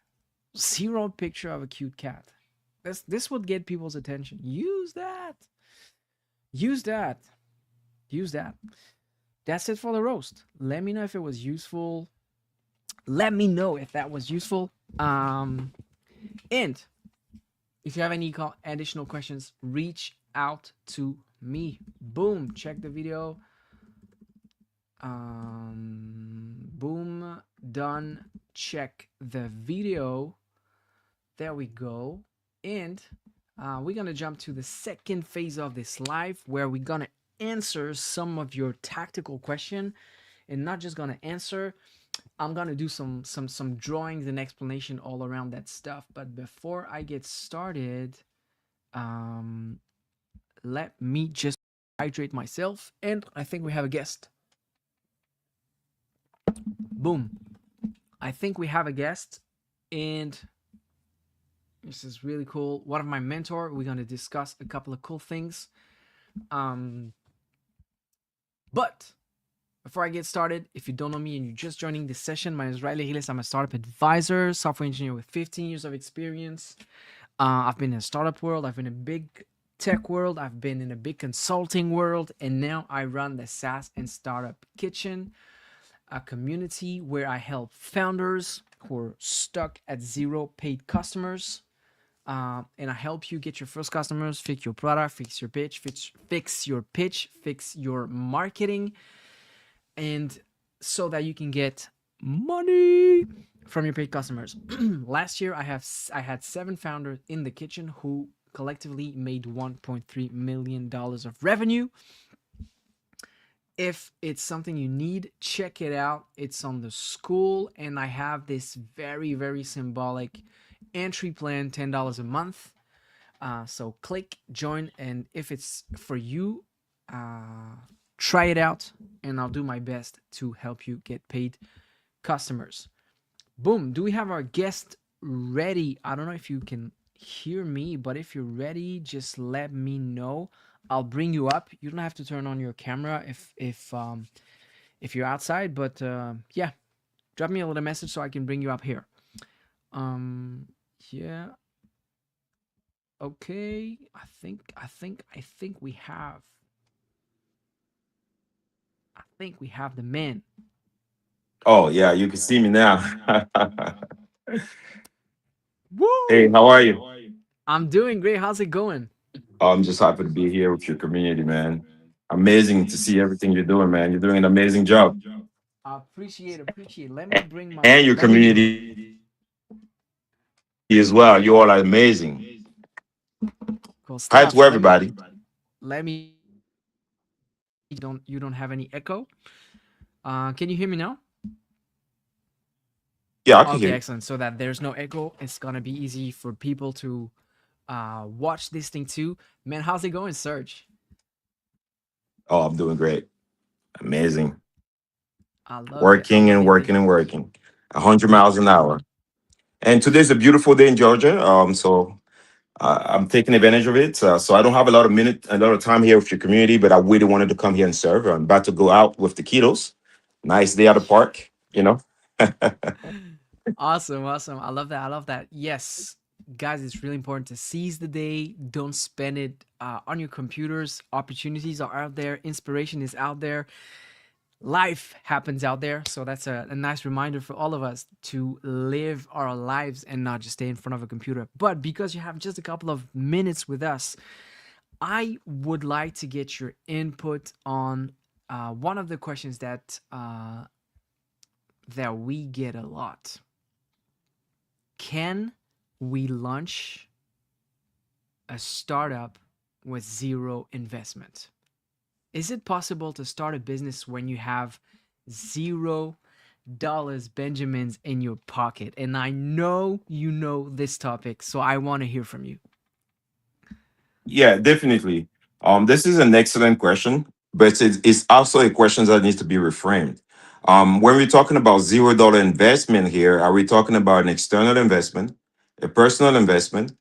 Zero picture of a cute cat. This would get people's attention. Use that. Use that. Use that. That's it for the roast. Let me know if it was useful. Let me know if that was useful. And if you have any additional questions, reach out to me. Boom. Check the video. Boom. Done. Check the video. There we go. And we're going to jump to the second phase of this live where we're going to answer some of your tactical question, and not just going to answer. I'm going to do some drawings and explanation all around that stuff. But before I get started, let me just hydrate myself. And I think we have a guest. Boom. I think we have a guest, and this is really cool. One of my mentor. We're going to discuss a couple of cool things. But before I get started, if you don't know me and you're just joining this session, my name is Ghiles. I'm a startup advisor, software engineer with 15 years of experience. I've been in a startup world. I've been in a big tech world. I've been in a big consulting world. And now I run the SaaS and Startup Kitchen, a community where I help founders who are stuck at zero paid customers. And I help you get your first customers, fix your product, fix your pitch, fix your marketing, and so that you can get money from your paid customers. Last year, I had 7 founders in the kitchen who collectively made $1.3 million of revenue. If it's something you need, check it out. It's on the school, and I have this very, very symbolic entry plan, $10 a month. So click join, and if it's for you, try it out, and I'll do my best to help you get paid customers. Boom. Do we have our guest ready? I don't know if you can hear me, but if you're ready, just let me know. I'll bring you up. You don't have to turn on your camera if you're outside, but yeah, drop me a little message so I can bring you up here. Yeah. Okay. I think we have the man. Oh, yeah, you can see me now. Woo! Hey, how are you? I'm doing great. How's it going? Oh, I'm just happy to be here with your community, man. Amazing to see everything you're doing, man. You're doing an amazing job. I appreciate. Let me bring my And your community as well. You all are amazing. cool Hi stuff. to everybody. Let me you don't have any echo. Can you hear me now? Yeah, I can Okay, hear you. excellent. So that there's no echo, it's gonna be easy for people to watch this thing too. Man, how's it going, Serge? Oh, I'm doing great. Amazing. I love it. I Working and love it. working and working. 100 miles an hour. And today's a beautiful day in Georgia. So I'm taking advantage of it. So I don't have a lot of time here with your community, but I really wanted to come here and serve. I'm about to go out with the kiddos. Nice day at the park, you know. Awesome. I love that. Yes, guys, it's really important to seize the day. Don't spend it on your computers. Opportunities are out there. Inspiration is out there. Life happens out there. So that's a nice reminder for all of us to live our lives and not just stay in front of a computer. But because you have just a couple of minutes with us, I would like to get your input on one of the questions that that we get a lot. Can we launch a startup with zero investment? Is it possible to start a business when you have $0 Benjamins in your pocket? And I know you know this topic, so I want to hear from you. Yeah, definitely. This is an excellent question, but it's also a question that needs to be reframed. When we're talking about $0 investment here, are we talking about an external investment, a personal investment?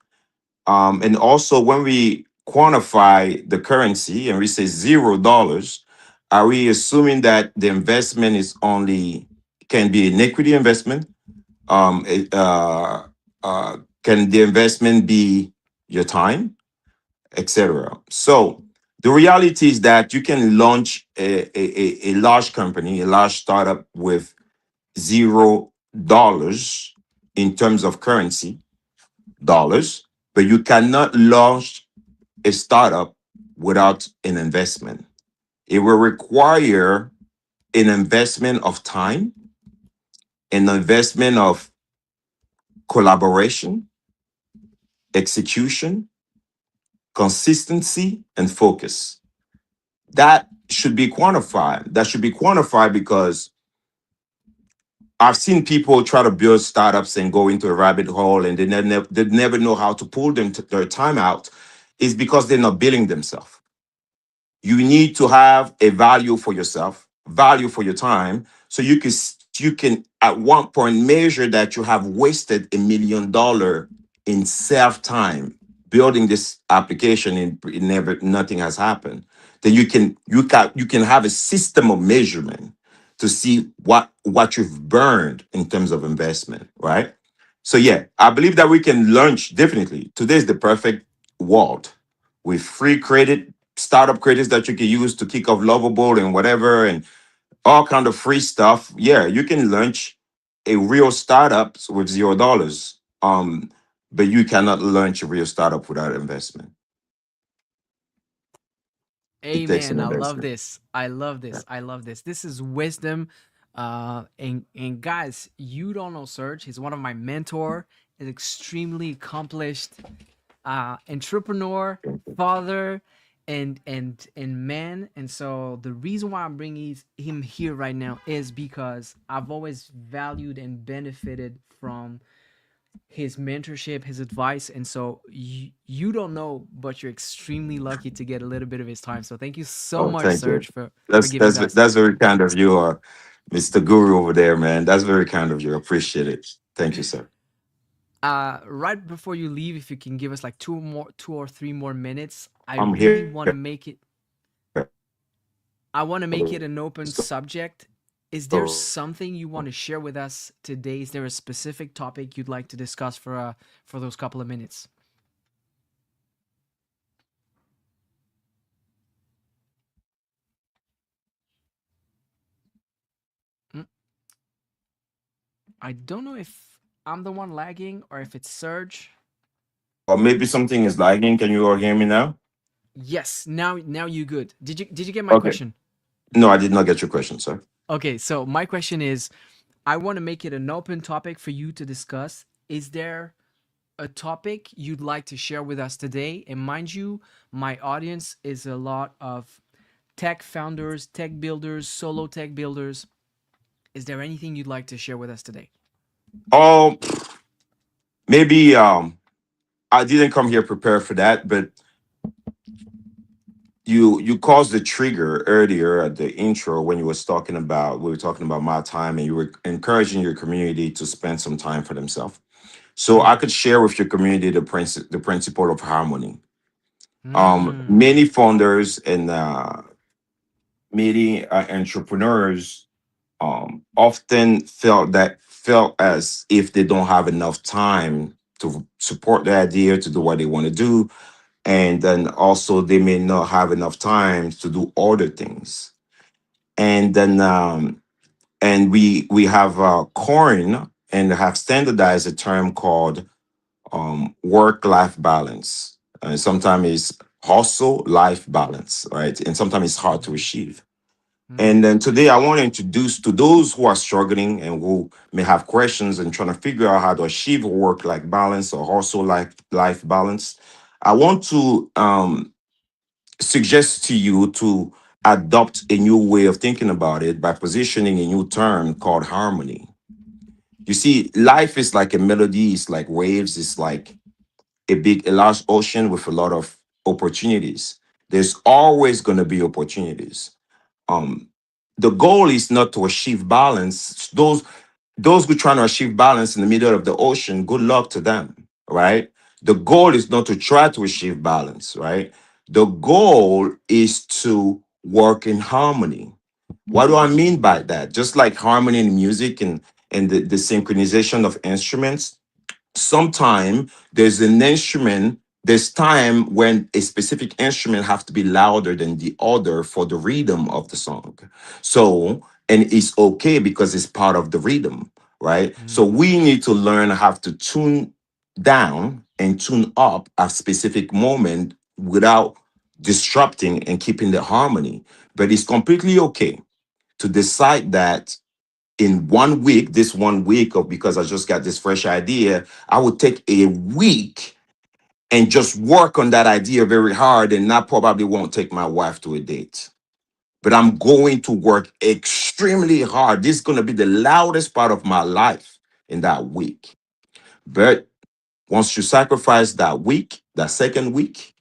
And also, when we quantify the currency and we say $0, are we assuming that the investment is only can be an equity investment? Can the investment be your time, etc.? So the reality is that you can launch a large company, a large startup with $0 in terms of currency, dollars, but you cannot launch a startup without an investment. It will require an investment of time, an investment of collaboration, execution, consistency, and focus. That should be quantified. That should be quantified because I've seen people try to build startups and go into a rabbit hole and they never know how to pull their time out. Is because they're not building themselves. You need to have a value for yourself, value for your time, so you can at one point measure that you have wasted $1 million in self time building this application and it never nothing has happened. Then you can have a system of measurement to see what you've burned in terms of investment, right? So yeah, I believe that we can launch definitely. Today is the perfect world with free credit startup credits that you can use to kick off Lovable and whatever and all kind of free stuff. Yeah, you can launch a real startup with $0. But you cannot launch a real startup without investment. It takes an Amen. I love investment. this. I love Yeah. this. I love this. This is wisdom. And guys, you don't know Serge. He's one of my mentor. Is extremely accomplished entrepreneur, father, and man. And so the reason why I'm bringing him here right now is because I've always valued and benefited from his mentorship, his advice. And so you don't know, but you're extremely lucky to get a little bit of his time. So thank you so Oh, much, thank you. Serge, for That's giving that's us. that's very kind of you, Mr. Guru over there, man. That's very kind of you. Appreciate it. Thank you, sir. Right before you leave, if you can give us like 2 or 3 more minutes, I I'm really here. want to make it. I want to make it an open So subject. Is there something you want to share with us today? Is there a specific topic you'd like to discuss for those couple of minutes? Mm, I don't know if I'm the one lagging or if it's Serge. or maybe something is lagging. Can you all hear me now? Yes, now you good. Did you get my Okay. question? No, I did not get your question, sir. Okay, so my question is, I want to make it an open topic for you to discuss. Is there a topic you'd like to share with us today? And mind you, my audience is a lot of tech founders, tech builders, solo tech builders. Is there anything you'd like to share with us today? Oh, maybe I didn't come here prepared for that, but you caused the trigger earlier at the intro when you was talking about we were talking about my time and you were encouraging your community to spend some time for themselves. So I Mm. could share with your community the principle of harmony. Mm. Many founders and many entrepreneurs often felt as if they don't have enough time to support the idea to do what they want to do, and then also they may not have enough time to do other things. And then and we have coined and have standardized a term called work-life balance. And sometimes it's hustle life balance, right? And sometimes it's hard to Mhm. achieve. Mm. And then today I want to introduce to those who are struggling and who may have questions and trying to figure out how to achieve work-life balance or also life balance. I want to suggest to you to adopt a new way of thinking about it by positioning a new term called harmony. You see, life is like a melody, it's like waves, it's like a large ocean with a lot of opportunities. There's always going to be opportunities. Um, the goal is not to achieve balance. Those who trying to achieve balance in the middle of the ocean, good luck to them, right? The goal is not to try to achieve balance, right? The goal is to work in harmony. What do I mean by that? Just like harmony in music and the synchronization of instruments, sometime there's an instrument, there's time when a specific instrument have to be louder than the other for the rhythm of the song. So, and it's okay because it's part of the rhythm, right? So Mm. we need to learn how to tune down and tune up a specific moment without disrupting and keeping the harmony. But it's completely okay to decide that in 1 week, this 1 week of because I just got this fresh idea, I would take a week and just work on that idea very hard, and I probably won't take my wife to a date. But I'm going to work extremely hard. This is going to be the loudest part of my life in that week. But once you sacrifice that week, that second week,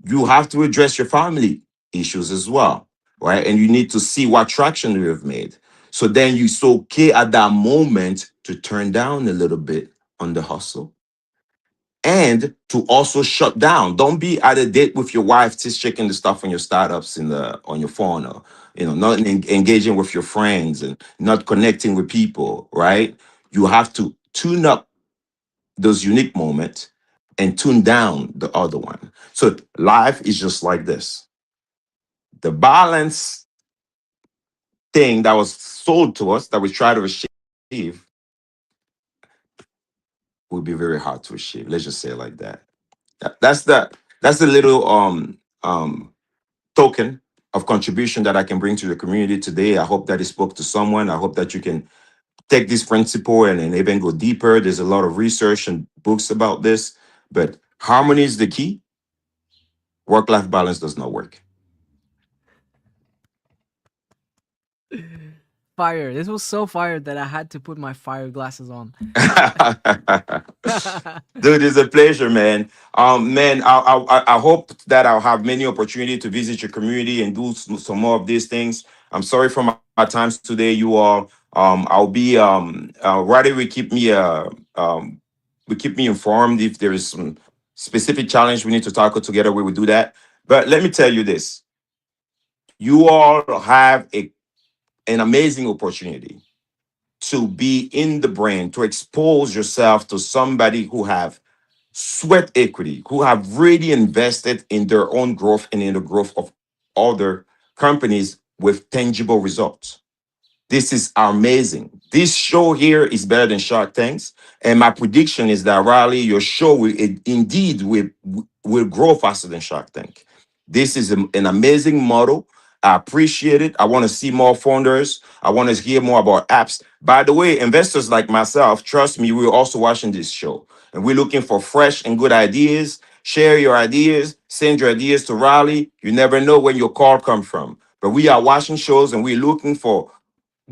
you have to address your family issues as well, right? And you need to see what traction you have made. So then it's okay at that moment to turn down a little bit on the hustle and to also shut down. Don't be at a date with your wife just checking the stuff on your startups in the on your phone, or not engaging with your friends and not connecting with people, right? You have to tune up those unique moments and tune down the other one. So life is just like this. The balance thing that was sold to us that we try to achieve will be very hard to achieve. Let's just say it like that. That's the little token of contribution that I can bring to the community today. I hope that it spoke to someone. I hope that you can take this principle and even go deeper. There's a lot of research and books about this, but harmony is the key. Work-life balance does not work. Fire. This was so fire that I had to put my fire glasses on. Dude, it's a pleasure, man. Man, I hope that I'll have many opportunity to visit your community and do some more of these things. I'm sorry for my times today, you all. I'll be rather we keep me informed if there is some specific challenge we need to tackle together. We will do that. But let me tell you this: you all have an amazing opportunity to be in the brand, to expose yourself to somebody who have sweat equity, who have really invested in their own growth and in the growth of other companies with tangible results. This is amazing. This show here is better than Shark Tanks. And my prediction is that Riley, your show will grow faster than Shark Tank. This is an amazing model. I appreciate it. I want to see more founders. I want to hear more about apps. By the way, investors like myself, trust me, we're also watching this show. And we're looking for fresh and good ideas. Share your ideas. Send your ideas to Riley. You never know when your call comes from. But we are watching shows and we're looking for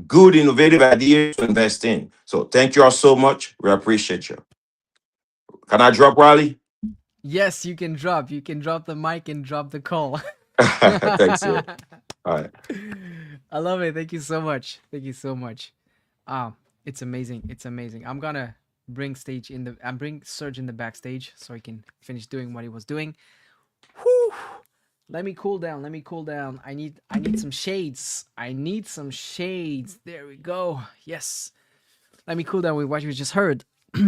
good, innovative ideas to invest in. So thank you all so much. We appreciate you. Can I drop Riley? Yes, you can drop. You can drop the mic and drop the call. Thanks, you. All right. I love it. Thank you so much. Thank you so much. Ah, it's amazing. It's amazing. I'm gonna bring Serge in the backstage so he can finish doing what he was doing. Whew. Let me cool down. Let me cool down. I need some shades. I need some shades. There we go. Yes. Let me cool down with what you just heard.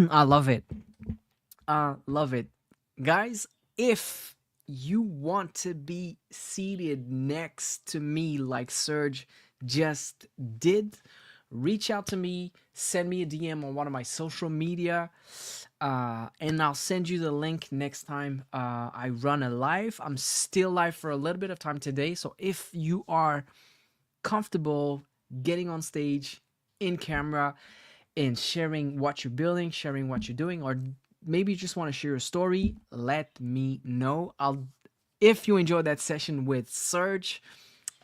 I love it. Love it. Guys, if you want to be seated next to me like Serge just did reach out to me, send me a DM on one of my social media, and I'll send you the link next time I run a live. I'm still live for a little bit of time today, so if you are comfortable getting on stage in camera and sharing what you're building, sharing what you're doing, or maybe you just want to share a story, let me know. If you enjoyed that session with Serge,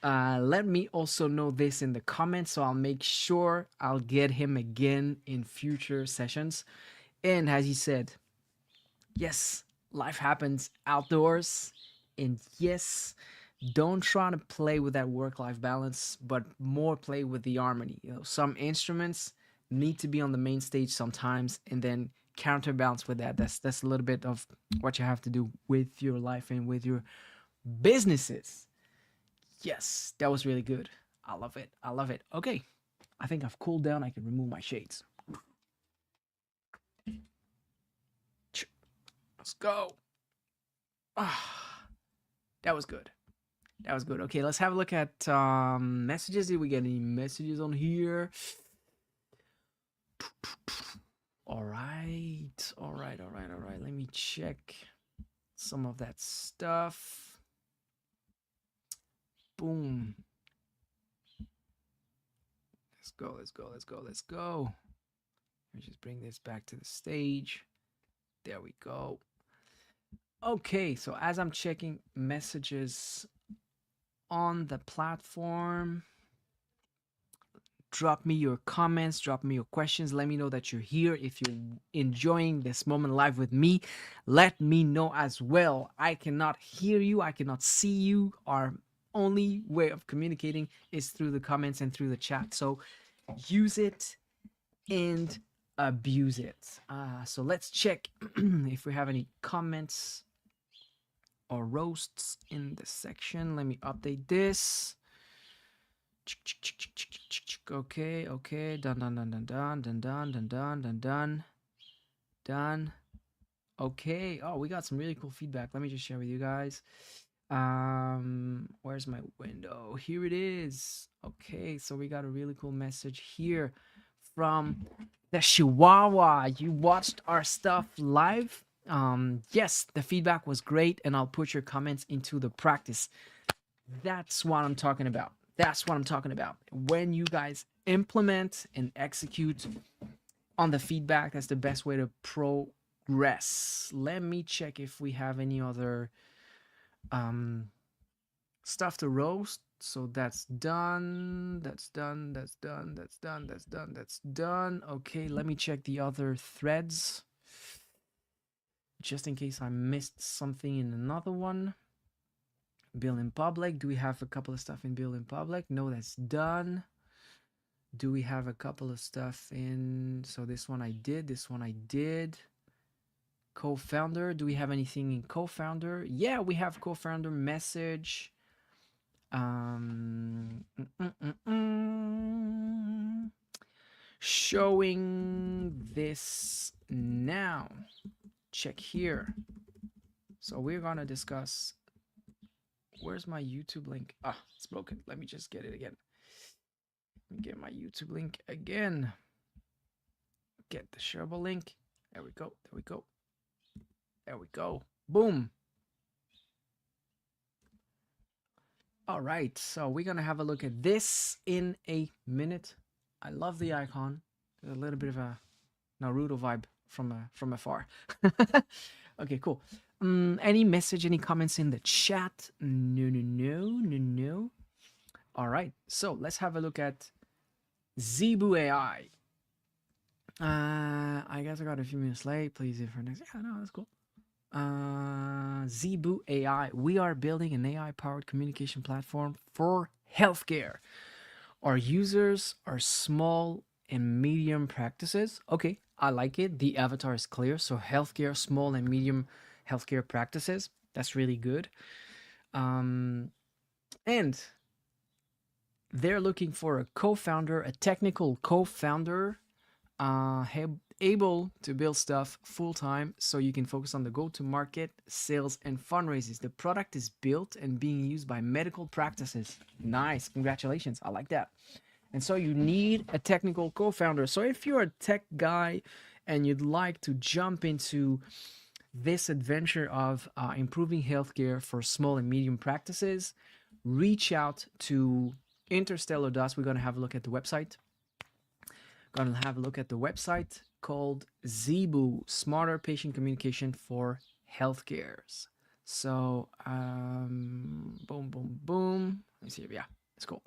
let me also know this in the comments, so I'll make sure I'll get him again in future sessions. And as he said, yes, life happens outdoors, and yes, don't try to play with that work-life balance, but more play with the harmony. Some instruments need to be on the main stage sometimes, and then counterbalance with that. That's a little bit of what you have to do with your life and with your businesses. Yes, that was really good. I love it. I love it. Okay, I think I've cooled down. I can remove my shades. Let's go. That was good. That was good. Okay, let's have a look at messages. Did we get any messages on here? All right. Let me check some of that stuff. Boom. Let's go. Let me just bring this back to the stage. There we go. Okay, so as I'm checking messages on the platform, drop me your comments, drop me your questions. Let me know that you're here. If you're enjoying this moment live with me, let me know as well. I cannot hear you, I cannot see you. Our only way of communicating is through the comments and through the chat. So use it and abuse it. So let's check if we have any comments or roasts in the section. Let me update this. Okay. Done. Okay. Oh, we got some really cool feedback. Let me just share with you guys. Where's my window? Here it is. Okay, so we got a really cool message here from the Chihuahua. You watched our stuff live? Yes, the feedback was great, and I'll put your comments into the practice. That's what I'm talking about. When you guys implement and execute on the feedback, that's the best way to progress. Let me check if we have any other stuff to roast. So that's done. Okay, let me check the other threads just in case I missed something in another one. Bill in public. Do we have a couple of stuff in bill in public? No, that's done. Do we have a couple of stuff in? So this one I did. Co-founder. Do we have anything in co-founder? Yeah, we have co-founder message. Showing this now. Check here. So we're gonna discuss. Where's my YouTube link? It's broken. Let me just get it again. Let me get my YouTube link again. Get the shareable link. There we go. Boom. All right, so we're gonna have a look at this in a minute. I love the icon. There's a little bit of a Naruto vibe from afar. Okay, cool. Any message, any comments in the chat? No. All right, so let's have a look at Zebu AI. I guess I got a few minutes late. Please, if for next. Yeah, no, that's cool. Zebu AI. We are building an AI-powered communication platform for healthcare. Our users are small and medium practices. Okay, I like it. The avatar is clear. So healthcare, small and medium healthcare practices. That's really good. And they're looking for a co-founder, a technical co-founder, able to build stuff full-time so you can focus on the go-to-market, sales, and fundraisers. The product is built and being used by medical practices. Nice. Congratulations. I like that. And so you need a technical co-founder. So if you're a tech guy and you'd like to jump into this adventure of improving healthcare for small and medium practices, reach out to Interstellar Dust. We're going to have a look at the website. Going to have a look at the website called Zebu, Smarter Patient Communication for Healthcares. So, boom, boom, boom. Let me see. Yeah, it's cool.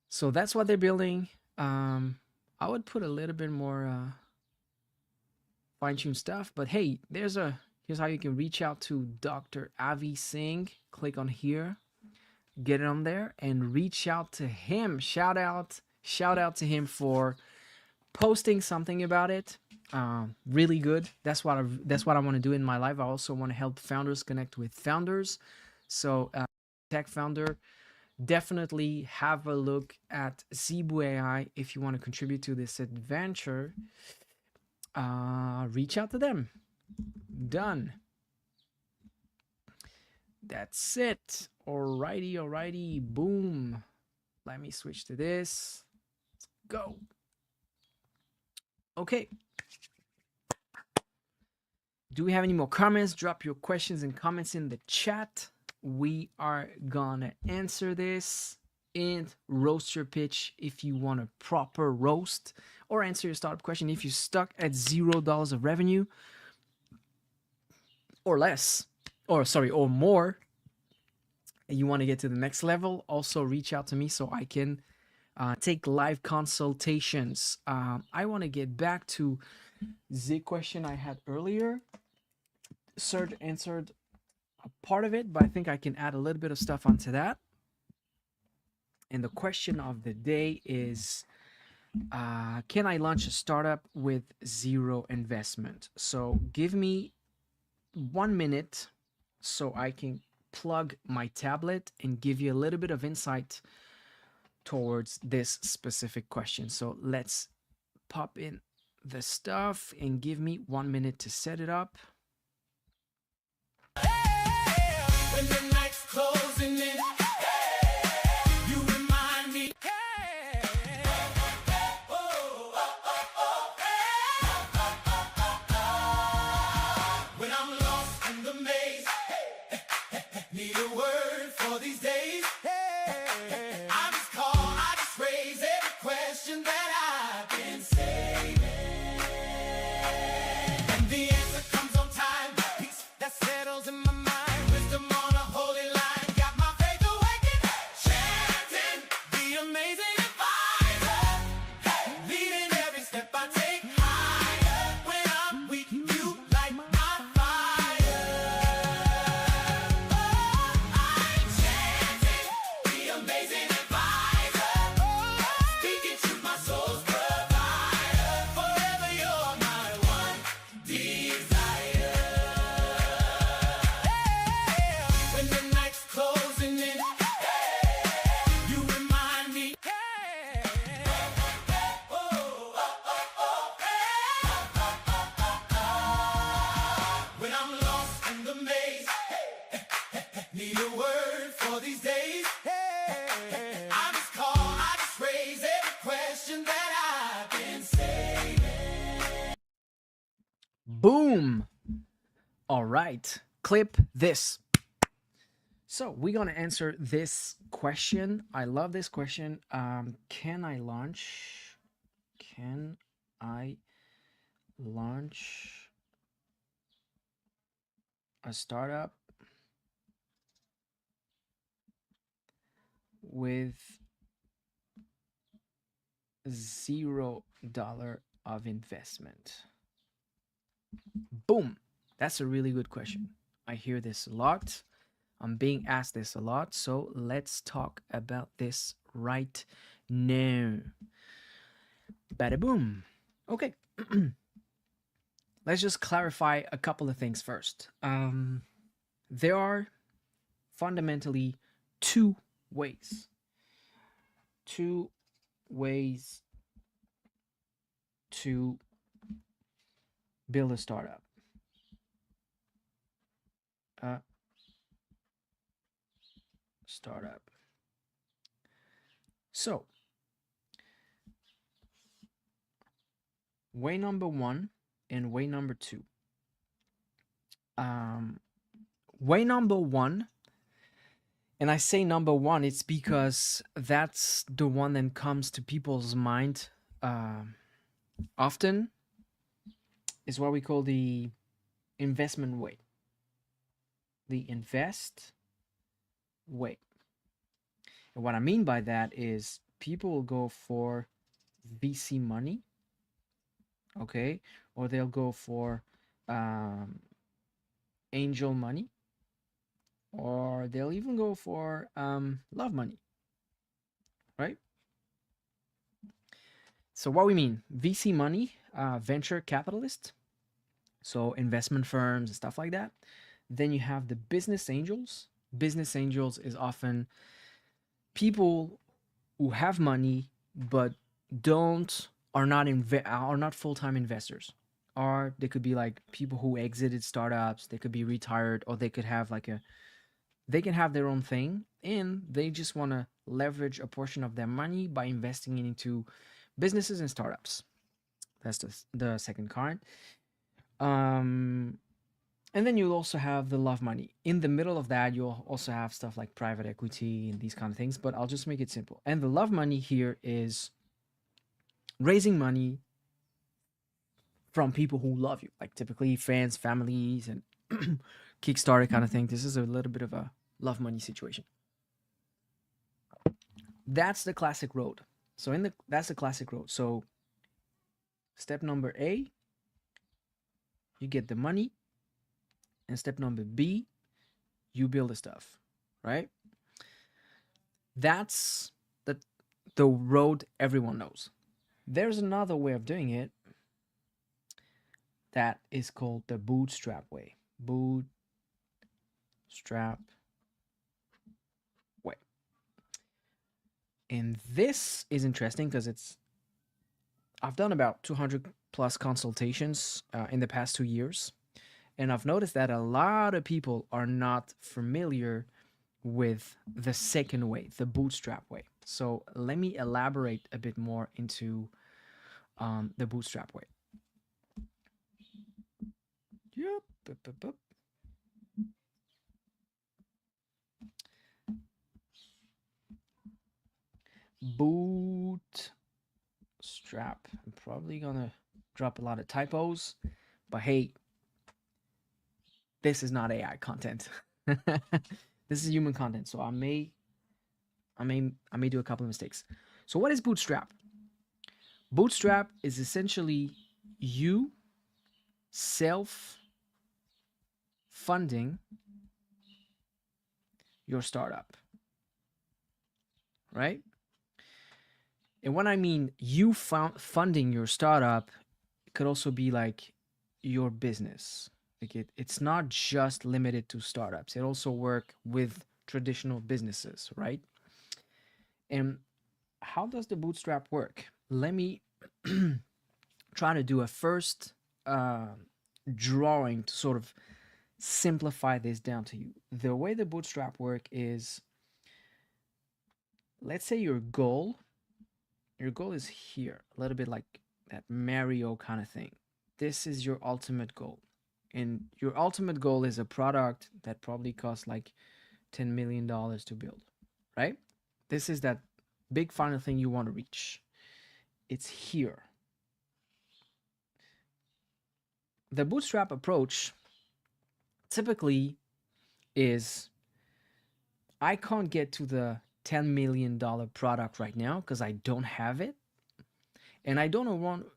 So that's what they're building. I would put a little bit more fine-tuned stuff, but hey, here's how you can reach out to Dr. Amazigh. Click on here, get it on there, and reach out to him. Shout out to him for posting something about it. Really good. That's what I want to do in my life. I also want to help founders connect with founders. So tech founder, definitely have a look at Zebu AI if you want to contribute to this adventure. Reach out to them. Done. That's it. Alrighty. Boom. Let me switch to this. Let's go. Okay. Do we have any more comments? Drop your questions and comments in the chat. We are gonna answer this and roast your pitch if you want a proper roast, or answer your startup question if you're stuck at $0 of revenue or less, or more, and you want to get to the next level. Also reach out to me so I can take live consultations. I want to get back to the question I had earlier. Serge answered a part of it, but I think I can add a little bit of stuff onto that. And the question of the day is, can I launch a startup with zero investment? So give me 1 minute so I can plug my tablet and give you a little bit of insight towards this specific question. So let's pop in the stuff and give me 1 minute to set it up. When the night's closing in, you remind me. When I'm lost in the maze, need a word for these days. I just raise every question that I've been saving. And the answer comes on time, peace that settles in my mind. Wisdom on a holy line, got my faith awakened, chanting the amazing advisor, leading every step I take higher. When I'm weak, you light my fire. I'm chanting the amazing advisor, speaking to my soul's provider. Forever you're my one desire. When the night's closing in, you remind me. When I'm lost in the maze, need a word for these days. I just raise every question that I've been saving. Boom. All right. Clip this. So we're going to answer this question. I love this question. Can I launch a startup with $0 of investment? Boom. That's a really good question. I hear this a lot. I'm being asked this a lot. So let's talk about this right now. Bada boom. Okay. Let's just clarify a couple of things first. There are fundamentally two ways to build a startup. So, way number one and way number two. Way number one, and I say number one, it's because that's the one that comes to people's mind often, is what we call the investment way. The invest way. And what I mean by that is people will go for VC money, okay, or they'll go for angel money, or they'll even go for love money, right? So what we mean, VC money, venture capitalist, so investment firms and stuff like that. Then you have the business angels. Business angels is often people who have money but are not full-time investors. Or they could be like people who exited startups, they could be retired, or they could have they can have their own thing and they just want to leverage a portion of their money by investing into businesses and startups. That's the second kind. And then you'll also have the love money. In the middle of that, you'll also have stuff like private equity and these kind of things, but I'll just make it simple. And the love money here is raising money from people who love you, like typically friends, families, and Kickstarter kind of thing. This is a little bit of a love money situation. That's the classic road. So that's the classic road. So step number A, you get the money. And step number B, you build the stuff, right? That's the road everyone knows. There's another way of doing it that is called the bootstrap way. Bootstrap way. And this is interesting because I've done about 200 plus consultations in the past 2 years. And I've noticed that a lot of people are not familiar with the second way, the bootstrap way. So let me elaborate a bit more into the bootstrap way. Yep. Bootstrap. I'm probably gonna drop a lot of typos, but hey, this is not AI content. This is human content, so I may do a couple of mistakes. So what is bootstrap? Bootstrap is essentially you self-funding your startup, right? And when I mean you funding your startup, it could also be like your business. Like it's not just limited to startups. It also work with traditional businesses, right? And how does the bootstrap work? Let me try to do a first drawing to sort of simplify this down to you. The way the bootstrap work is, let's say your goal is here, a little bit like that Mario kind of thing. This is your ultimate goal. And your ultimate goal is a product that probably costs like $10 million to build, right? This is that big final thing you want to reach. It's here. The bootstrap approach typically is I can't get to the $10 million product right now because I don't have it. And I don't want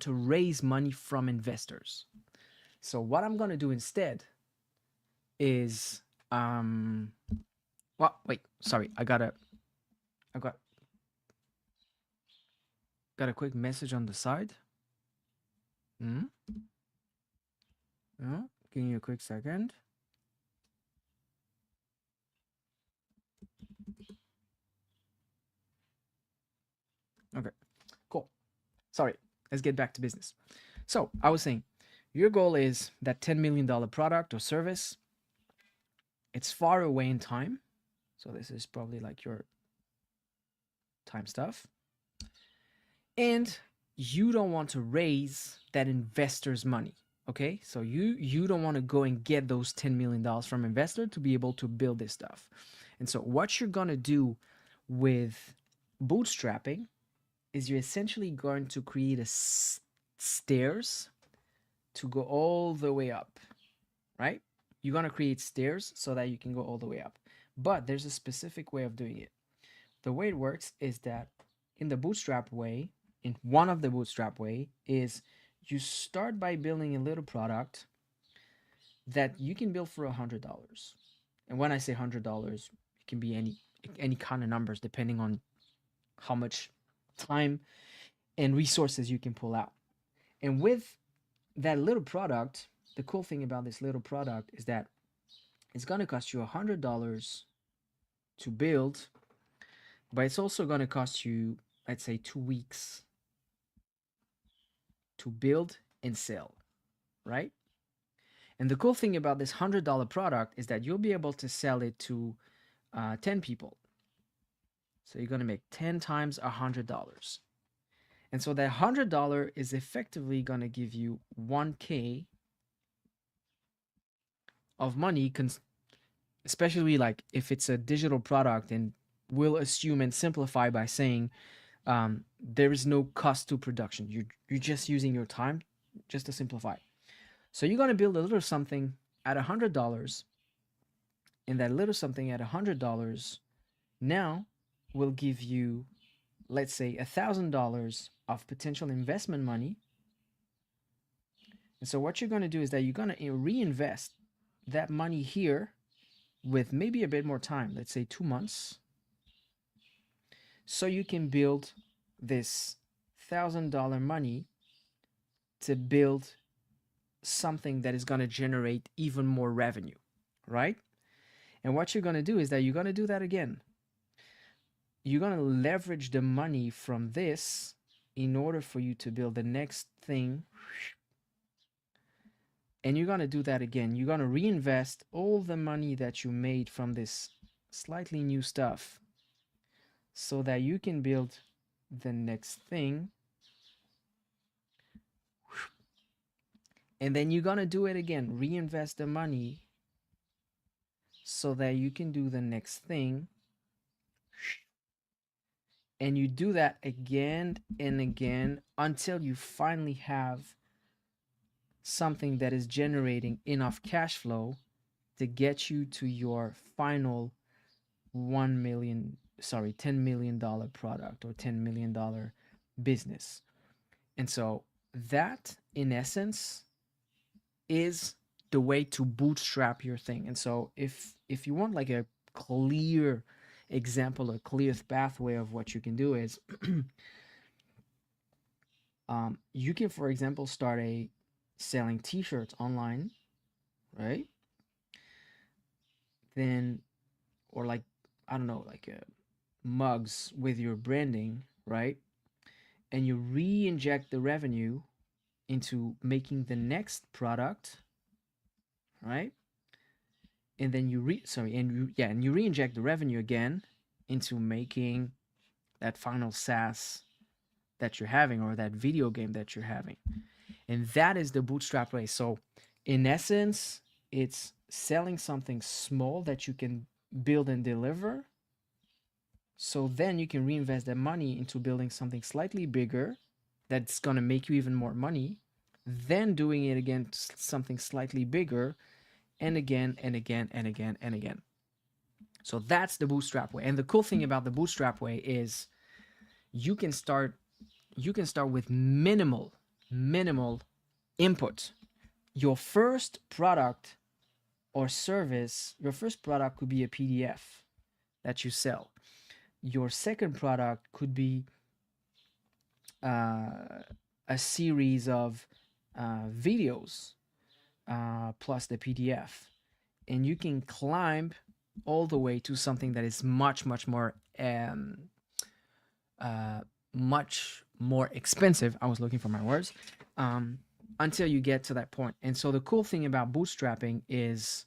to raise money from investors. So what I'm going to do instead is wait, sorry. I got a quick message on the side. Yeah, give me a quick second. Okay, cool. Sorry, let's get back to business. So I was saying, your goal is that $10 million product or service. It's far away in time. So this is probably like your time stuff. And you don't want to raise that investor's money. Okay, so you don't want to go and get those $10 million from investor to be able to build this stuff. And so what you're going to do with bootstrapping is you're essentially going to create stairs to go all the way up, right? You're going to create stairs so that you can go all the way up. But there's a specific way of doing it. The way it works is that in the bootstrap way, in one of the bootstrap way, is you start by building a little product that you can build for $100. And when I say $100, it can be any kind of numbers depending on how much time and resources you can pull out. And with that little product, the cool thing about this little product is that it's going to cost you $100 to build, but it's also going to cost you, I'd say, 2 weeks to build and sell, right? And the cool thing about this $100 product is that you'll be able to sell it to 10 people. So you're going to make 10 times $100. And so that $100 is effectively going to give you $1K of money, especially like if it's a digital product, and we'll assume and simplify by saying there is no cost to production. You're just using your time, just to simplify. So you're going to build a little something at $100, and that little something at $100 now will give you, let's say, $1,000 of potential investment money. And so what you're going to do is that you're going to reinvest that money here with maybe a bit more time, let's say 2 months, so you can build this $1,000 money to build something that is going to generate even more revenue, right? And what you're going to do is that you're going to do that again. You're going to leverage the money from this in order for you to build the next thing. And you're going to do that again. You're going to reinvest all the money that you made from this slightly new stuff so that you can build the next thing. And then you're going to do it again. Reinvest the money so that you can do the next thing. And you do that again and again until you finally have something that is generating enough cash flow to get you to your final $10 million product or $10 million business. And so that, in essence, is the way to bootstrap your thing. And so if you want like a clear example, a clear pathway of what you can do is you can, for example, start selling t-shirts online, right? Then, or like, I don't know, like mugs with your branding, right? And you re-inject the revenue into making the next product, right? And then you re-inject the revenue again into making that final SaaS that you're having, or that video game that you're having. And that is the bootstrap way. So in essence, it's selling something small that you can build and deliver. So then you can reinvest that money into building something slightly bigger that's going to make you even more money. Then doing it again, something slightly bigger, and again, and again, and again, and again. So that's the bootstrap way. And the cool thing about the bootstrap way is you can start with minimal input. Your first product or service, your first product could be a PDF that you sell. Your second product could be a series of videos plus the PDF. And you can climb all the way to something that is much more expensive. I was looking for my words. Until you get to that point. And so the cool thing about bootstrapping is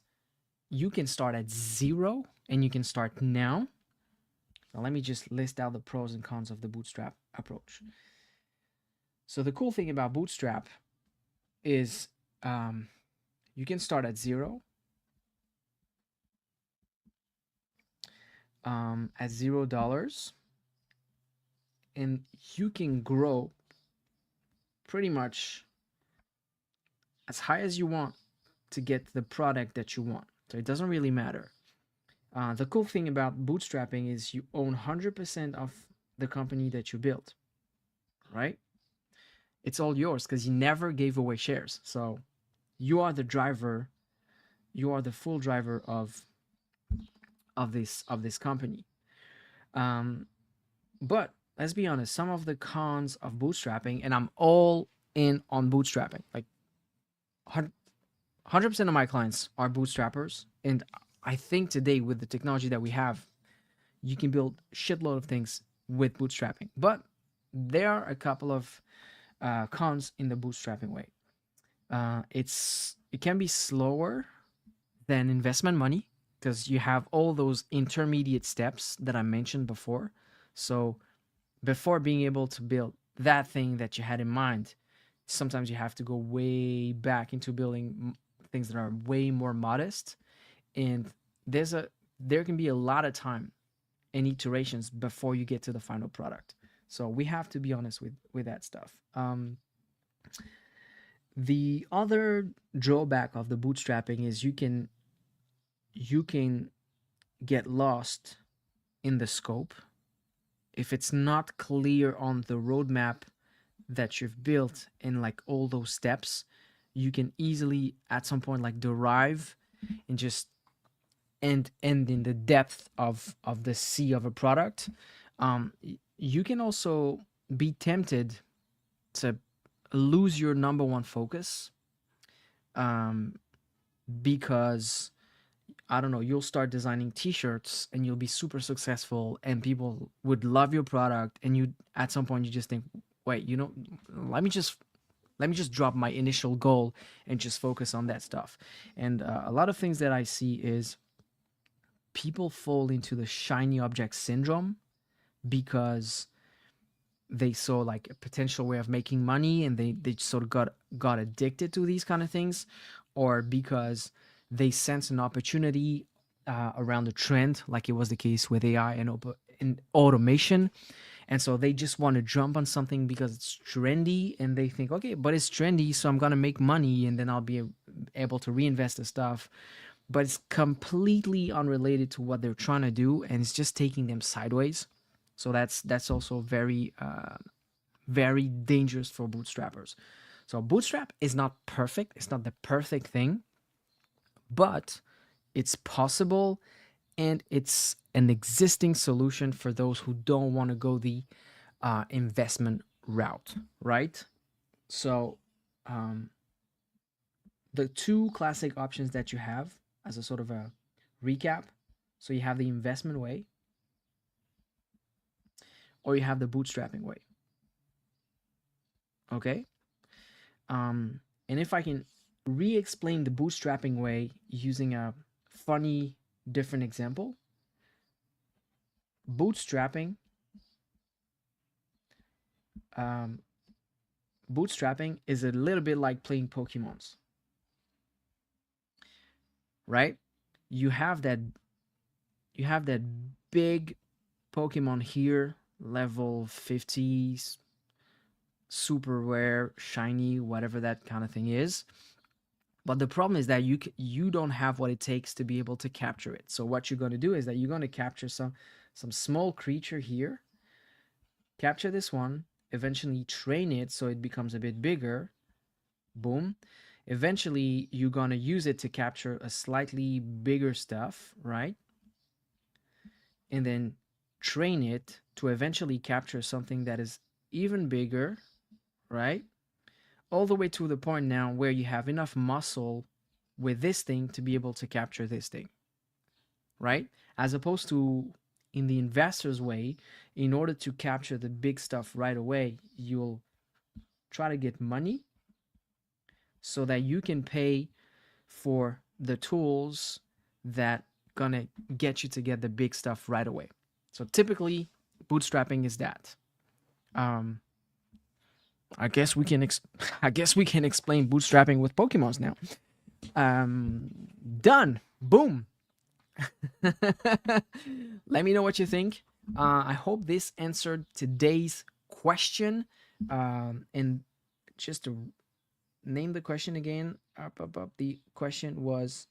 you can start at zero, and you can start now, Now let me just list out the pros and cons of the bootstrap approach. So the cool thing about bootstrap is you can start at zero, at $0, and you can grow pretty much as high as you want to get the product that you want. So it doesn't really matter. The cool thing about bootstrapping is you own 100% of the company that you built, right? It's all yours because you never gave away shares. So you are the driver, you are the full driver of this company. But let's be honest, some of the cons of bootstrapping, and I'm all in on bootstrapping. Like 100% of my clients are bootstrappers, and I think today with the technology that we have, you can build a shitload of things with bootstrapping. But there are a couple of cons in the bootstrapping way. It can be slower than investment money because you have all those intermediate steps that I mentioned before. So before being able to build that thing that you had in mind, sometimes you have to go way back into building things that are way more modest, and there can be a lot of time and iterations before you get to the final product. So we have to be honest with that stuff. The other drawback of the bootstrapping is you can get lost in the scope if it's not clear on the roadmap that you've built in like all those steps. You can easily at some point like derive and just end in the depth of the sea of a product. You can also be tempted to lose your number one focus, because I don't know, you'll start designing t-shirts and you'll be super successful and people would love your product, and you at some point you just think, wait, let me just drop my initial goal and just focus on that stuff. And a lot of things that I see is people fall into the shiny object syndrome because they saw like a potential way of making money and they sort of got addicted to these kind of things, or because they sense an opportunity around the trend, like it was the case with AI and automation. And so they just want to jump on something because it's trendy, and they think, okay, but it's trendy, so I'm going to make money and then I'll be able to reinvest the stuff. But it's completely unrelated to what they're trying to do, and it's just taking them sideways. So that's also very, very dangerous for bootstrappers. So bootstrap is not perfect. It's not the perfect thing, but it's possible, and it's an existing solution for those who don't want to go the investment route, right? So the two classic options that you have as a sort of a recap, so you have the investment way or you have the bootstrapping way. Okay? And if I can re-explain the bootstrapping way using a funny different example, bootstrapping is a little bit like playing Pokemons, right? You have that big Pokemon here, level 50, super rare, shiny, whatever that kind of thing is. But the problem is that you don't have what it takes to be able to capture it. So what you're going to do is that you're going to capture some small creature here, capture this one, eventually train it so it becomes a bit bigger. Boom. Eventually, you're going to use it to capture a slightly bigger stuff, right? And then train it to eventually capture something that is even bigger, right? All the way to the point now where you have enough muscle with this thing to be able to capture this thing, right? As opposed to in the investor's way, in order to capture the big stuff right away, you'll try to get money so that you can pay for the tools that gonna get you to get the big stuff right away. So typically, bootstrapping is that. I guess we can explain bootstrapping with Pokemons now. Done. Boom. Let me know what you think. I hope this answered today's question. And just to name the question again, the question was,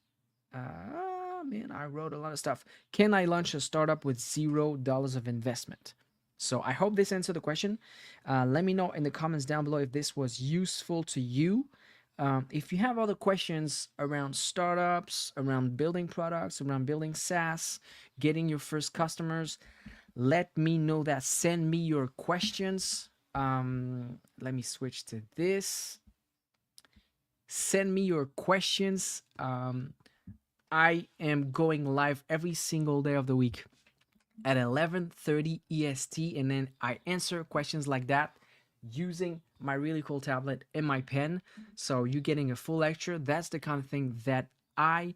man, I wrote a lot of stuff. Can I launch a startup with $0 of investment? So I hope this answered the question. Let me know in the comments down below if this was useful to you. If you have other questions around startups, around building products, around building SaaS, getting your first customers, let me know that. Send me your questions. Let me switch to this. Send me your questions. I am going live every single day of the week at 11:30 EST, and then I answer questions like that using my really cool tablet and my pen. So you're getting a full lecture. That's the kind of thing that I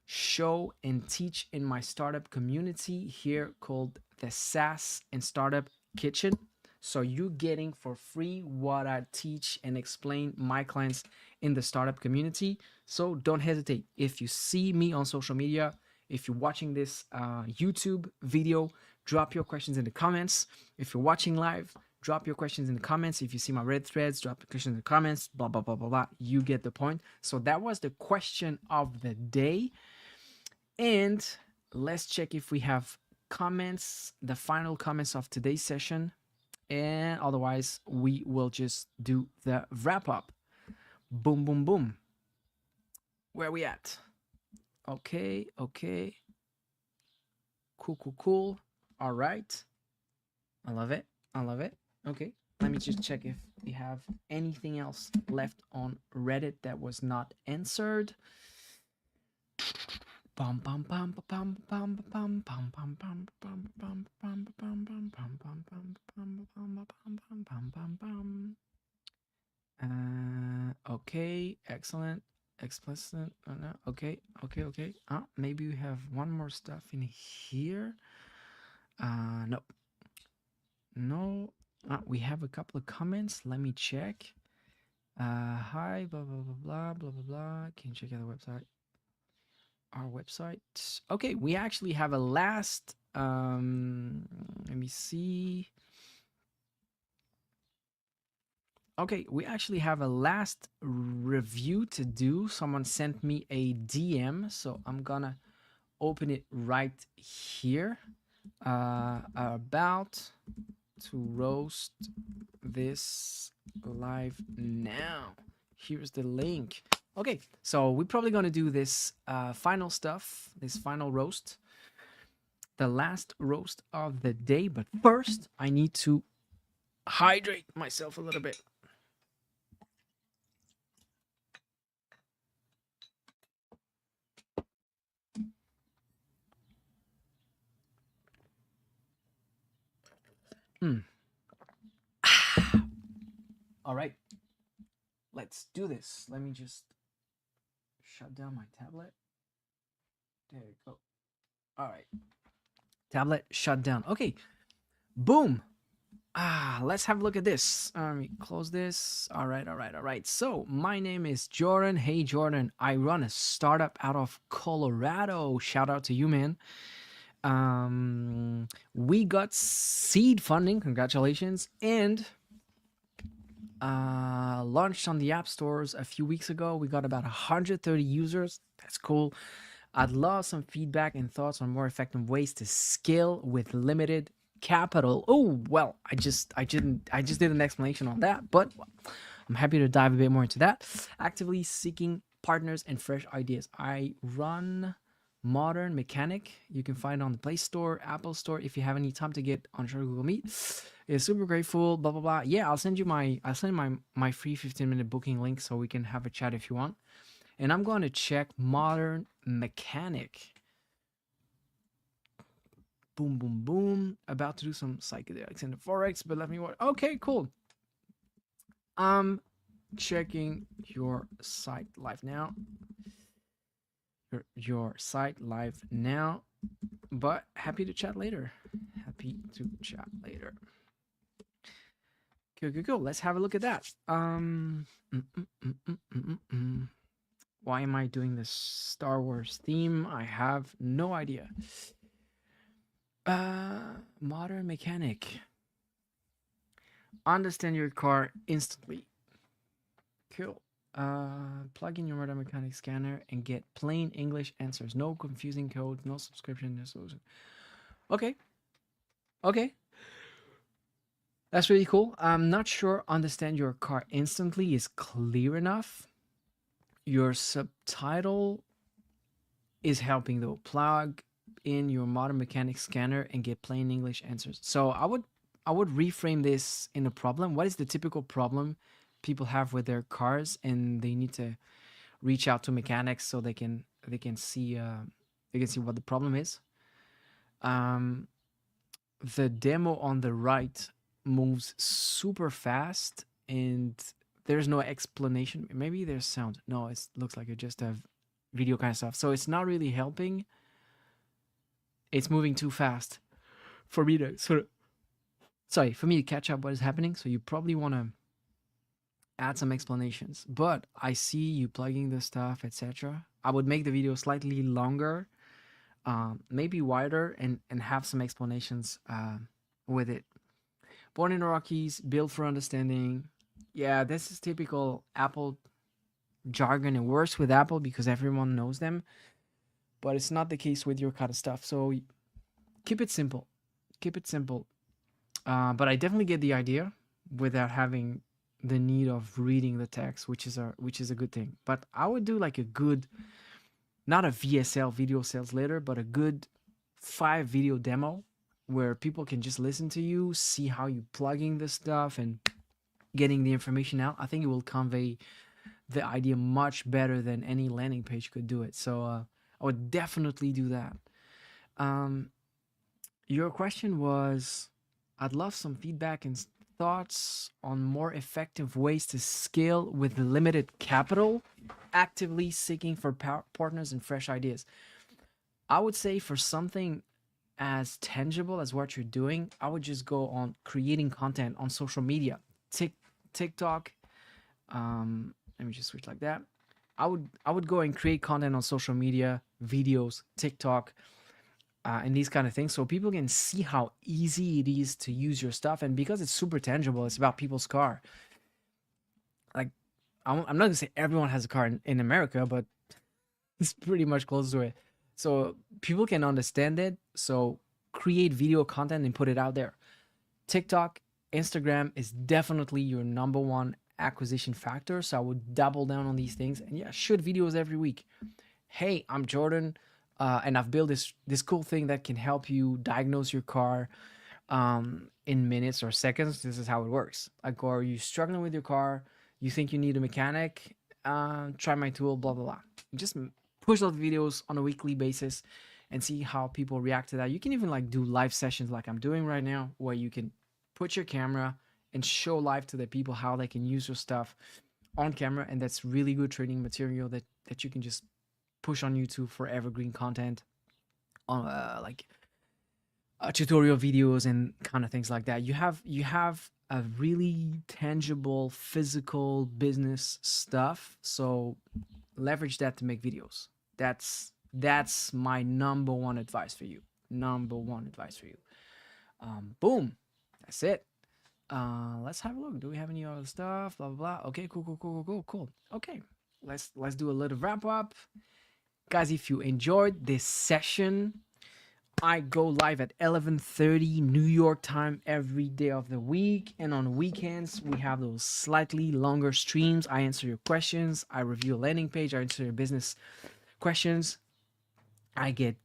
show and teach in my startup community here called the SaaS and Startup Kitchen. So you're getting for free what I teach and explain my clients in the startup community. So don't hesitate. If you see me on social media, if you're watching this YouTube video, drop your questions in the comments. If you're watching live, drop your questions in the comments. If you see my red threads, drop your questions in the comments, blah, blah, blah, blah, blah. You get the point. So that was the question of the day. And let's check if we have comments, the final comments of today's session. And otherwise, we will just do the wrap up. Boom, boom, boom. Where are we at? Okay. Cool. All right. I love it. Okay. Let me just check if we have anything else left on Reddit that was not answered. Okay, excellent. Explicit. No. Okay. Maybe we have one more stuff in here. Nope. No. We have a couple of comments. Let me check. Hi, blah, blah, blah, blah, blah, blah, blah. Can you check out the website? Our website. Okay, we actually have a last, let me see. Okay, we actually have a last review to do. Someone sent me a DM, so I'm gonna open it right here. About to roast this live now. Here's the link. Okay, so we're probably gonna do this final stuff, this final roast, the last roast of the day. But first, I need to hydrate myself a little bit. All right, let's do this. Let me just shut down my tablet. There you go. All right, tablet shut down. Okay, boom. Let's have a look at this. Let me close this. All right. So my name is Jordan. Hey, Jordan. I run a startup out of Colorado. Shout out to you, man. We got seed funding. Congratulations. And launched on the app stores a few weeks ago. We got about 130 users. That's cool. I'd love some feedback and thoughts on more effective ways to scale with limited capital. Oh, well, I just did an explanation on that, but I'm happy to dive a bit more into that. Actively seeking partners and fresh ideas. I run Modern Mechanic. You can find it on the Play Store, Apple Store. If you have any time to get on Google Meet, it's super grateful. Blah blah blah. Yeah, I'll send my free 15-minute booking link so we can have a chat if you want. And I'm going to check Modern Mechanic. Boom. About to do some psychedelics in the Forex, but let me watch. Okay, cool. I'm checking your site live now. Your site live now. But happy to chat later. Happy to chat later. Cool. Let's have a look at that. Why am I doing this Star Wars theme? I have no idea. Modern mechanic. Understand your car instantly. Cool. Plug in your modern mechanic scanner and get plain English answers. No confusing codes, no subscription, no solution. Okay. That's really cool. I'm not sure understand your car instantly is clear enough. Your subtitle is helping though. Plug in your modern mechanic scanner and get plain English answers. So I would reframe this in a problem. What is the typical problem people have with their cars, and they need to reach out to mechanics so they can see what the problem is. The demo on the right moves super fast and there's no explanation. Maybe there's sound. No, it looks like it just have video kind of stuff. So it's not really helping. It's moving too fast for me to for me to catch up what is happening. So you probably want to add some explanations. But I see you plugging the stuff, etc. I would make the video slightly longer, maybe wider, and have some explanations with it. Born in the Rockies, built for understanding. Yeah, this is typical Apple jargon. It works with Apple because everyone knows them, but it's not the case with your kind of stuff. So keep it simple. But I definitely get the idea without having the need of reading the text, which is a good thing. But I would do like a good, not a VSL, video sales later, but a good 5 video demo where people can just listen to you, see how you plugging the stuff and getting the information out. I think it will convey the idea much better than any landing page could do it. So I would definitely do that. Your question was, I'd love some feedback and thoughts on more effective ways to scale with limited capital, actively seeking for partners and fresh ideas. I would say for something as tangible as what you're doing, I would just go on creating content on social media. TikTok. Let me just switch like that. I would go and create content on social media, videos, TikTok, and these kind of things, so people can see how easy it is to use your stuff. And because it's super tangible, it's about people's car. Like, I'm not gonna say everyone has a car in America, but it's pretty much close to it. So people can understand it. So create video content and put it out there. TikTok, Instagram is definitely your number one acquisition factor. So I would double down on these things and shoot videos every week. Hey, I'm Jordan, and I've built this cool thing that can help you diagnose your car in minutes or seconds. This is how it works. Like, or you struggling with your car, you think you need a mechanic, try my tool, blah blah blah. Just push out videos on a weekly basis and see how people react to that. You can even like do live sessions like I'm doing right now, where you can put your camera and show live to the people how they can use your stuff on camera. And that's really good training material that you can just push on YouTube for evergreen content on like tutorial videos and kind of things like that. You have a really tangible physical business stuff, so leverage that to make videos. That's my number one advice for you. Boom. That's it. Let's have a look. Do we have any other stuff? Blah blah blah. Okay, cool. Okay, let's do a little wrap up, guys. If you enjoyed this session, I go live at 11:30 New York time every day of the week, and on weekends we have those slightly longer streams. I answer your questions, I review a landing page, I answer your business questions. I get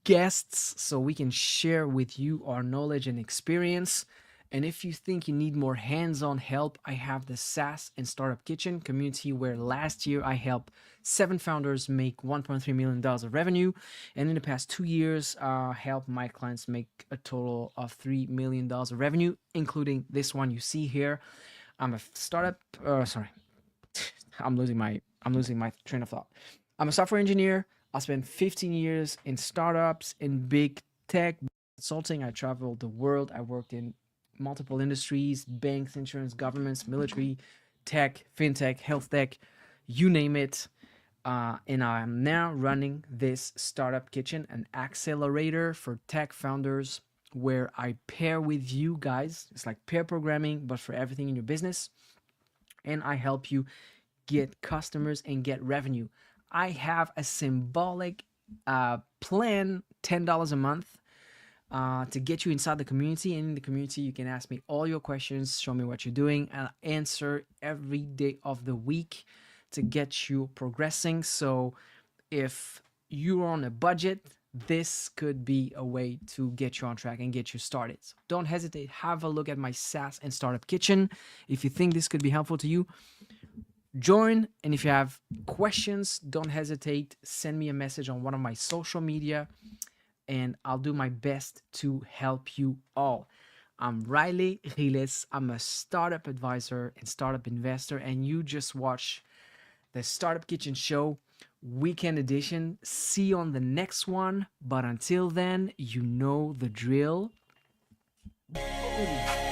guests so we can share with you our knowledge and experience. And if you think you need more hands-on help, I have the SaaS and Startup Kitchen community, where last year I helped 7 founders make $1.3 million of revenue. And in the past 2 years, helped my clients make a total of $3 million of revenue, including this one you see here. I'm a startup, I'm losing my train of thought. I'm a software engineer. I spent 15 years in startups, in big tech consulting. I traveled the world. I worked in multiple industries, banks, insurance, governments, military, tech, fintech, health tech, you name it. And I'm now running this startup kitchen, an accelerator for tech founders, where I pair with you guys. It's like pair programming, but for everything in your business. And I help you get customers and get revenue. I have a symbolic plan, $10 a month, to get you inside the community. And in the community, you can ask me all your questions, show me what you're doing, and I'll answer every day of the week to get you progressing. So if you're on a budget, this could be a way to get you on track and get you started. So don't hesitate. Have a look at my SaaS and Startup Kitchen. If you think this could be helpful to you, join. And if you have questions, don't hesitate. Send me a message on one of my social media, and I'll do my best to help you all. I'm Riley Ghiles. I'm a startup advisor and startup investor, and you just watch the Startup Kitchen Show weekend edition. See you on the next one. But until then, you know the drill. Boom.